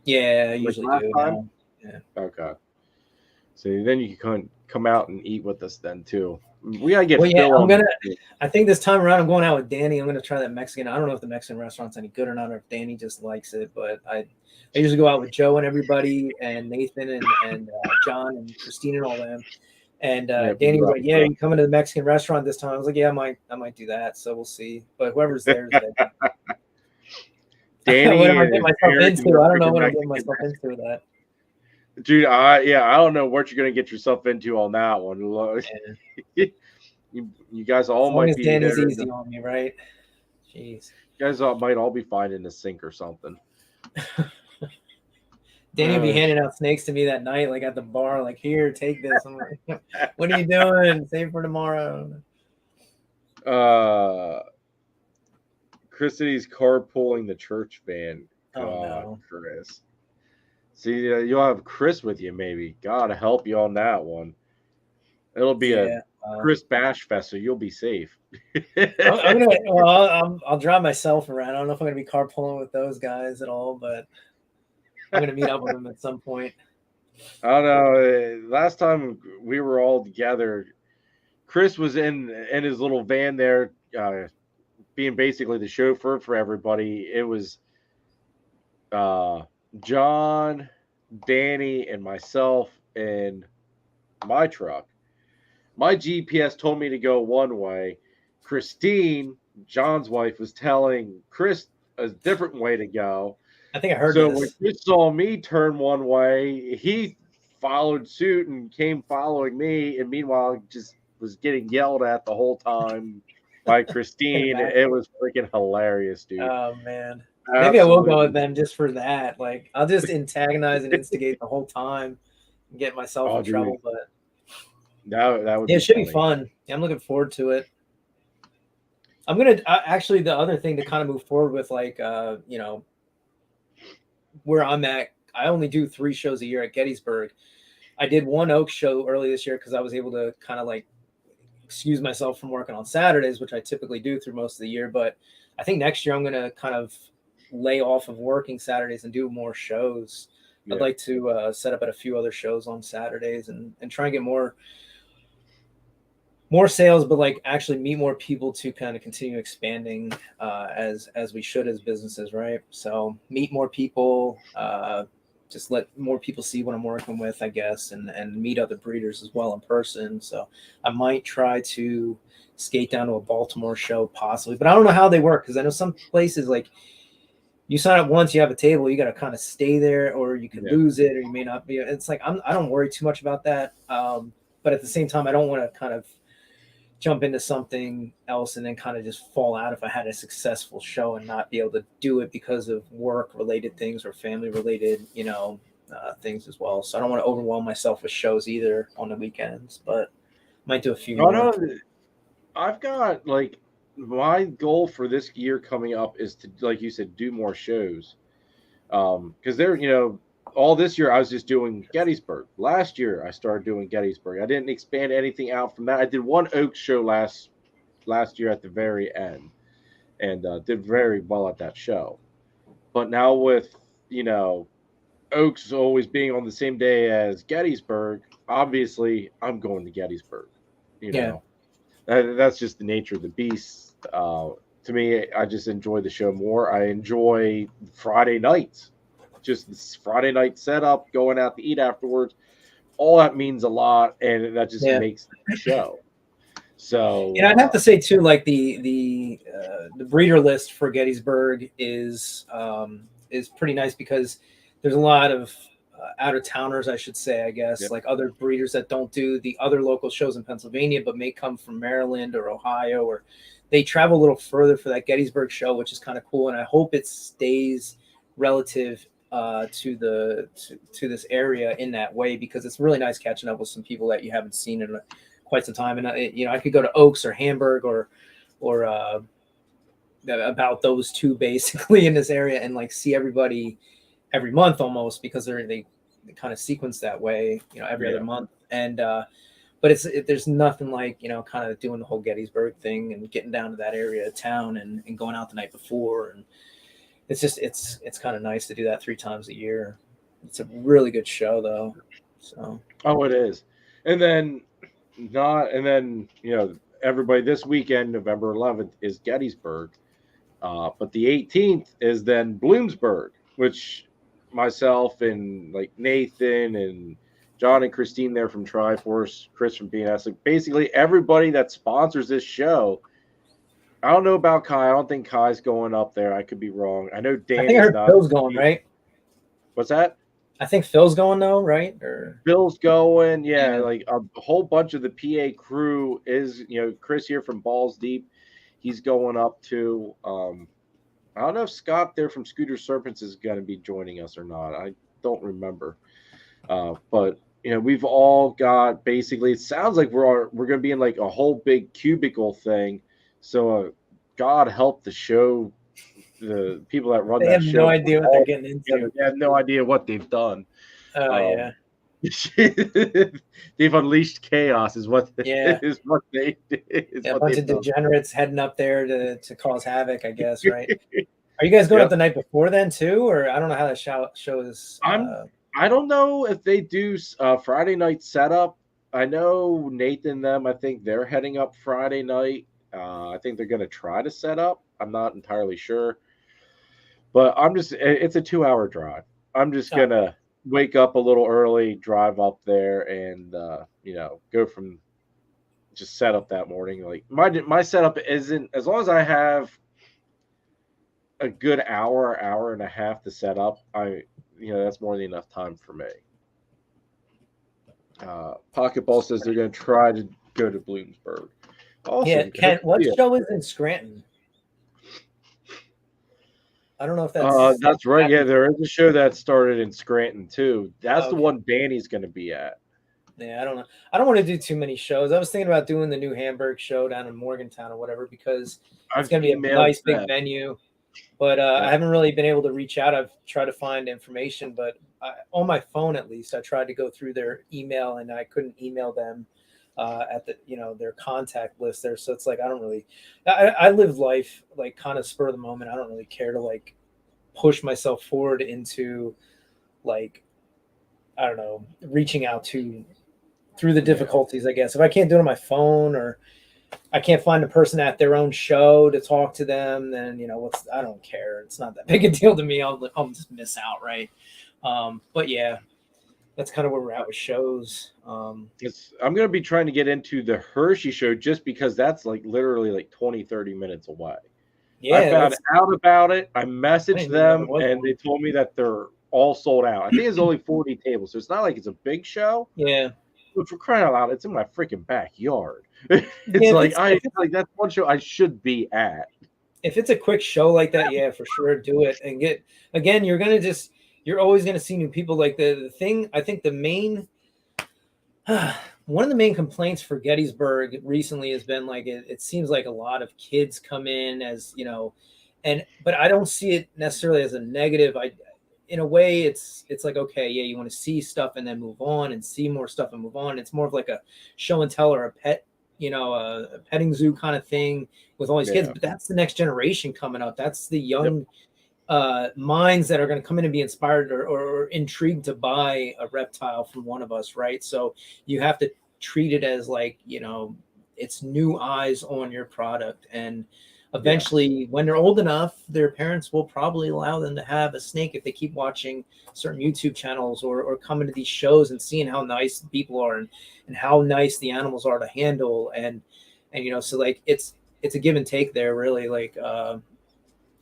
Yeah, I usually do. Now. Yeah. Okay. So then you can come out and eat with us then too. We gotta get. I think this time around I'm going out with Danny. I'm gonna try that Mexican. I don't know if the Mexican restaurant's any good or not, or if Danny just likes it. But I usually go out with Joe and everybody, and Nathan and John and Christine and all them. And Danny was like, "Yeah, you coming to the Mexican restaurant this time?" I was like, "Yeah, I might do that. So we'll see." But whoever's there, Danny, what am I getting myself into? I don't know what I'm getting myself into with that. Dude, I don't know what you're gonna get yourself into on that one. Yeah. you guys all might be. Danny's easy on me, right? Jeez. You guys might all be finding the sink or something. Danny would be handing out snakes to me that night, like at the bar, like, "Here, take this." I'm like, "What are you doing? Save for tomorrow." Chris said he's carpooling the church van. God, no. Chris. See, you'll have Chris with you, maybe. God help you on that one. It'll be a Chris Bash Fest, so you'll be safe. I'll drive myself around. I don't know if I'm gonna be carpooling with those guys at all, but I'm gonna meet up with them at some point. I don't know. Last time we were all together, Chris was in his little van there, being basically the chauffeur for everybody. It was John, Danny, and myself in my truck. My GPS told me to go one way. Christine, John's wife, was telling Chris a different way to go. I think I heard so this. When Chris saw me turn one way, he followed suit and came following me, and meanwhile just was getting yelled at the whole time by Christine. It was freaking hilarious, dude. Oh man. Maybe I will go with them just for that. Like, I'll just antagonize and instigate the whole time and get myself in trouble. But that would it should be fun. Yeah, I'm looking forward to it. I'm gonna actually, the other thing to kind of move forward with, like, where I'm at, I only do 3 shows a year at Gettysburg. I did one Oak show early this year because I was able to kind of like excuse myself from working on Saturdays, which I typically do through most of the year. But I think next year I'm going to kind of lay off of working Saturdays and do more shows. Yeah. I'd like to set up at a few other shows on Saturdays and try and get more sales, but like actually meet more people to kind of continue expanding as we should as businesses, right? So meet more people, just let more people see what I'm working with, I guess, and meet other breeders as well in person. So I might try to skate down to a Baltimore show possibly, but I don't know how they work, because I know some places, like, you sign up once, you have a table, you got to kind of stay there, or you can lose it, or you may not be. It's like, I don't worry too much about that. But at the same time, I don't want to kind of jump into something else and then kind of just fall out if I had a successful show and not be able to do it because of work related things or family related, things as well. So I don't want to overwhelm myself with shows either on the weekends, but might do a few more. No, I've got, like, my goal for this year coming up is to, like you said, do more shows. Because they're, all this year I was just doing Gettysburg. Last year I started doing Gettysburg. I didn't expand anything out from that. I did one Oaks show last year at the very end, and did very well at that show. But now with Oaks always being on the same day as Gettysburg, obviously I'm going to Gettysburg. That's just the nature of the beast. To me, I just enjoy the show more. I enjoy Friday nights. Just this Friday night setup, going out to eat afterwards, all that means a lot, and that just makes the show. So, I'd have to say too, like the breeder list for Gettysburg is pretty nice, because there's a lot of out of towners, I should say, I guess, like other breeders that don't do the other local shows in Pennsylvania, but may come from Maryland or Ohio, or they travel a little further for that Gettysburg show, which is kind of cool. And I hope it stays relative to this area in that way, because it's really nice catching up with some people that you haven't seen in quite some time. And I could go to Oaks or Hamburg or about those two basically in this area and like see everybody every month almost, because they kind of sequence that way, every other month. And but there's nothing like, kind of doing the whole Gettysburg thing and getting down to that area of town and going out the night before. And it's just, it's kind of nice to do that 3 times a year. It's a really good show though. So. Oh, it is. And then everybody, this weekend, November 11th is Gettysburg. But the 18th is then Bloomsburg, which myself and like Nathan and John and Christine there from Triforce, Chris from BNS, like basically everybody that sponsors this show. I don't know about Kai. I don't think Kai's going up there. I could be wrong. I know Dan. I think I heard Phil's going, right? What's that? I think Phil's going though, right? Or Phil's going. Yeah, like a whole bunch of the PA crew is, Chris here from Balls Deep. He's going up to. I don't know if Scott there from Scooter Serpents is going to be joining us or not. I don't remember. But we've all got basically. It sounds like we're going to be in like a whole big cubicle thing. So God help the show. The people that run that show. They have no idea what they're getting into. They have no idea what they've done. Oh yeah. They've unleashed chaos is what they did. A bunch of degenerates heading up there to cause havoc, I guess, right? Are you guys going up the night before then too, or I don't know how that show is? I don't know if they do Friday night setup. I know Nathan and them, I think they're heading up Friday night. I think they're going to try to set up. I'm not entirely sure, but it's a 2-hour drive. I'm just going to wake up a little early, drive up there, and go from just set up that morning. Like my setup isn't, as long as I have a good hour and a half to set up, that's more than enough time for me. Pocketball says they're going to try to go to Bloomsburg. Awesome. Yeah, Kent, what show is in Scranton? I don't know if that's right. Yeah, there is a show that started in Scranton too. That's the one Danny's going to be at. Yeah, I don't know. I don't want to do too many shows. I was thinking about doing the new Hamburg show down in Morgantown or whatever, because it's going to be a nice big venue. But I haven't really been able to reach out. I've tried to find information, but on my phone at least, I tried to go through their email and I couldn't email them at the their contact list there. So it's like I live life like kind of spur of the moment. I don't really care to like push myself forward into like I don't know, reaching out to through the difficulties, I guess. If I can't do it on my phone or I can't find a person at their own show to talk to them, then I don't care. It's not that big a deal to me. I'll just miss out, right? But yeah, that's kind of where we're at with shows. I'm going to be trying to get into the Hershey show just because that's like literally like 20-30 minutes away. Yeah, I found out about it. I messaged them and they told me that they're all sold out. I think it's only 40 tables, so it's not like it's a big show. Yeah. But for crying out loud, it's in my freaking backyard. It's that's one show I should be at. If it's a quick show like that, yeah, for sure, do it. And you're always gonna see new people. Like the thing, I think the main one of the main complaints for Gettysburg recently has been like it seems like a lot of kids come in as but I don't see it necessarily as a negative. In a way, it's like, okay, yeah, you want to see stuff and then move on and see more stuff and move on. It's more of like a show and tell or a pet, a petting zoo kind of thing with all these kids. But that's the next generation coming up. That's the young minds that are going to come in and be inspired or intrigued to buy a reptile from one of us, right? So you have to treat it as like, it's new eyes on your product. And eventually, when they're old enough, their parents will probably allow them to have a snake if they keep watching certain YouTube channels or coming to these shows and seeing how nice people are and how nice the animals are to handle. And so like it's a give and take there, really. Like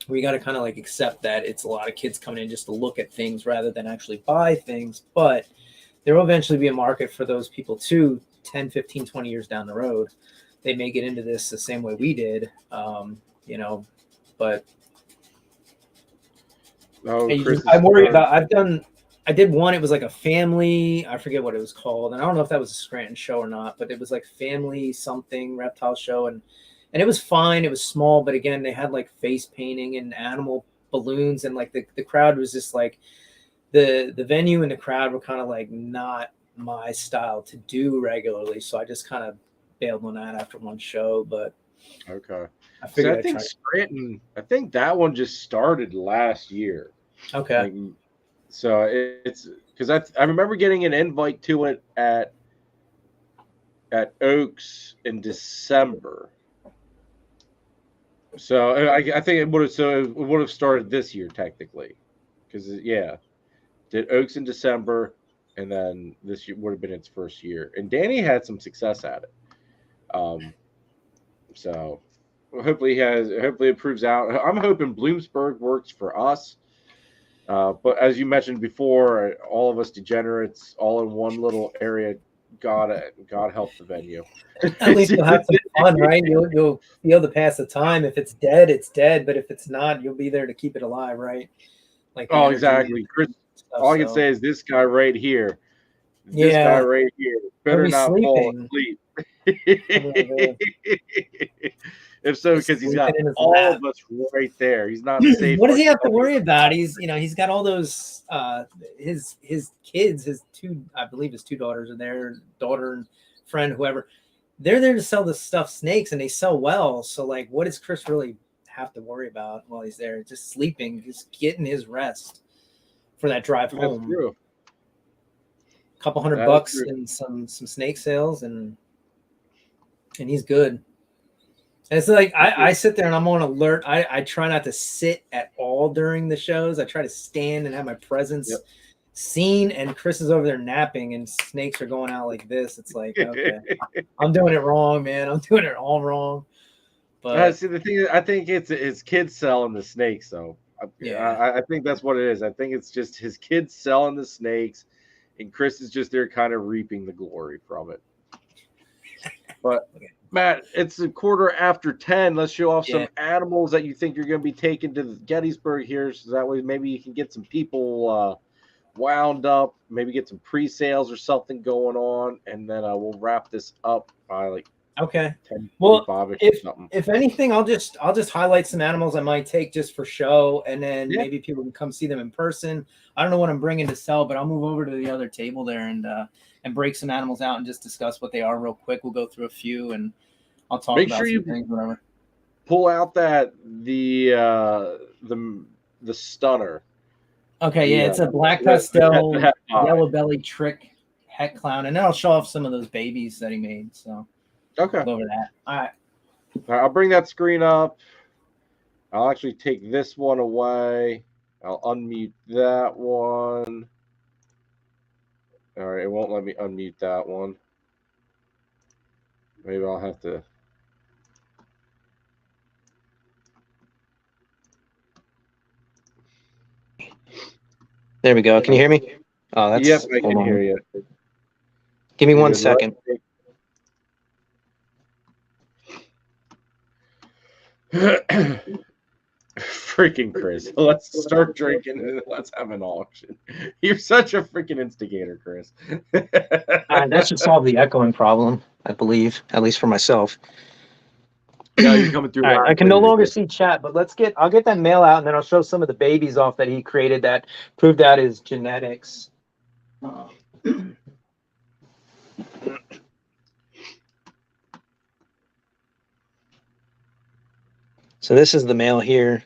we got to kind of like accept that it's a lot of kids coming in just to look at things rather than actually buy things. But there will eventually be a market for those people too, 10, 15, 20 years down the road. They may get into this the same way we did, but Oh, I worry about. I did one. It was like a family. I forget what it was called, and I don't know if that was a Scranton show or not. But it was like family something reptile show, and it was fine. It was small, but again, they had like face painting and animal balloons, and like the crowd was just like the venue and the crowd were kind of like not my style to do regularly. So I just kind of bailed on that after one show. But okay, I figured I think Scranton. I think that one just started last year. Okay. Like, so it's because I remember getting an invite to it at Oaks in December. So I think it would have started this year technically, because did Oaks in December, and then this year would have been its first year, and Danny had some success at it. So hopefully it proves out. I'm hoping Bloomsburg works for us. But as you mentioned before, all of us degenerates all in one little area. God help the venue. At least you'll have some fun, right? You'll be able to pass the time. If it's dead, it's dead. But if it's not, you'll be there to keep it alive, right? Like exactly. Chris, all I can say is this guy right here. This guy right here better not fall asleep. If so, because he's got all of us right there. He's not safe. What does he have to worry about? He's got all those his kids, his two daughters are there, daughter and friend, whoever. They're there to sell the stuffed snakes, and they sell well. So like, what does Chris really have to worry about while he's there? Just sleeping, just getting his rest for that drive home. That's true. A couple $100 and some snake sales, and he's good. And it's like I sit there and I'm on alert. I try not to sit at all during the shows. I try to stand and have my presence seen. And Chris is over there napping, and snakes are going out like this. It's like, okay, I'm doing it wrong, man. I'm doing it all wrong. But see, the thing is, I think it's kids selling the snakes. So I think that's what it is. I think it's just his kids selling the snakes, and Chris is just there kind of reaping the glory from it. But Matt, it's 10:15. Let's show off some animals that you think you're going to be taking to Gettysburg here, so that way maybe you can get some people wound up, maybe get some pre-sales or something going on, and then we'll wrap this up by like 10:45 if anything, I'll just highlight some animals I might take just for show, and then maybe people can come see them in person. I don't know what I'm bringing to sell, but I'll move over to the other table there and break some animals out and just discuss what they are real quick. We'll go through a few, and I'll talk about some things, whatever. Pull out that the stunner. Okay, it's a black pastel yellow belly trick het clown, and then I'll show off some of those babies that he made. So okay, go over that. All right, I'll bring that screen up. I'll actually take this one away. I'll unmute that one. All right, it won't let me unmute that one. Maybe I'll have to. There we go. Can you hear me? Oh, that's. Yep, I can hear you. Give me 1 second. Freaking Chris. Let's start drinking and let's have an auction. You're such a freaking instigator, Chris. That should solve the echoing problem, I believe, at least for myself. Yeah, you're coming through. All right, I can no longer see chat, but I'll get that mail out, and then I'll show some of the babies off that he created that proved out his genetics. So this is the male here.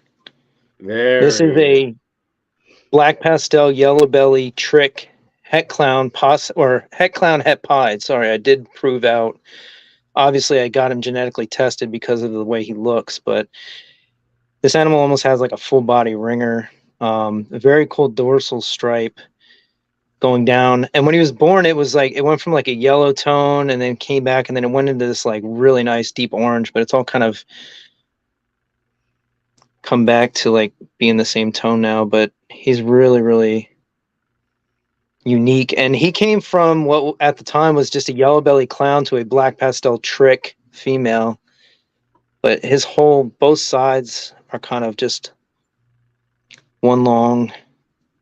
This is a black pastel yellow belly trick het clown het pied. Sorry, I did prove out. Obviously, I got him genetically tested because of the way he looks, but this animal almost has like a full body ringer, a very cool dorsal stripe going down. And when he was born, it was like it went from like a yellow tone and then came back, and then it went into this like really nice deep orange, but it's all kind of come back to like being the same tone now. But he's really, really unique, and he came from what at the time was just a yellow belly clown to a black pastel trick female, but both sides are kind of just one long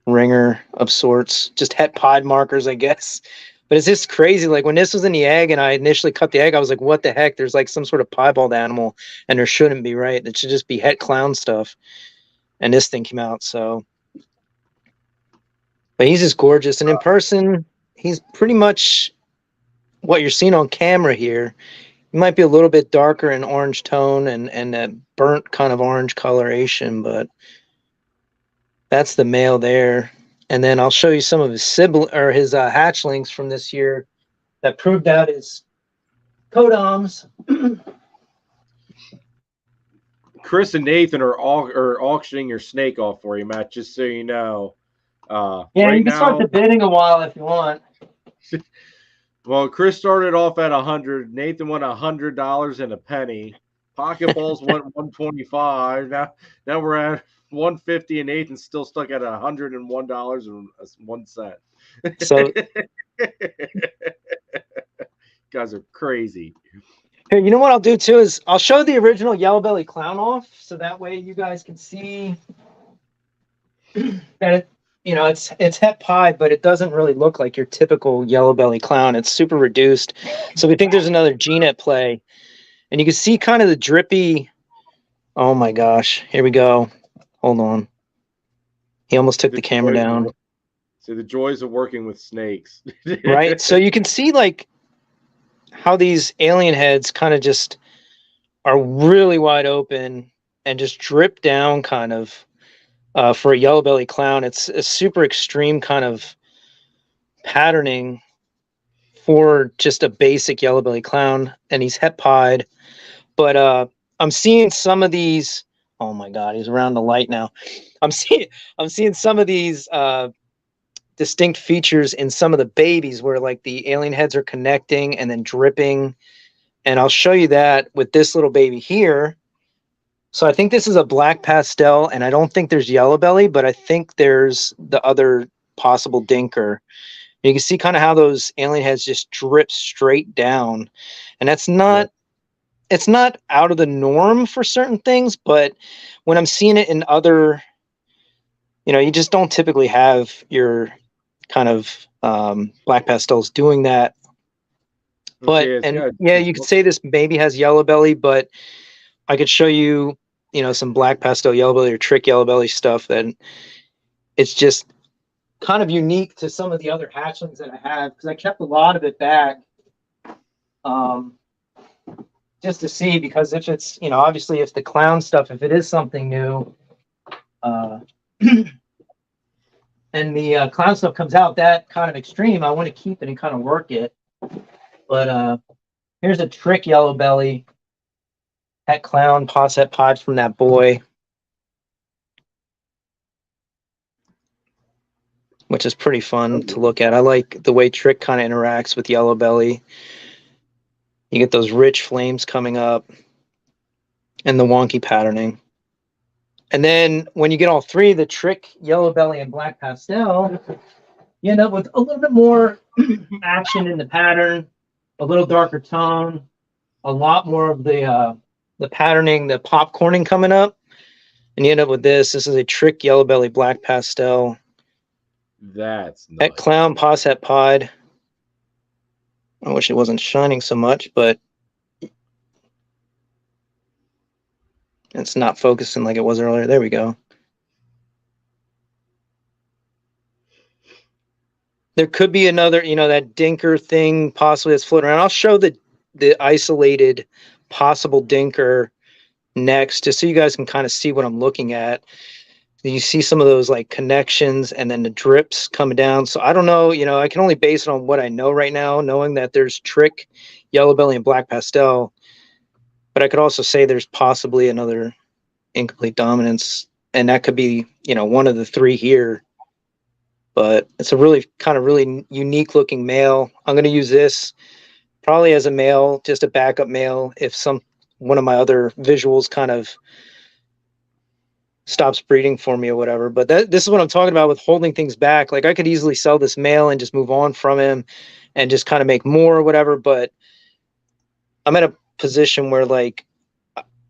ringer of sorts, just het pod markers, I guess. But it's just crazy. Like when this was in the egg and I initially cut the egg, I was like, what the heck? There's like some sort of piebald animal and there shouldn't be, right? It should just be het clown stuff. And this thing came out. So, but he's just gorgeous. And in person, he's pretty much what you're seeing on camera here. He might be a little bit darker in orange tone and that burnt kind of orange coloration, but that's the male there. And then I'll show you some of his his hatchlings from this year that proved out his codoms. Chris and Nathan are auctioning your snake off for you, Matt, just so you know. Yeah, right, you can start the bidding a while if you want. Well, Chris started off at $100. Nathan won $100 and a penny. Pocket balls went $125. Now we're at $150, and Nathan's still stuck at $101.01. So, guys are crazy. Here, you know what I'll do too is I'll show the original yellow belly clown off, so that way you guys can see that it's het pied, but it doesn't really look like your typical yellow belly clown. It's super reduced, so we think there's another gene at play, and you can see kind of the drippy. Oh my gosh! Here we go. Hold on. He almost took the camera down. So the joys of working with snakes, right? So you can see like how these alien heads kind of just are really wide open and just drip down kind of for a yellow belly clown. It's a super extreme kind of patterning for just a basic yellow belly clown, and he's het pied. But I'm seeing some of these. Oh my God, he's around the light now. I'm seeing some of these distinct features in some of the babies where like the alien heads are connecting and then dripping. And I'll show you that with this little baby here. So I think this is a black pastel, and I don't think there's yellow belly, but I think there's the other possible dinker. You can see kind of how those alien heads just drip straight down. And that's not, it's not out of the norm for certain things, but when I'm seeing it in other, you just don't typically have your kind of black pastels doing that. But you could say this maybe has yellow belly, but I could show you, some black pastel yellow belly or trick yellow belly stuff that it's just kind of unique to some of the other hatchlings that I have, because I kept a lot of it back just to see, because if it's, obviously if the clown stuff, if it is something new, and the clown stuff comes out that kind of extreme, I want to keep it and kind of work it. But here's a trick yellow belly, het clown, posset pods from that boy, which is pretty fun to look at. I like the way trick kind of interacts with yellow belly. You get those rich flames coming up and the wonky patterning. And then when you get all three, the trick, yellow belly, and black pastel, you end up with a little bit more action in the pattern, a little darker tone, a lot more of the patterning, the popcorning coming up. And you end up with this. This is a trick yellow belly, black pastel. That's nice. That clown posset pod. I wish it wasn't shining so much, but it's not focusing like it was earlier. There we go. There could be another, that dinker thing possibly that's floating around. I'll show the isolated possible dinker next, just so you guys can kind of see what I'm looking at. You see some of those like connections and then the drips coming down. So I don't know, I can only base it on what I know right now, knowing that there's trick, yellow belly, and black pastel. But I could also say there's possibly another incomplete dominance, and that could be, one of the three here. But it's a really unique looking male. I'm going to use this probably as a male, just a backup male, if one of my other visuals kind of stops breeding for me or whatever. But this is what I'm talking about with holding things back. Like I could easily sell this male and just move on from him and just kind of make more or whatever. But I'm at a position where like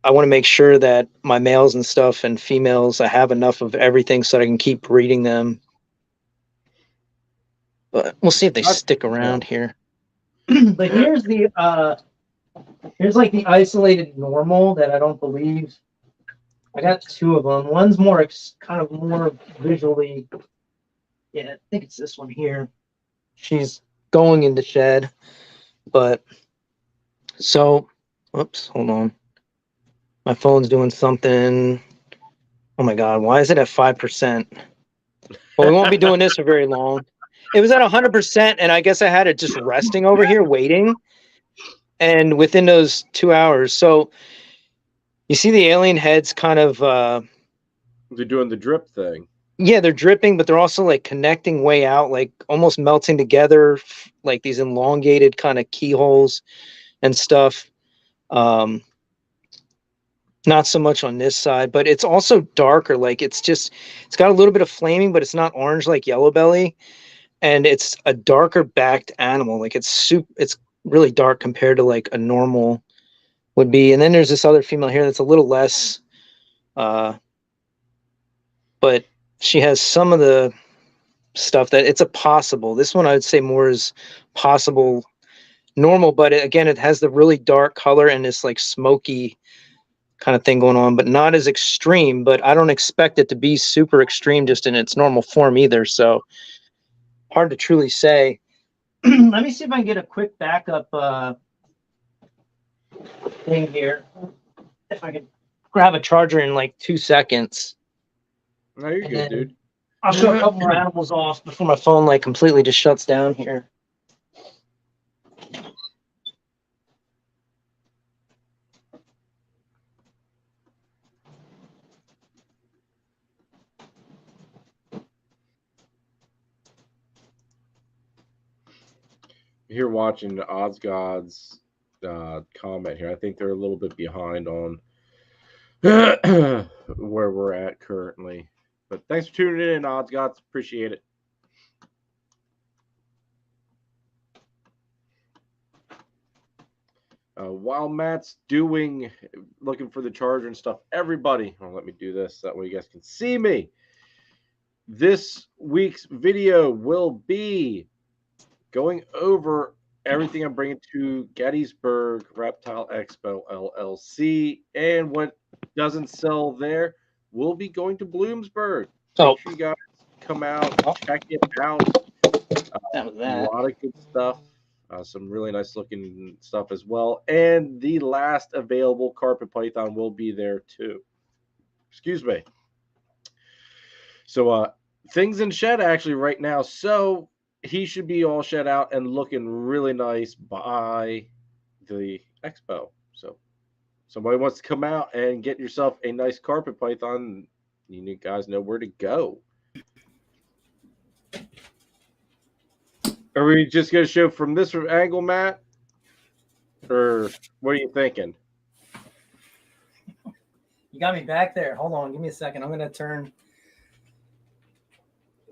I want to make sure that my males and stuff and females, I have enough of everything so that I can keep breeding them. But we'll see if they stick around here. But here's like the isolated normal that I don't believe. I got 2 of them. One's more kind of more visually. Yeah, I think it's this one here. She's going in the shed, but so, whoops, hold on. My phone's doing something. Oh my God, why is it at 5%? Well, we won't be doing this for very long. It was at 100%, and I guess I had it just resting over here waiting. And within those 2 hours, so you see the alien heads kind of they're doing the drip thing. Yeah, they're dripping, but they're also like connecting way out, like almost melting together, like these elongated kind of keyholes and stuff. Not so much on this side, but it's also darker. Like it's got a little bit of flaming, but it's not orange like yellow belly. And it's a darker backed animal. Like it's really dark compared to like a normal would be. And then there's this other female here that's a little less, but she has some of the stuff that it's a possible. This one I would say more is possible normal, but again, it has the really dark color and this like smoky kind of thing going on, but not as extreme. But I don't expect it to be super extreme just in its normal form either. So hard to truly say. Let me see if I can get a quick backup thing here. If I could grab a charger in like 2 seconds. No, you're good, dude. I'll show a couple more animals off before my phone like completely just shuts down here. Here watching the Odds Gods comment here. I think they're a little bit behind on where we're at currently. But thanks for tuning in, Odds Gods. Appreciate it. While Matt's looking for the charger and stuff, everybody, let me do this. That way you guys can see me. This week's video will be going over everything I'm bringing to Gettysburg Reptile Expo LLC, and what doesn't sell there will be going to Bloomsburg. Make sure you guys come out, check it out. A lot of good stuff. Some really nice looking stuff as well. And the last available carpet python will be there too. Excuse me. So things in shed actually right now. So he should be all shed out and looking really nice by the expo. So somebody wants to come out and get yourself a nice carpet python, you guys know where to go. Are we just going to show from this angle, Matt? Or what are you thinking? You got me back there. Hold on. Give me a second. I'm going to turn.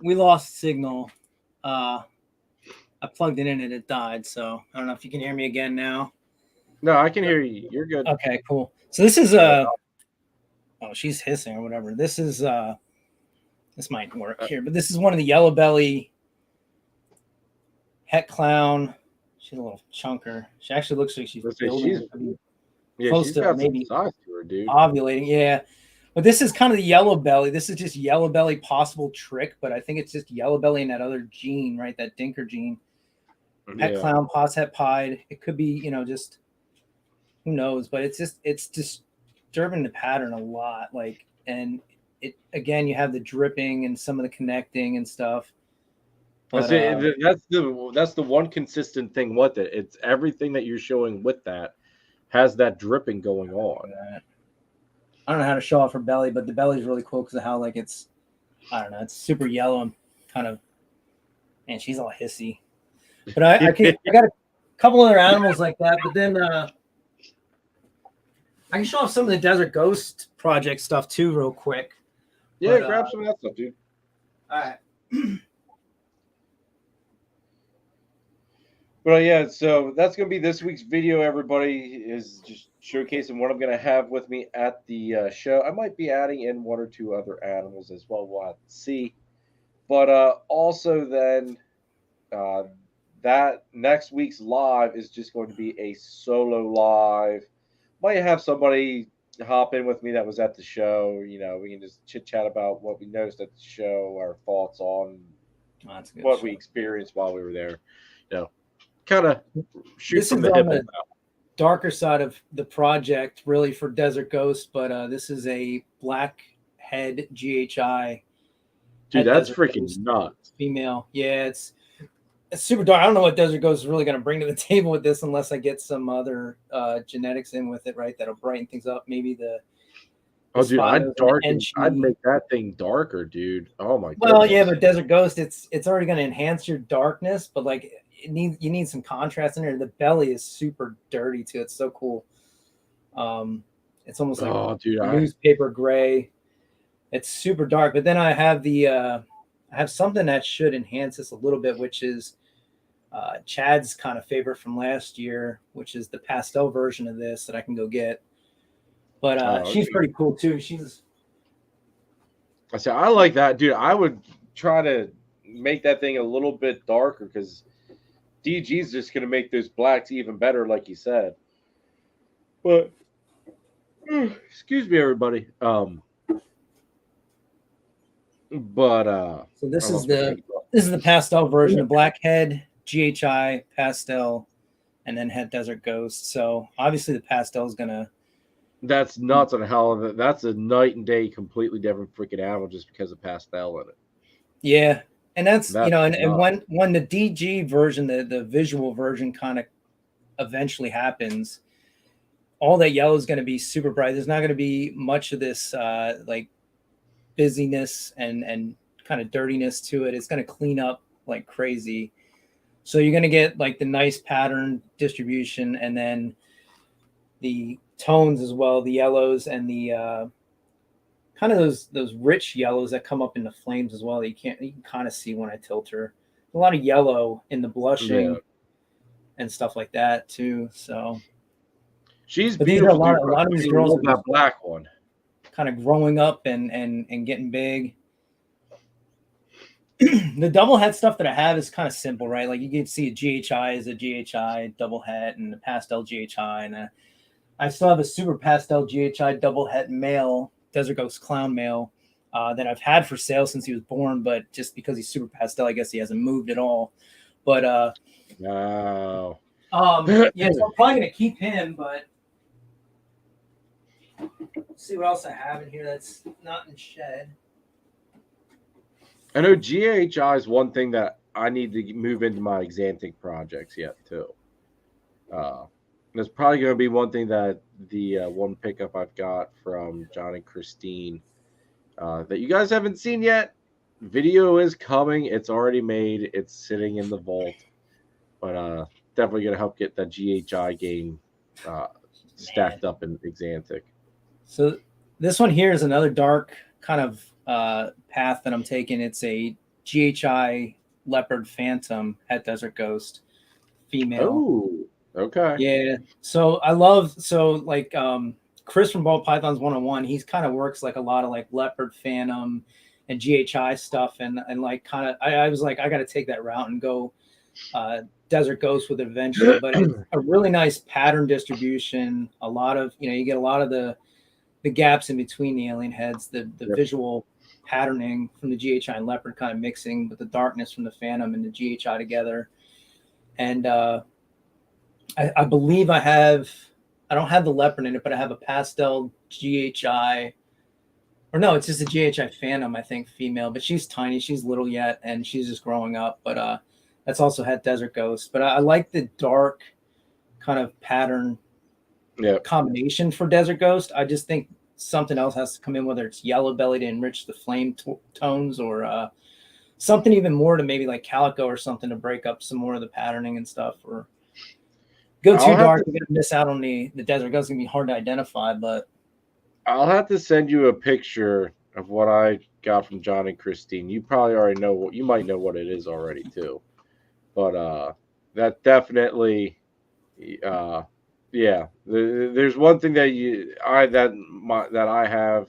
We lost signal. I plugged it in and it died. So I don't know if you can hear me again now. No, I can hear you. You're good. Okay, cool. So this is oh, she's hissing or whatever. This is this might work here, but this is one of the yellow belly het clown. She's a little chunker. She actually looks like she's building. Close to maybe size to her, dude. Ovulating. Yeah. But this is kind of the yellow belly. This is just yellow belly possible trick, but I think it's just yellow belly and that other gene, right? That dinker gene. Het clown, pos het pied. It could be, just who knows, but it's disturbing the pattern a lot. Like, and it again, you have the dripping and some of the connecting and stuff. But, that's the one consistent thing with it. It's everything that you're showing with that has that dripping going on. I don't know how to show off her belly, but the belly is really cool because of how it's it's super yellow and kind of, man, she's all hissy. But I got a couple other animals like that, but then I can show off some of the Desert Ghost Project stuff too, real quick. Yeah, grab some of that stuff, dude. All right. But yeah, so that's gonna be this week's video. Everybody is just showcasing what I'm going to have with me at the show. I might be adding in 1 or 2 other animals as well. We'll have to see. But also then that next week's live is just going to be a solo live. Might have somebody hop in with me that was at the show. You know, we can just chit chat about what we noticed at the show, our thoughts on what we experienced while we were there. You know, kind of shoot from the hip. The darker side of the project, really, for Desert Ghost, but this is a black head GHI. Dude, that's freaking nuts. Female, yeah, it's super dark. I don't know what Desert Ghost is really going to bring to the table with this, unless I get some other genetics in with it, right? That'll brighten things up. Maybe the dude, I'd make that thing darker, dude. Oh my god. Well, yeah, but Desert Ghost, it's already going to enhance your darkness, but like you need some contrast in there. The belly is super dirty too. It's so cool. It's almost like newspaper gray. It's super dark. But then I have something that should enhance this a little bit, which is Chad's kind of favorite from last year, which is the pastel version of this that I can go get. But she's pretty cool too. I like that, dude. I would try to make that thing a little bit darker because DG's just going to make those blacks even better, like you said. But excuse me, everybody. So this is the pastel version of Blackhead, GHI, pastel, and then Het Desert Ghost. So obviously the pastel is gonna. That's nuts on hell of it. That's a night and day, completely different freaking animal just because of pastel in it. Yeah, and that's and when the DG version, the visual version, kind of eventually happens, all that yellow is going to be super bright. There's not going to be much of this like busyness and kind of dirtiness to it. It's going to clean up like crazy. So you're going to get like the nice pattern distribution, and then the tones as well, the yellows and the kind of those rich yellows that come up in the flames as well. You can kind of see when I tilt her. A lot of yellow in the blushing and stuff like that too. So she's beautiful. A lot of these girls are that black one kind of growing up and getting big. The double het stuff that I have is kind of simple, right? Like you can see a GHI is a GHI double het and a pastel GHI, and I still have a super pastel GHI double het male, Desert Ghost clown male, that I've had for sale since he was born, but just because he's super pastel, I guess he hasn't moved at all. But wow. Yeah, so I'm probably gonna keep him, but let's see what else I have in here that's not in shed. I know GHI is one thing that I need to move into my Xanthic projects yet too. There's probably going to be one thing that the one pickup I've got from John and Christine that you guys haven't seen yet. Video is coming. It's already made. It's sitting in the vault. But definitely going to help get that GHI game stacked up in Xanthic. So this one here is another dark kind of path that I'm taking. It's a GHI Leopard Phantom Het Desert Ghost female. Oh. Okay. Yeah. So I love like Chris from Ball Pythons 101, he's kind of works like a lot of like Leopard Phantom and GHI stuff, and like kind of I was like, I got to take that route and go Desert Ghost with it eventually. But it's a really nice pattern distribution. A lot of you get a lot of the gaps in between the alien heads, the visual patterning from the GHI and Leopard kind of mixing with the darkness from the Phantom and the GHI together. And I believe I don't have the Leopard in it, but I have a pastel GHI, or no, it's just a GHI Phantom, I think, female, but she's tiny. She's little yet, and she's just growing up. But that's also Het Desert Ghost. But I like the dark kind of pattern combination for Desert Ghost. I just think something else has to come in, whether it's yellow belly to enrich the flame tones, or something even more to maybe like calico or something to break up some more of the patterning and stuff, or go too dark, you're gonna miss out on the Desert Ghost. It's gonna be hard to identify, but I'll have to send you a picture of what I got from John and Christine. You probably already know you might know what it is already too. But that definitely Yeah, there's one thing that I have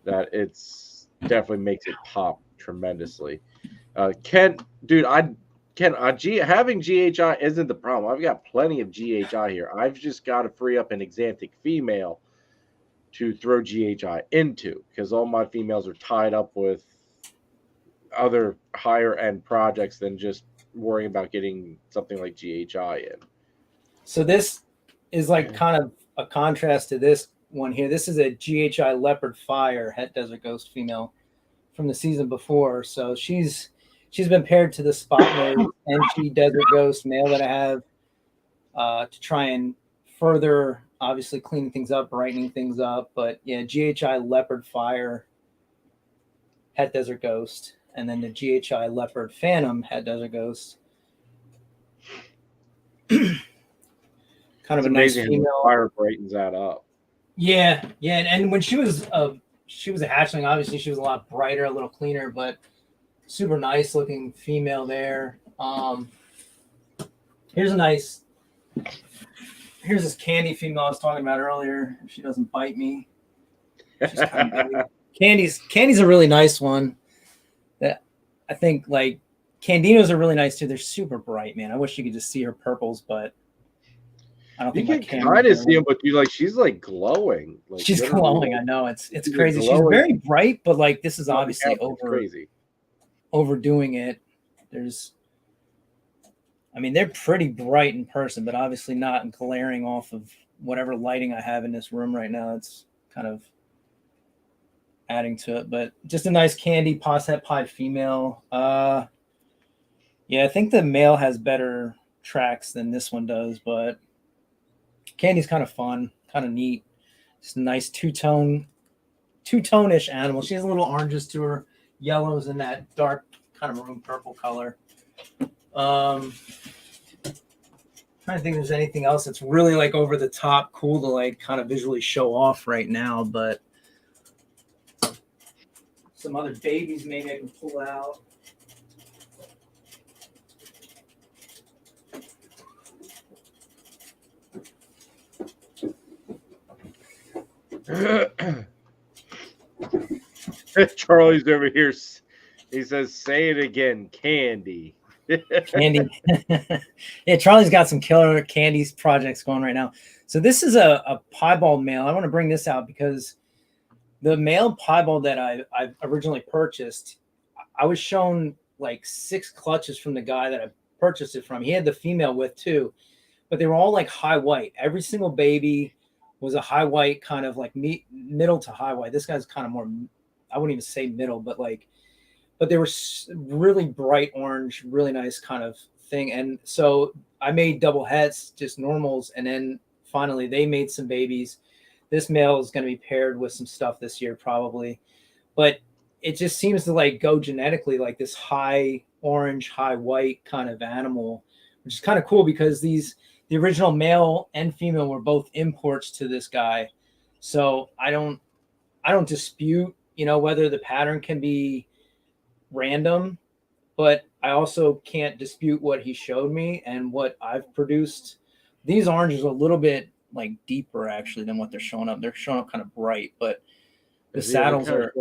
that it's definitely makes it pop tremendously. Dude, having GHI isn't the problem. I've got plenty of GHI here. I've just got to free up an exanthic female to throw GHI into, because all my females are tied up with other higher end projects than just worrying about getting something like GHI in. So this is like kind of a contrast to this one here. This is a GHI Leopard Fire Het Desert Ghost female from the season before. So she's been paired to the Spot Nose NG Desert Ghost male that I have to try and further, obviously, cleaning things up, brightening things up. But yeah, GHI Leopard Fire Het Desert Ghost, and then the GHI Leopard Phantom Het Desert Ghost. Kind of a nice female. Fire brightens that up. Yeah, and when she was a hatchling, obviously she was a lot brighter, a little cleaner, but super nice looking female there. Here's this candy female I was talking about earlier. If she doesn't bite me, she's kind of Candy's a really nice one. That I think, like, Candinos are really nice too. They're super bright, man. I wish you could just see her purples, but I don't think you can kind of see them, but she's like glowing. Like, she's glowing. I know it's crazy. She's very bright, but like this is obviously overdoing it. They're pretty bright in person, but obviously not glaring off of whatever lighting I have in this room right now. It's kind of adding to it, but just a nice candy posset pied female. Yeah, I think the male has better tracks than this one does, but Candy's kind of fun, kind of neat. Just a nice two-tone-ish animal. She has a little oranges to her, yellows, and that dark kind of maroon purple color. Trying to think if there's anything else that's really like over the top cool to like kind of visually show off right now, but some other babies maybe I can pull out. Charlie's over here. He says, "Say it again, Candy." Candy. Yeah, Charlie's got some killer candies projects going right now. So this is a piebald male. I want to bring this out because the male piebald that I originally purchased, I was shown like 6 clutches from the guy that I purchased it from. He had the female with too, but they were all like high white. Every single baby was a high white, kind of like middle to high white. This guy's kind of more, I wouldn't even say middle, but they were really bright orange, really nice kind of thing. And so I made double hets, just normals. And then finally they made some babies. This male is going to be paired with some stuff this year, probably, but it just seems to like go genetically like this high orange, high white kind of animal, which is kind of cool because the original male and female were both imports to this guy. So I don't dispute, whether the pattern can be random, but I also can't dispute what he showed me and what I've produced. These oranges are a little bit like deeper actually than what they're showing up. They're showing up kind of bright, but the saddles are,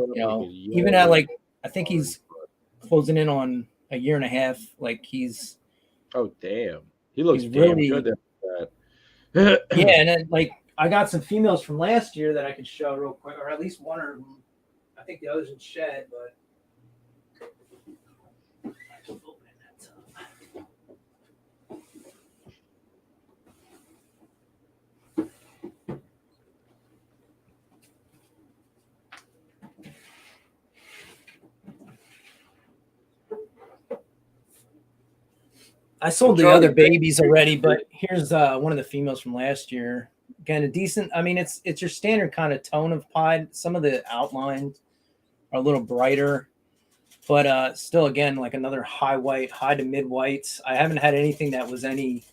even at like, I think he's closing in on a year and a half. Like he's, oh damn, he looks really good at that. Yeah, and then like I got some females from last year that I could show real quick, or at least one of them. I think the other's in shed, but I sold the other babies already, but here's one of the females from last year. Again, a decent. I mean, it's your standard kind of tone of pied. Some of the outlines are a little brighter, but still, again, like another high white, high to mid whites. I haven't had anything that was any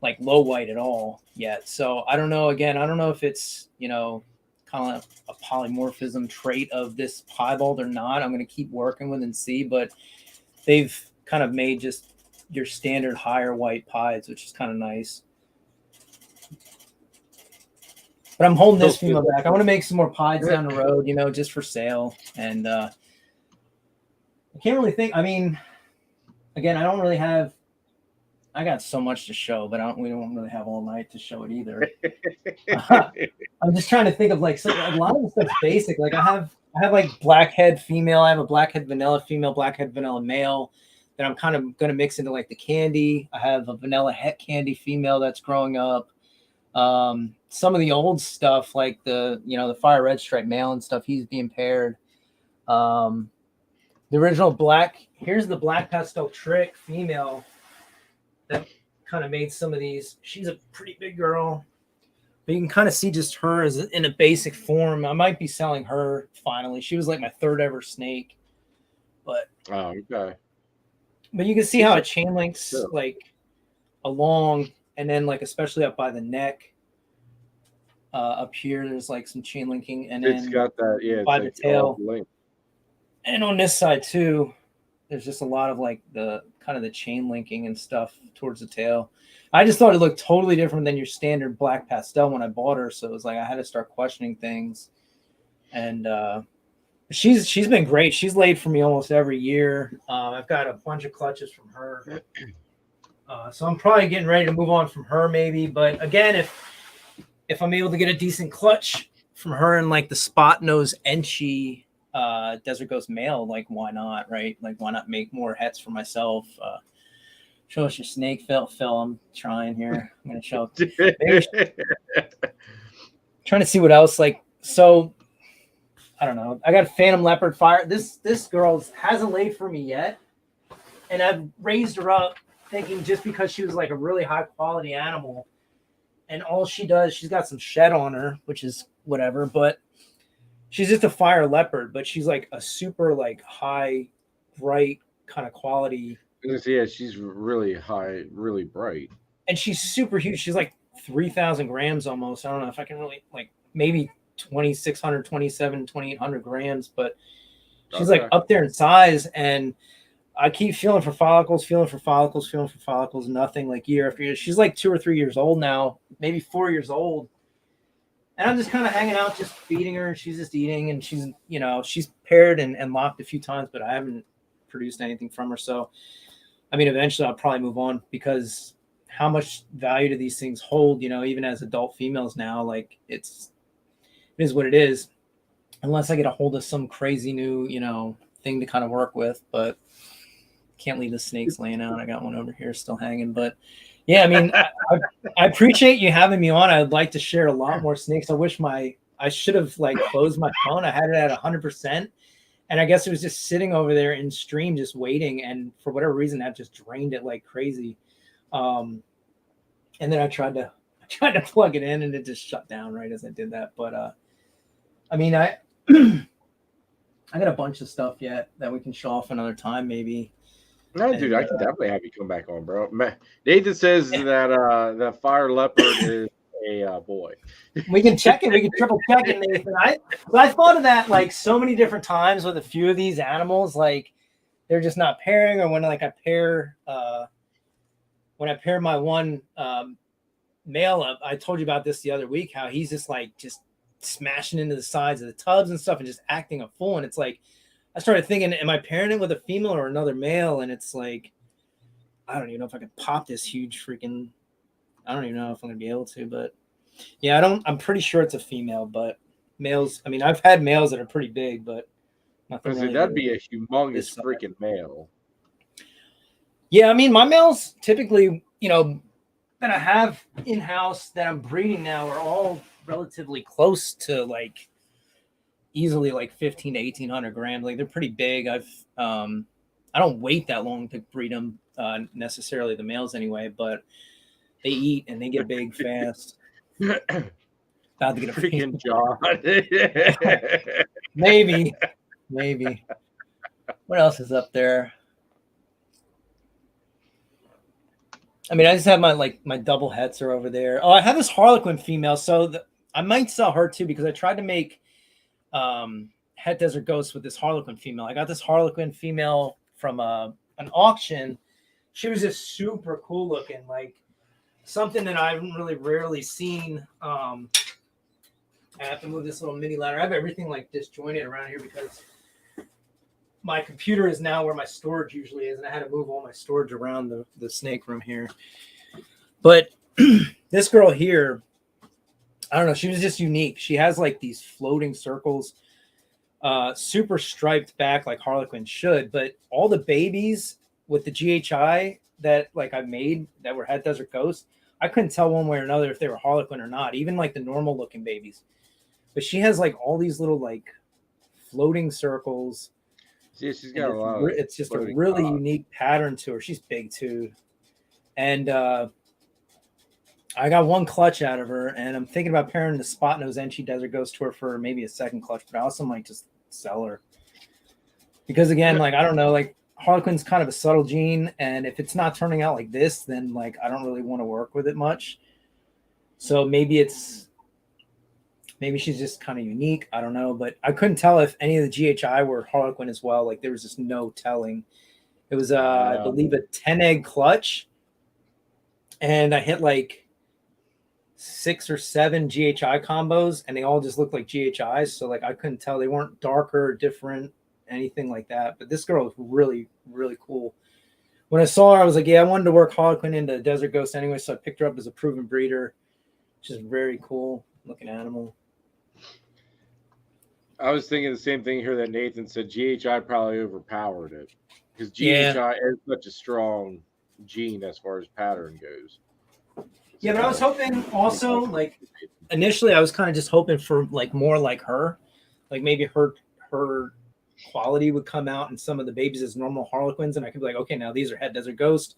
like low white at all yet. So I don't know. Again, I don't know if it's kind of a polymorphism trait of this piebald or not. I'm going to keep working with and see, but they've kind of made just your standard higher white pies, which is kind of nice. But I'm holding this female back. I want to make some more pieds down the road, you know, just for sale. And I can't really think. I mean, again, I don't really have. I got so much to show, but we don't really have all night to show it either. I'm just trying to think of like a lot of the stuff's basic. Like I have like blackhead female. I have a blackhead vanilla female, blackhead vanilla male that I'm kind of going to mix into like the candy. I have a vanilla het candy female that's growing up. Some of the old stuff like the fire red stripe male and stuff, he's being paired. The original here's the black pastel trick female that kind of made some of these. She's a pretty big girl, but you can kind of see just her as in a basic form. I might be selling her finally. She was like my third ever snake, but okay. But you can see how it chain links like along, and then like especially up by the neck, up here there's like some chain linking, and it's then got that by the tail, and on this side too. There's just a lot of like the kind of the chain linking and stuff towards the tail. I just thought it looked totally different than your standard black pastel when I bought her. So it was like I had to start questioning things. And she's been great. She's laid for me almost every year. I've got a bunch of clutches from her. So I'm probably getting ready to move on from her maybe. But again, if I'm able to get a decent clutch from her and like the spot nose Enchi Desert Ghost male, like why not, right? Like why not make more hets for myself? Show us your snake, Phil. I'm trying here. I'm gonna show trying to see what else. Like, so I don't know. I got Phantom Leopard Fire. This girl hasn't laid for me yet, and I've raised her up thinking just because she was like a really high quality animal, and all she does, she's got some shed on her, which is whatever, but she's just a fire leopard, but she's like a super like high, bright kind of quality. Yeah, she's really high, really bright. And she's super huge. She's like 3,000 grams almost. I don't know if I can really like maybe 2,600, 2,700, 2,800 grams, but she's like up there in size. And I keep feeling for follicles, nothing like year after year. She's like 2 or 3 years old now, maybe 4 years old. And I'm just kind of hanging out, just feeding her. She's just eating, and she's paired and locked a few times, but I haven't produced anything from her. So, I mean, eventually I'll probably move on because how much value do these things hold, even as adult females now, like it is what it is, unless I get a hold of some crazy new, thing to kind of work with, but can't leave the snakes laying out. I got one over here still hanging, but yeah, I mean, I appreciate you having me on. I'd like to share a lot more snakes. I wish I should have like closed my phone. I had it at 100%. And I guess it was just sitting over there in stream, just waiting. And for whatever reason, that just drained it like crazy. And then I tried to plug it in and it just shut down right as I did that. But I mean, I got a bunch of stuff yet that we can show off another time, maybe. No, dude, I can definitely have you come back on, bro. Nathan says that the fire leopard is a boy. We can check it. We can triple check it, Nathan. I thought of that like so many different times with a few of these animals, like they're just not pairing, or when like I pair my one male up. I told you about this the other week, how he's just smashing into the sides of the tubs and stuff and just acting a fool. And it's like, I started thinking, am I pairing it with a female or another male? And it's like, I don't even know if I could pop this huge freaking, I don't even know if I'm going to be able to, but yeah, I'm pretty sure it's a female, but males, I mean, I've had males that are pretty big, but nothing really. That'd be a humongous freaking male. Yeah, I mean, my males typically, that I have in-house that I'm breeding now are all relatively close to like easily like 1,500 to 1,800 grams. Like they're pretty big. I don't wait that long to breed them necessarily, the males anyway, but they eat and they get big fast. About to get a freaking John. Maybe. What else is up there? I mean, I just have my double hets are over there. Oh, I have this Harlequin female, so I might sell her too because I tried to make Het Desert Ghost with this Harlequin female. I got this Harlequin female from an auction. She was just super cool looking, like something that I've really rarely seen I have to move this little mini ladder. I have everything like disjointed around here because my computer is now where my storage usually is, and I had to move all my storage around the snake room here. But this girl here, I don't know, she was just unique. She has like these floating circles, super striped back like Harlequin should, but all the babies with the GHI that like I made that were Het Desert Ghost, I couldn't tell one way or another if they were Harlequin or not, even like the normal looking babies. But she has like all these little like floating circles. Yeah, she's got a lot of it's just a really unique pattern to her. She's big too. And I got one clutch out of her, and I'm thinking about pairing the spot nose Enchi Desert Ghost to her for maybe a second clutch, but I also might just sell her. Because again, like, I don't know, like Harlequin's kind of a subtle gene, and if it's not turning out like this, then like I don't really want to work with it much. So maybe she's just kind of unique. I don't know, but I couldn't tell if any of the GHI were Harlequin as well. Like there was just no telling. It was, I believe, a 10 egg clutch, and I hit like 6 or 7 GHI combos, and they all just looked like GHIs. So like I couldn't tell. They weren't darker, different, anything like that. But this girl was really, really cool. When I saw her, I was like, yeah, I wanted to work Harlequin into Desert Ghost anyway, so I picked her up as a proven breeder, which is very cool looking animal. I was thinking the same thing here that Nathan said. GHI probably overpowered it because GHI is such a strong gene as far as pattern goes. Yeah, but I was hoping also, like, initially I was kind of just hoping for like more like her, like maybe her quality would come out in some of the babies as normal Harlequins, and I could be like, okay, now these are Het Desert Ghost.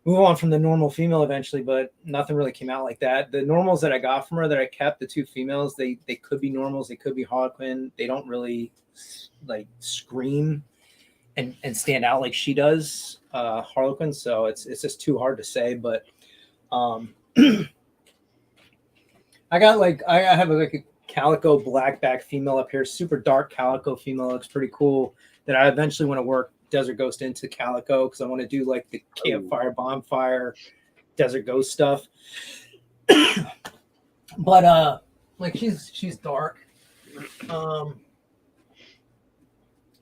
Move on from the normal female eventually, but nothing really came out like that. The normals that I got from her that I kept, the 2 females, they could be normals, they could be Harlequin. They don't really like scream and stand out like she does, Harlequin. So it's just too hard to say. But I got like I have like a calico blackback female up here, super dark calico female, looks pretty cool. That I eventually want to work Desert Ghost into calico because I want to do like the campfire, bonfire, Desert Ghost stuff. But like she's dark.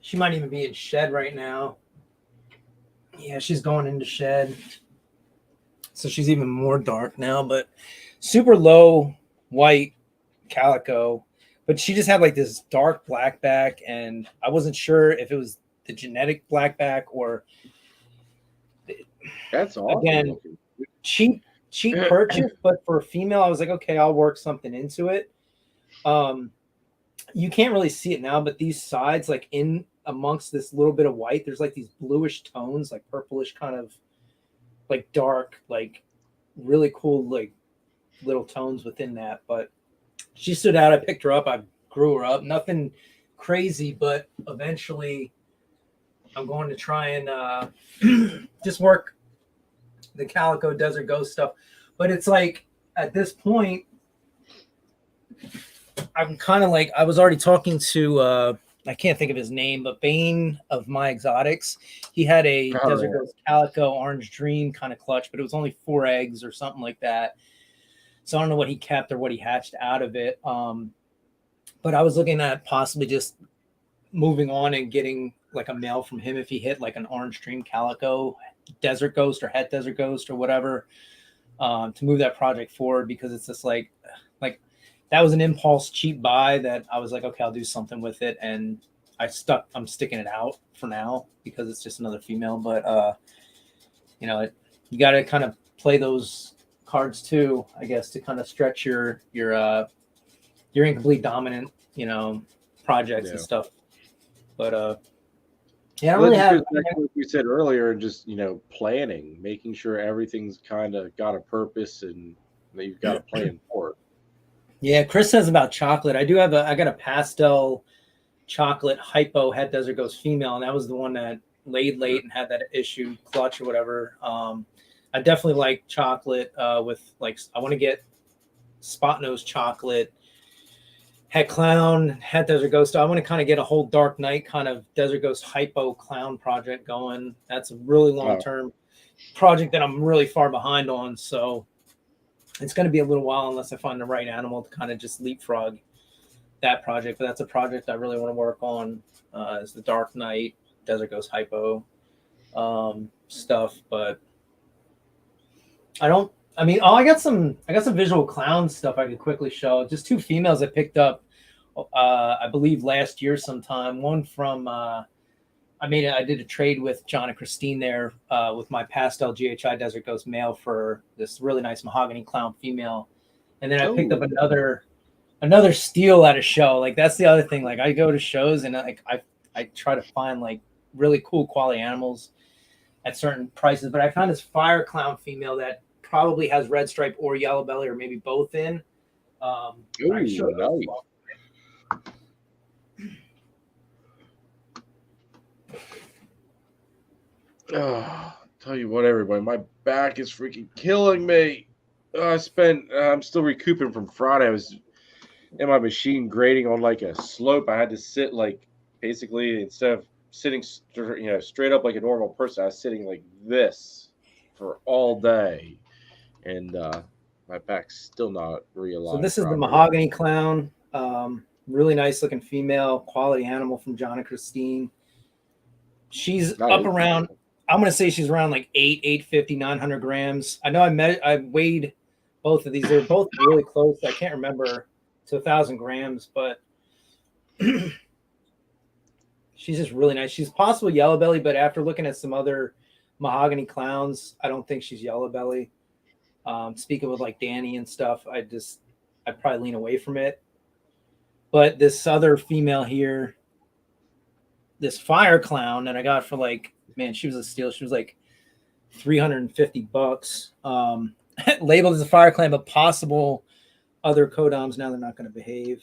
She might even be in shed right now. Yeah, she's going into shed. So she's even more dark now, but super low white calico. But she just had like this dark blackback, and I wasn't sure if it was the genetic blackback or that's awesome. Again, cheap purchase, but for a female, I was like, okay, I'll work something into it. You can't really see it now, but these sides, like in amongst this little bit of white, there's like these bluish tones, like purplish kind of like dark, like really cool, like little tones within that. But she stood out. I picked her up. I grew her up. Nothing crazy, but eventually I'm going to try and just work the calico Desert Ghost stuff. But it's like at this point, I'm kind of like, I was already talking to, I can't think of his name, but Bane of My Exotics. He had a Desert Ghost calico Orange Dream kind of clutch, but it was only 4 eggs or something like that. So I don't know what he kept or what he hatched out of it. But I was looking at possibly just moving on and getting like a male from him if he hit like an Orange Dream calico Desert Ghost or Het Desert Ghost or whatever, to move that project forward, because it's just like that was an impulse cheap buy that I was like, okay, I'll do something with it. And I'm sticking it out for now because it's just another female. But, you know, you got to kind of play those cards too, I guess, to kind of stretch your incomplete dominant, you know, projects and stuff. But, yeah, I don't really have, like we said earlier, just, you know, planning, making sure everything's kind of got a purpose and that you've got a plan for it. Yeah, Chris says about chocolate. I got a pastel chocolate hypo Het Desert Ghost female, and that was the one that laid late and had that issue clutch or whatever. I definitely like chocolate with like, I want to get spot nose chocolate, Het Clown, Het Desert Ghost. I want to kind of get a whole Dark Knight kind of Desert Ghost hypo clown project going. That's a really long-term project that I'm really far behind on. So it's going to be a little while unless I find the right animal to kind of just leapfrog that project. But that's a project I really want to work on. Is the Dark Knight, Desert Ghost Hypo stuff. But I got some visual clown stuff I could quickly show. Just 2 females I picked up, I believe last year sometime. One from I did a trade with John and Christine there with my pastel GHI Desert Ghost male for this really nice mahogany clown female, and then I picked up another steal at a show. Like that's the other thing. Like I go to shows and I try to find like really cool quality animals at certain prices, but I found this fire clown female that probably has red stripe or yellow belly or maybe both in. Nice. Oh, tell you what, everybody, my back is freaking killing me. I'm still recouping from Friday. I was in my machine grading on like a slope. I had to sit like basically instead of sitting straight up like a normal person, I was sitting like this for all day, and my back's still not realized. So this is the mahogany clown. Really nice looking female, quality animal from John and Christine. She's up around, I'm going to say she's around like 850, 900 grams. I know I weighed both of these. They're both really close. I can't remember to 1,000 grams, but she's just really nice. She's possible yellow belly, but after looking at some other mahogany clowns, I don't think she's yellow belly. Speaking with like Danny and stuff, I'd probably lean away from it. But this other female here, this fire clown that I got for like, man, she was a steal. She was like $350. Labeled as a fire clown, but possible other codoms. Now they're not going to behave.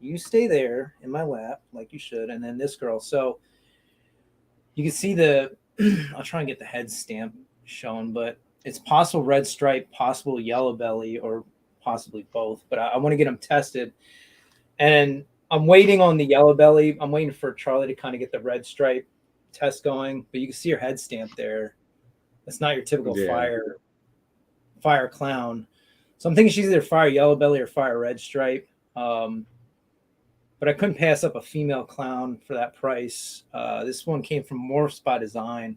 You stay there in my lap like you should. And then this girl. So you can see I'll try and get the head stamp shown, but it's possible red stripe, possible yellow belly, or possibly both. But I want to get them tested. And I'm waiting on the yellow belly. I'm waiting for Charlie to kind of get the red stripe test going. But you can see her head stamp there. That's not your typical fire clown. So I'm thinking she's either fire yellow belly or fire red stripe. But I couldn't pass up a female clown for that price. This one came from Morphs by Design.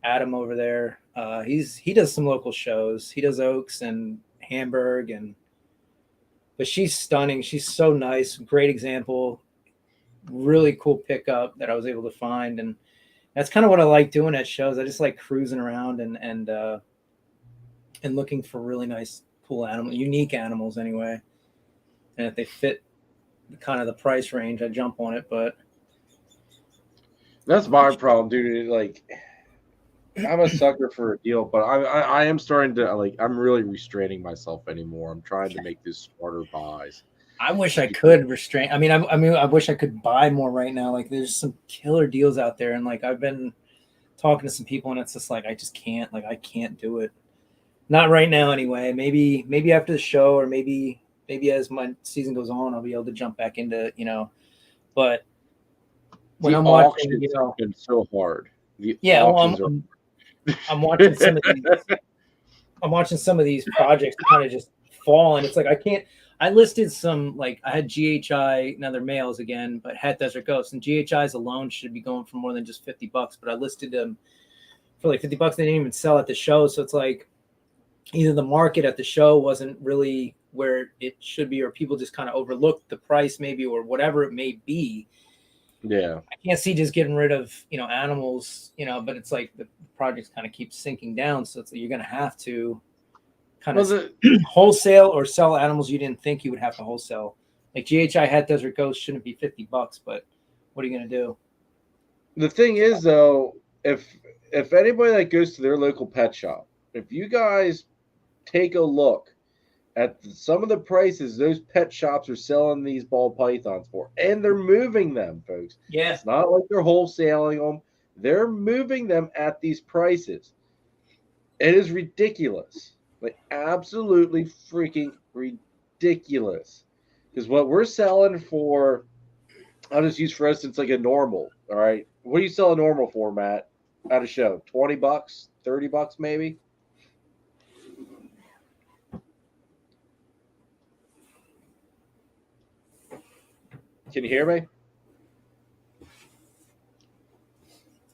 Adam over there. He does some local shows. He does Oaks and Hamburg, but she's stunning. She's so nice. Great example. Really cool pickup that I was able to find, and that's kind of what I like doing at shows. I just like cruising around and looking for really nice, cool unique animals anyway. And if they fit kind of the price range, I jump on it. But that's my problem, dude. Like, I'm a sucker for a deal, but I am starting to I'm really restraining myself anymore. I'm trying to make these smarter buys. I wish I could restrain. I wish I could buy more right now. Like there's some killer deals out there. And like, I've been talking to some people and it's just like, I just can't, I can't do it. Not right now anyway. Maybe after the show, or maybe as my season goes on, I'll be able to jump back into, but when I'm watching, it's been so hard. I'm watching some of these. I'm watching some of these projects kind of just fall, and it's like I listed some, like I had GHI, now they're males again, but Het Desert Ghosts, and GHIs alone should be going for more than just $50. But I listed them for like $50. They didn't even sell at the show, so it's like either the market at the show wasn't really where it should be, or people just kind of overlooked the price, maybe, or whatever it may be. Yeah, I can't see just getting rid of animals, but it's like the projects kind of keep sinking down, so it's like you're going to have to kind of wholesale or sell animals you didn't think you would have to wholesale. Like GHI Het Desert Ghost shouldn't be $50, but what are you going to do? The thing is, though, if anybody that goes to their local pet shop, if you guys take a look at some of the prices those pet shops are selling these ball pythons for, and they're moving them, folks. Yeah. It's not like they're wholesaling them. They're moving them at these prices. It is ridiculous. Like, absolutely freaking ridiculous. Because what we're selling for, I'll just use, for instance, like a normal, all right? What do you sell a normal for, Matt, at a show? $20, $30 maybe? Can you hear me?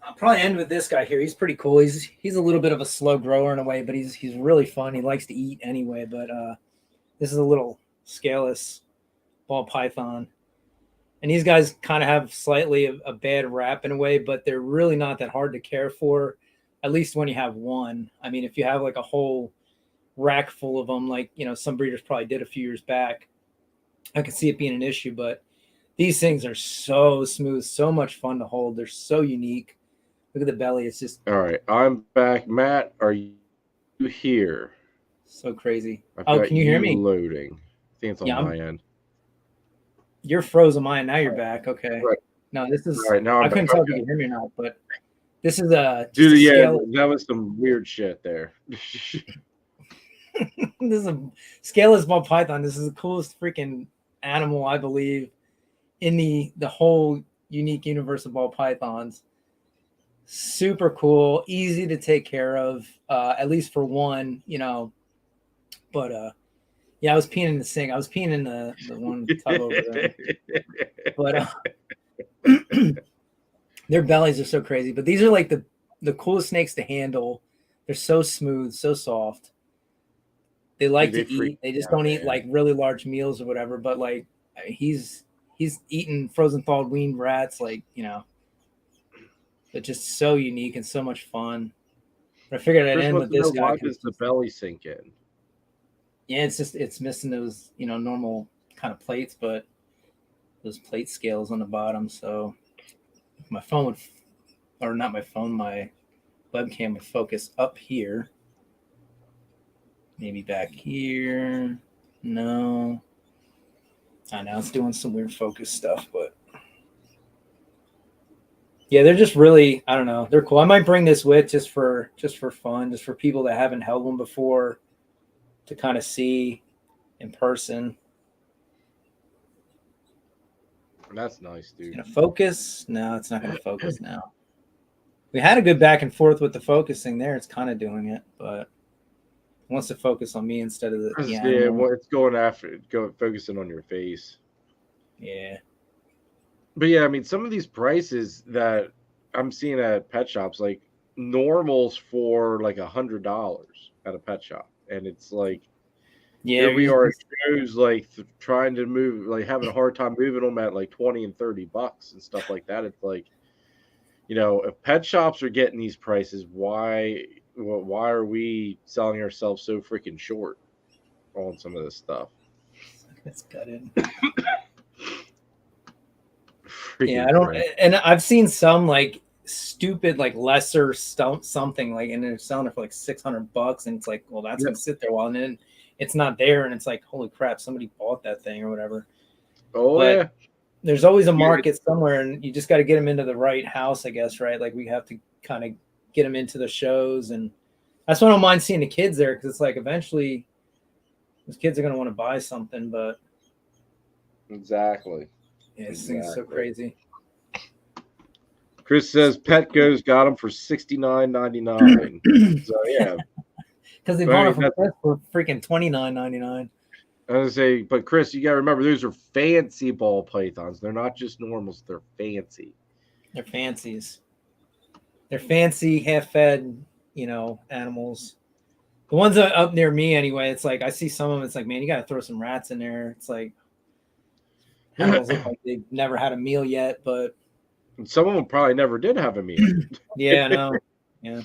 I'll probably end with this guy here. He's pretty cool. He's a little bit of a slow grower in a way, but he's really fun. He likes to eat anyway. But this is a little scaleless ball python, and these guys kind of have slightly a bad rap in a way, but they're really not that hard to care for. At least when you have one. I mean, if you have like a whole rack full of them, like some breeders probably did a few years back, I can see it being an issue. But these things are so smooth, so much fun to hold. They're so unique. Look at the belly. It's just all right. I'm back. Matt, are you here? So crazy. Can you hear me? Loading. I think it's on my end. You're frozen mine. Now you're back. Okay. Right. No, this is. Right, now I couldn't tell if you can hear me or not, but this is dude. Yeah, that was some weird shit there. This is a scaleless ball python. This is the coolest freaking animal, I believe, in the whole unique universe of ball pythons. Super cool, easy to take care of, at least for one, But yeah, I was peeing in the sink. I was peeing in the one tub over there. But their bellies are so crazy. But these are like the coolest snakes to handle. They're so smooth, so soft. They like to eat. They just don't eat like really large meals or whatever. But like he's eating frozen thawed weaned rats, like But just so unique and so much fun. But I figured I'd end with this guy. Why does the belly sink in? Yeah, it's missing those normal kind of plates, but those plate scales on the bottom. So if my phone my webcam would focus up here. Maybe back here. No. I know it's doing some weird focus stuff, but yeah, they're just really, I don't know, they're cool. I might bring this with just for fun, just for people that haven't held one before to kind of see in person. That's nice, dude. Gonna focus? No, it's not gonna focus now. We had a good back and forth with the focusing there. It's kind of doing it, but it wants to focus on me instead of it's going focusing on your face. Yeah. But yeah, I mean, some of these prices that I'm seeing at pet shops, like normals for like $100 at a pet shop, and it's like, here we are at shows like trying to move, like having a hard time moving them at like $20 and $30 and stuff like that. It's like, if pet shops are getting these prices, why are we selling ourselves so freaking short on some of this stuff? That's gutted. Yeah, I don't, and I've seen some like stupid, like lesser something like, and they're selling it for like $600, and it's like, well, that's gonna sit there a while, and then it's not there, and it's like, holy crap, somebody bought that thing or whatever. But there's always a market somewhere, and you just got to get them into the right house, I guess, right? Like we have to kind of get them into the shows, and that's why I don't mind seeing the kids there, because it's like eventually those kids are gonna want to buy something, but exactly. Yeah, this thing's so crazy. Chris says Petco's got them for $69.99. So yeah, because they bought them for freaking $29.99. I was gonna say, but Chris, you gotta remember those are fancy ball pythons. They're not just normals; they're fancy. They're fancies. They're fancy, half-fed, animals. The ones up near me, anyway. It's like I see some of them. It's like, man, you got to throw some rats in there. It's like. Animals look like they've never had a meal yet, but some of them probably never did have a meal. Yeah, no, yeah.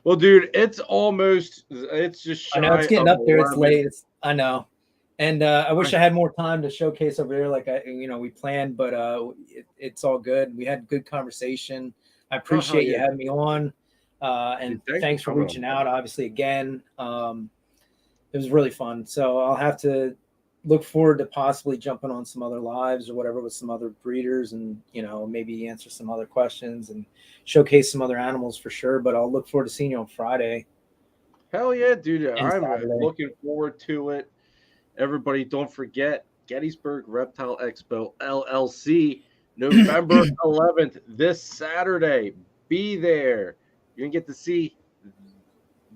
Well, dude, it's just shy. I know it's getting up there. It's late. I know, and I wish I had more time to showcase over there, like we planned, but it's all good. We had good conversation. I appreciate you having me on, and thanks for reaching out. Obviously, again, it was really fun. So I'll have to look forward to possibly jumping on some other lives or whatever with some other breeders, and maybe answer some other questions and showcase some other animals for sure. But I'll look forward to seeing you on Friday. Hell yeah, dude. I'm looking forward to it. Everybody, don't forget Gettysburg Reptile Expo LLC, November 11th, this Saturday. Be there. You're gonna get to see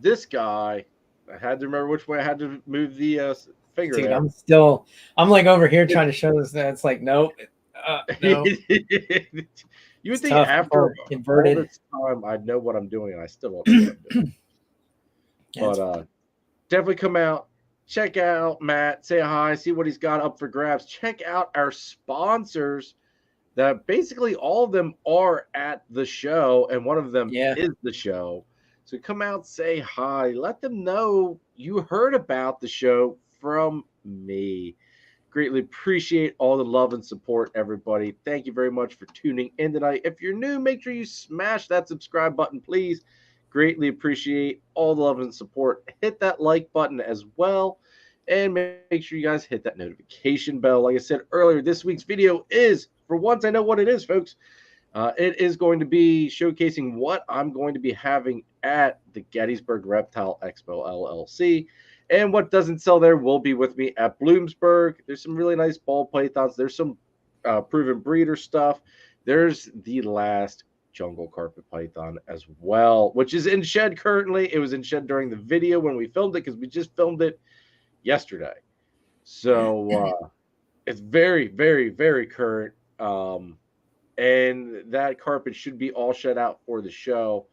this guy. I had to remember which way I had to move the finger Dude, there. I'm like over here trying to show this. That it's like, nope. No. You would think after all this time, I'd know what I'm doing, and I still don't know what I'm doing. But definitely come out, check out Matt, say hi, see what he's got up for grabs. Check out our sponsors. That basically all of them are at the show, and one of them is the show. So come out, say hi, let them know you heard about the show from me. Greatly appreciate all the love and support, everybody. Thank you very much for tuning in tonight. If you're new, make sure you smash that subscribe button, please. Greatly appreciate all the love and support. Hit that like button as well. And make sure you guys hit that notification bell. Like I said earlier, this week's video is, for once I know what it is, folks. It is going to be showcasing what I'm going to be having at the Gettysburg Reptile Expo LLC. And what doesn't sell there will be with me at Bloomsburg. There's some really nice ball pythons. There's some proven breeder stuff. There's the last jungle carpet python as well, which is in shed currently. It was in shed during the video when we filmed it because we just filmed it yesterday. So it's very, very, very current. And that carpet should be all shed out for the show.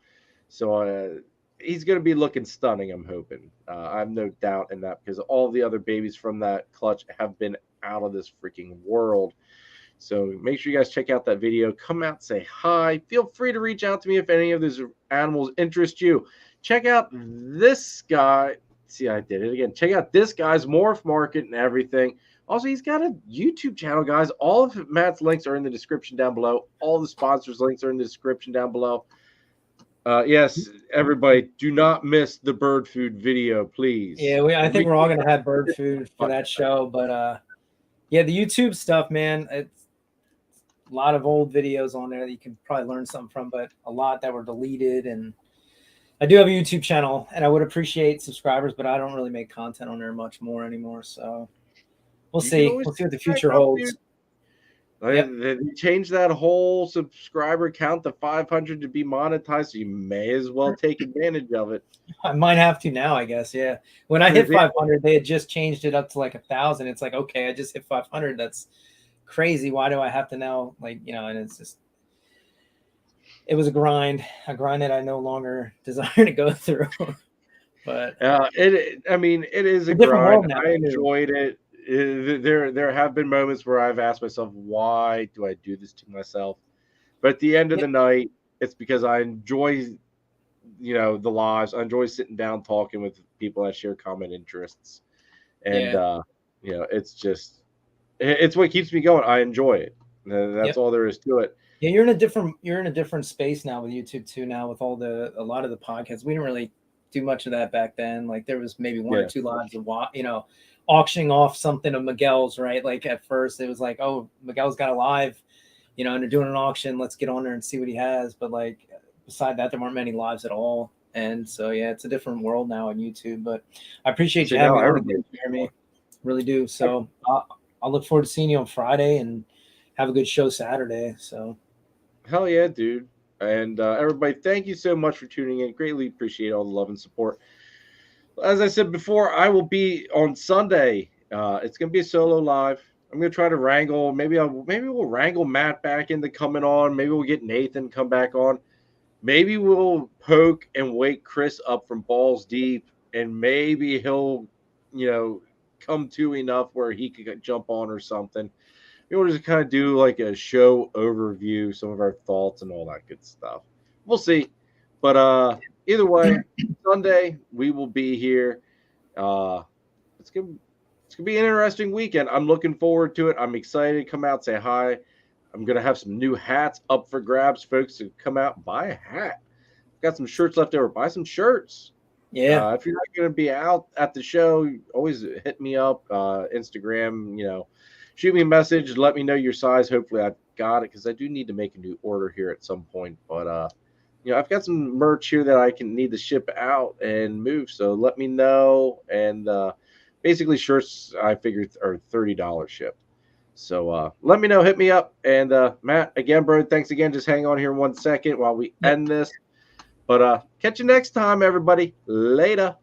So he's going to be looking stunning, I'm hoping. I have no doubt in that because all the other babies from that clutch have been out of this freaking world. So make sure you guys check out that video. Come out, say hi. Feel free to reach out to me if any of these animals interest you. Check out this guy. See, I did it again. Check out this guy's Morph Market and everything. Also, he's got a YouTube channel, guys. All of Matt's links are in the description down below. All the sponsors' links are in the description down below. Yes, everybody, do not miss the bird food video, please. Yeah, I think we're all going to have bird food for that show. But, yeah, the YouTube stuff, man, it's a lot of old videos on there that you can probably learn something from, but a lot that were deleted. And I do have a YouTube channel, and I would appreciate subscribers, but I don't really make content on there much more anymore. So we'll see. We'll see what the future holds. They changed that whole subscriber count to 500 to be monetized, so you may as well take advantage of it. I might have to now, I guess. Yeah. When I hit 500, they had just changed it up to like 1,000. It's like, okay, I just hit 500. That's crazy. Why do I have to now, like, you know? And it's just, it was a grind that I no longer desire to go through. But it is a grind. I enjoyed it. There have been moments where I've asked myself, why do I do this to myself? But at the end of the night, it's because I enjoy, the lives. I enjoy sitting down talking with people that share common interests, and it's what keeps me going. I enjoy it. That's all there is to it. Yeah, you're in a different space now with YouTube too. Now with a lot of the podcasts, we didn't really do much of that back then. Like there was maybe one or two lives of auctioning off something of Miguel's, right? Like at first it was like, oh, Miguel's got a live, and they're doing an auction. Let's get on there and see what he has. But like beside that, there weren't many lives at all. And so, yeah, it's a different world now on YouTube, but I appreciate you having me. Really do. So I'll look forward to seeing you on Friday and have a good show Saturday. So hell yeah, dude. And everybody, thank you so much for tuning in. Greatly appreciate all the love and support. As I said before, I will be on Sunday. It's going to be a solo live. I'm going to try to wrangle. Maybe we'll wrangle Matt back into coming on. Maybe we'll get Nathan come back on. Maybe we'll poke and wake Chris up from balls deep, and maybe he'll, come to enough where he could jump on or something. We'll just kind of do like a show overview, some of our thoughts and all that good stuff. We'll see. But either way, Sunday we will be here. It's gonna be an interesting weekend. I'm looking forward to it. I'm excited. Come out, say hi. I'm gonna have some new hats up for grabs, folks. To come out and buy a hat. Got some shirts left over. Buy some shirts. Yeah. If you're not gonna be out at the show, always hit me up. Instagram. Shoot me a message. Let me know your size. Hopefully I've got it because I do need to make a new order here at some point. But I've got some merch here that I can need to ship out and move. So let me know. And basically shirts I figured are $30 shipped. So let me know. Hit me up. And Matt, again, bro, thanks again. Just hang on here 1 second while we end this. But catch you next time, everybody. Later.